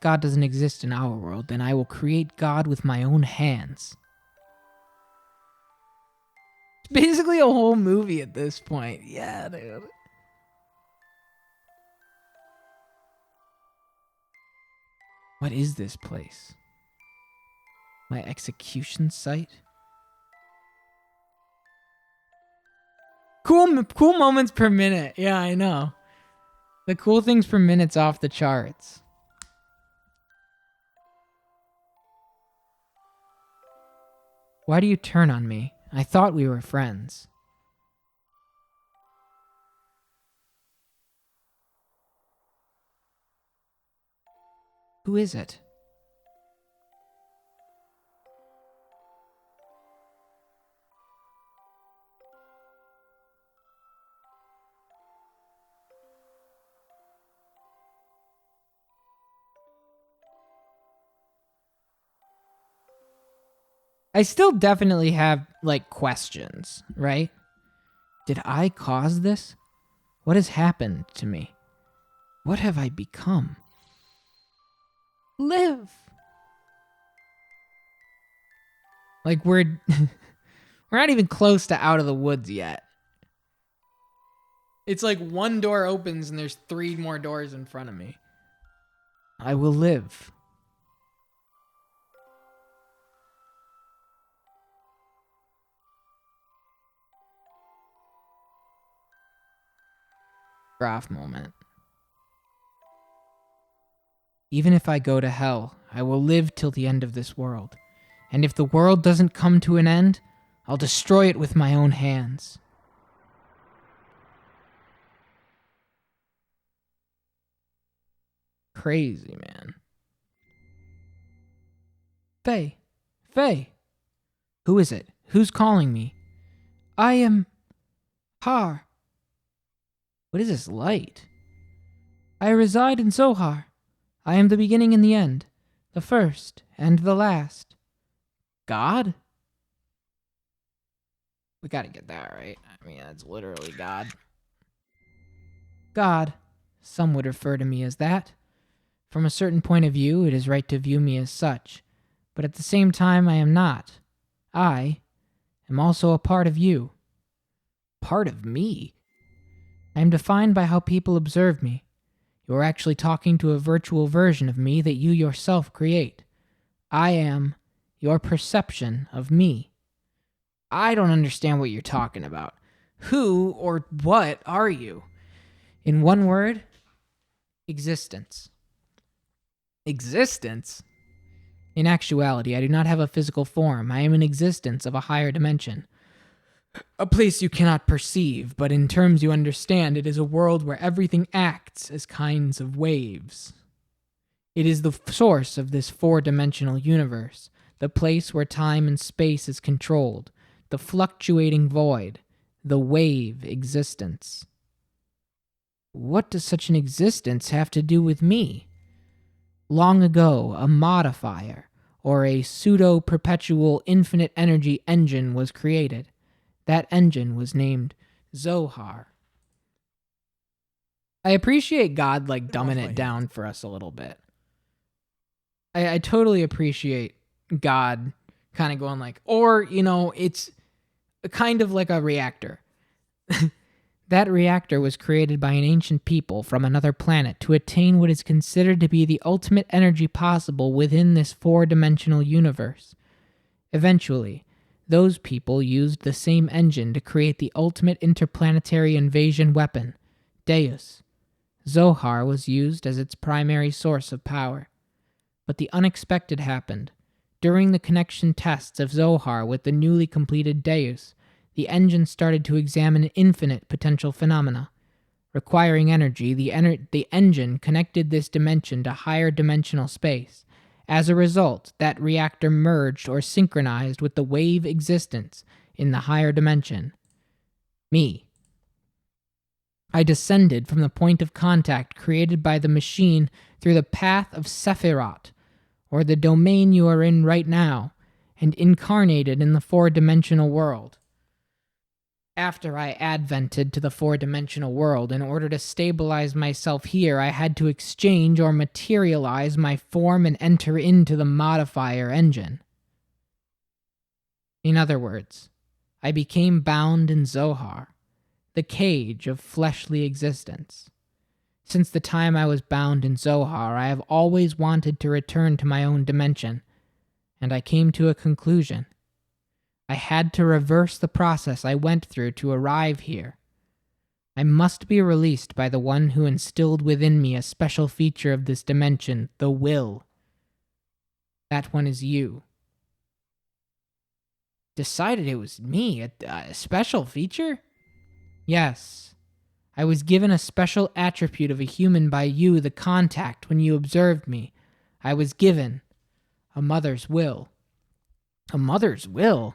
God doesn't exist in our world, then I will create God with my own hands. It's basically a whole movie at this point. Yeah, dude. What is this place? My execution site? Cool moments per minute. Yeah, I know. The cool things per minute's off the charts. Why do you turn on me? I thought we were friends. Who is it? I still definitely have, like, questions, right? Did I cause this? What has happened to me? What have I become? Live. Like, we're not even close to out of the woods yet. It's like one door opens and there's 3 more doors in front of me. I will live. Graph moment. Even if I go to hell, I will live till the end of this world. And if the world doesn't come to an end, I'll destroy it with my own hands. Crazy, man. Faye. Faye. Who is it? Who's calling me? I am Har. What is this light? I reside in Zohar. I am the beginning and the end, the first and the last. God? We gotta get that right. I mean, that's literally God. God. Some would refer to me as that. From a certain point of view, it is right to view me as such. But at the same time, I am not. I am also a part of you. Part of me? I am defined by how people observe me. You are actually talking to a virtual version of me that you yourself create. I am your perception of me. I don't understand what you're talking about. Who or what are you? In one word, existence. Existence? In actuality, I do not have a physical form. I am an existence of a higher dimension. A place you cannot perceive, but in terms you understand, it is a world where everything acts as kinds of waves. It is the source of this four-dimensional universe, the place where time and space is controlled, the fluctuating void, the wave existence. What does such an existence have to do with me? Long ago, a modifier, or a pseudo-perpetual infinite energy engine was created. That engine was named Zohar. I appreciate God dumbing it down for us a little bit. I totally appreciate God kind of going it's kind of like a reactor. That reactor was created by an ancient people from another planet to attain what is considered to be the ultimate energy possible within this four-dimensional universe. Eventually, those people used the same engine to create the ultimate interplanetary invasion weapon, Deus. Zohar was used as its primary source of power. But the unexpected happened. During the connection tests of Zohar with the newly completed Deus, the engine started to examine infinite potential phenomena. Requiring energy, the engine connected this dimension to higher dimensional space. As a result, that reactor merged or synchronized with the wave existence in the higher dimension. Me. I descended from the point of contact created by the machine through the path of Sephiroth, or the domain you are in right now, and incarnated in the four-dimensional world. After I advented to the four-dimensional world, in order to stabilize myself here, I had to exchange or materialize my form and enter into the modifier engine. In other words, I became bound in Zohar, the cage of fleshly existence. Since the time I was bound in Zohar, I have always wanted to return to my own dimension, and I came to a conclusion. I had to reverse the process I went through to arrive here. I must be released by the one who instilled within me a special feature of this dimension, the will. That one is you. Decided it was me, a special feature? Yes. I was given a special attribute of a human by you, the contact, when you observed me. I was given a mother's will. A mother's will?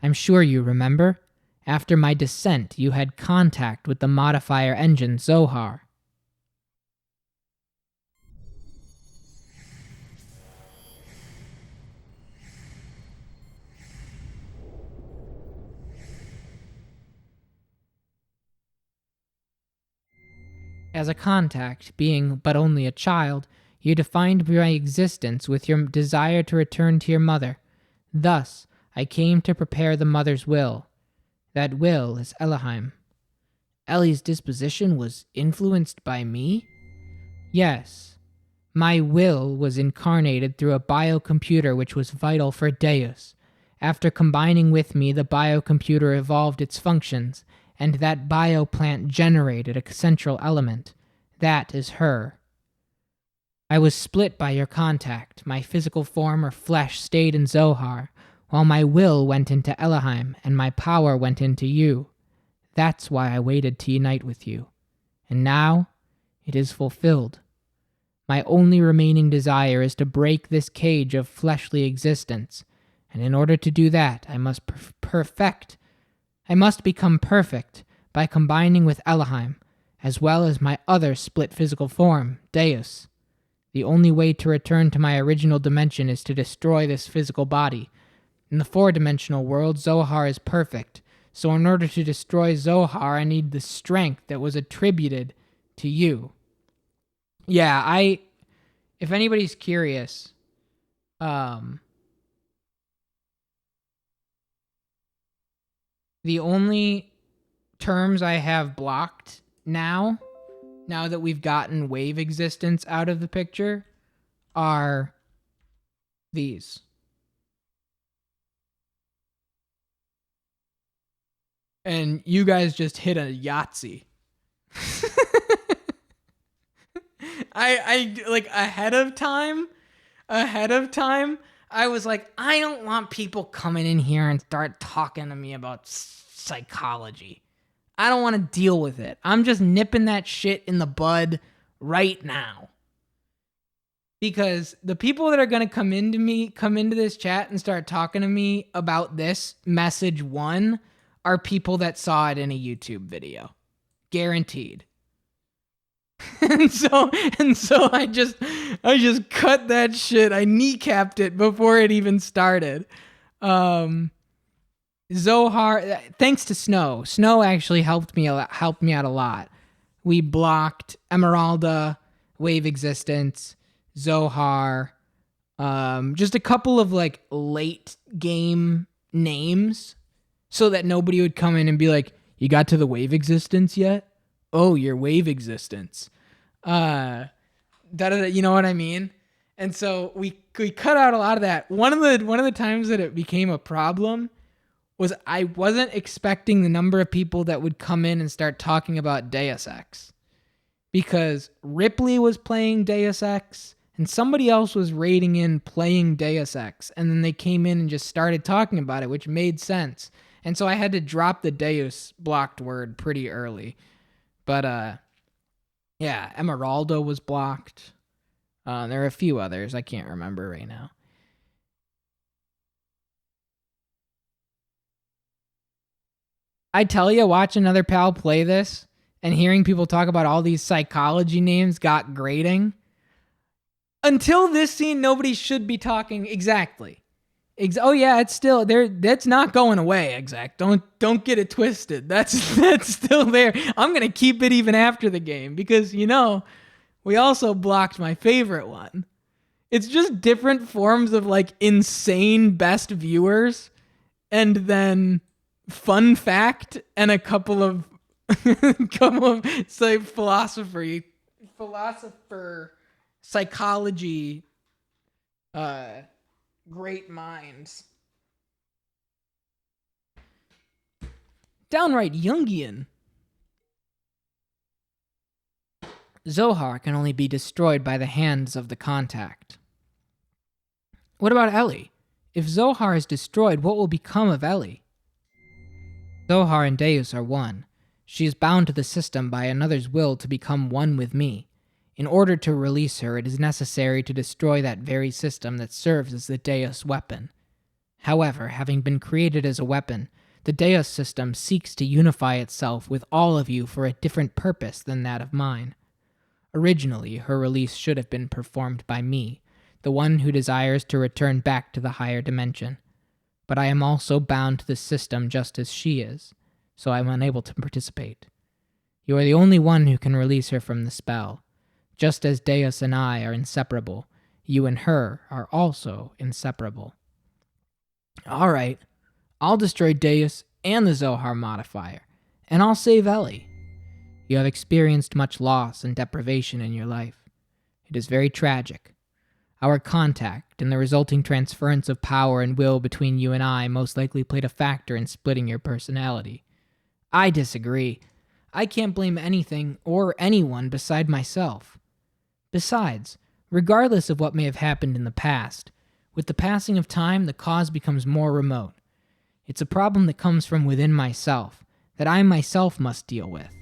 I'm sure you remember. After my descent, you had contact with the modifier engine Zohar. As a contact, being but only a child, you defined my existence with your desire to return to your mother. Thus, I came to prepare the mother's will. That will is Elohim. Ellie's disposition was influenced by me? Yes. My will was incarnated through a biocomputer which was vital for Deus. After combining with me, the biocomputer evolved its functions, and that bioplant generated a central element. That is her. I was split by your contact. My physical form or flesh stayed in Zohar, while my will went into Elohim and my power went into you. That's why I waited to unite with you. And now, it is fulfilled. My only remaining desire is to break this cage of fleshly existence, and in order to do that, I must become perfect by combining with Elohim, as well as my other split physical form, Deus. The only way to return to my original dimension is to destroy this physical body. In the four-dimensional world, Zohar is perfect, so in order to destroy Zohar, I need the strength that was attributed to you. Yeah, if anybody's curious, the only terms I have blocked now that we've gotten wave existence out of the picture, are these. And you guys just hit a Yahtzee. I like ahead of time, I was like, I don't want people coming in here and start talking to me about psychology. I don't want to deal with it. I'm just nipping that shit in the bud right now. Because the people that are going to come into this chat and start talking to me about this message one are people that saw it in a YouTube video. Guaranteed. and so I just cut that shit. I kneecapped it before it even started. Zohar, thanks to Snow. Snow actually helped me out a lot. We blocked Emeralda, Wave Existence, Zohar, just a couple of like late game names so that nobody would come in and be like, you got to the Wave Existence yet? Oh, your Wave Existence. You know what I mean? And so we cut out a lot of that. One of the times that it became a problem was I wasn't expecting the number of people that would come in and start talking about Deus Ex. Because Ripley was playing Deus Ex, and somebody else was raiding in playing Deus Ex, and then they came in and just started talking about it, which made sense. And so I had to drop the Deus blocked word pretty early. But, yeah, Emeralda was blocked. There are a few others I can't remember right now. I tell you, watching another pal play this and hearing people talk about all these psychology names got grating. Until this scene, nobody should be talking exactly. Oh yeah, it's still there. That's not going away. Exact. Don't get it twisted. That's still there. I'm gonna keep it even after the game because we also blocked my favorite one. It's just different forms of like insane best viewers, and then fun fact and a couple of say philosopher psychology great minds. Downright Jungian. Zohar can only be destroyed by the hands of the contact. What about Ellie? If Zohar is destroyed, what will become of Ellie? Zohar and Deus are one. She is bound to the system by another's will to become one with me. In order to release her, it is necessary to destroy that very system that serves as the Deus weapon. However, having been created as a weapon, the Deus system seeks to unify itself with all of you for a different purpose than that of mine. Originally, her release should have been performed by me, the one who desires to return back to the higher dimension. But I am also bound to the system just as she is, so I am unable to participate. You are the only one who can release her from the spell. Just as Deus and I are inseparable, you and her are also inseparable. All right, I'll destroy Deus and the Zohar modifier, and I'll save Ellie. You have experienced much loss and deprivation in your life. It is very tragic. Our contact and the resulting transference of power and will between you and I most likely played a factor in splitting your personality. I disagree. I can't blame anything or anyone beside myself. Besides, regardless of what may have happened in the past, with the passing of time, the cause becomes more remote. It's a problem that comes from within myself, that I myself must deal with.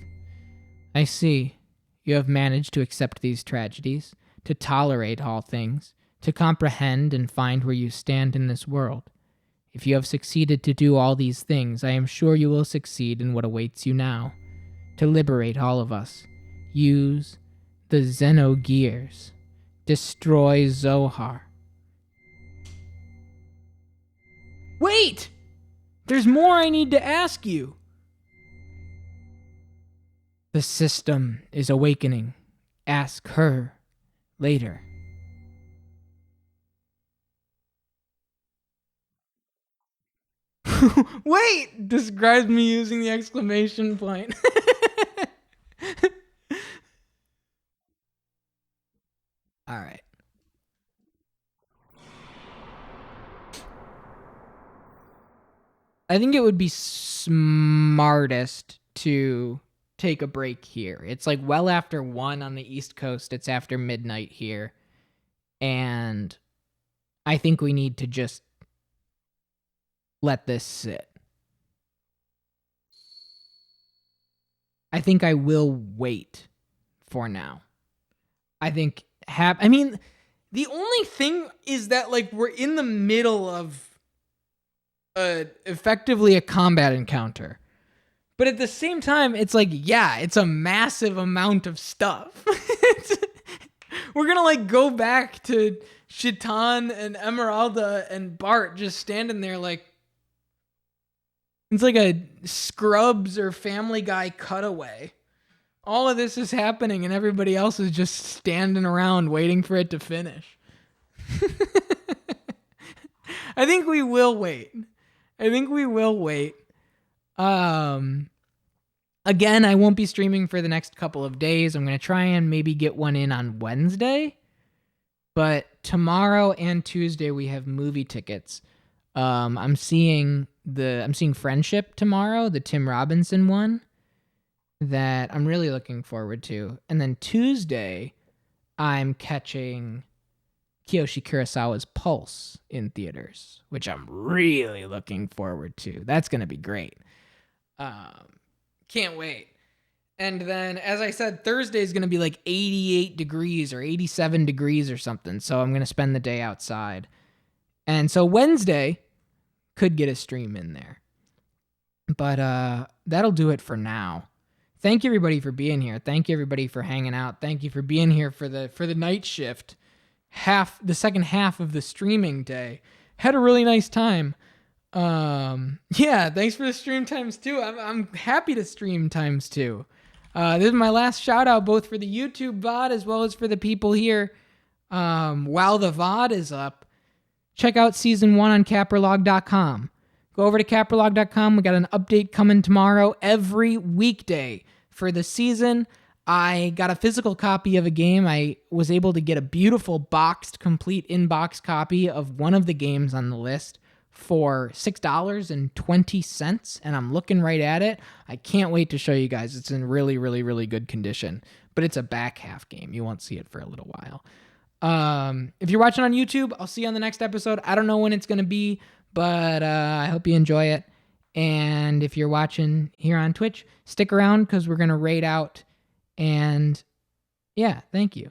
I see. You have managed to accept these tragedies, to tolerate all things, to comprehend and find where you stand in this world. If you have succeeded to do all these things, I am sure you will succeed in what awaits you now. To liberate all of us. Use the Xenogears. Destroy Zohar. Wait! There's more I need to ask you. The system is awakening. Ask her later. Wait! Describes me using the exclamation point. All right. I think it would be smartest to take a break here. It's like well after 1 on the East Coast. It's after midnight here. And I think we need to just let this sit. I think I will wait for now. I think I mean, the only thing is that like we're in the middle of effectively a combat encounter. But at the same time, it's like, yeah, it's a massive amount of stuff. We're gonna like go back to Chiton and Emeralda and Bart just standing there like it's like a Scrubs or Family Guy cutaway. All of this is happening and everybody else is just standing around waiting for it to finish. I think we will wait. Again, I won't be streaming for the next couple of days. I'm going to try and maybe get one in on Wednesday. But tomorrow and Tuesday we have movie tickets. I'm seeing Friendship tomorrow, the Tim Robinson one that I'm really looking forward to. And then Tuesday I'm catching Kiyoshi Kurosawa's Pulse in theaters, which I'm really looking forward to. That's going to be great. Can't wait. And then, as I said, Thursday is going to be like 88 degrees or 87 degrees or something. So I'm going to spend the day outside. And so Wednesday could get a stream in there. But that'll do it for now. Thank you, everybody, for being here. Thank you, everybody, for hanging out. Thank you for being here for the night shift. The second half of the streaming day. Had a really nice time. Yeah, thanks for the stream times two. I'm happy to stream times two. This is my last shout out both for the YouTube VOD as well as for the people here. While the VOD is up, check out season 1 on capralog.com. Go over to capralog.com. We got an update coming tomorrow every weekday for the season. I got a physical copy of a game. I was able to get a beautiful boxed, complete in-box copy of one of the games on the list for $6.20, and I'm looking right at it. I can't wait to show you guys. It's in really, really, really good condition, but it's a back half game. You won't see it for a little while. If you're watching on YouTube, I'll see you on the next episode. I don't know when it's going to be, but I hope you enjoy it. And if you're watching here on Twitch, stick around because we're going to raid out. And yeah, thank you.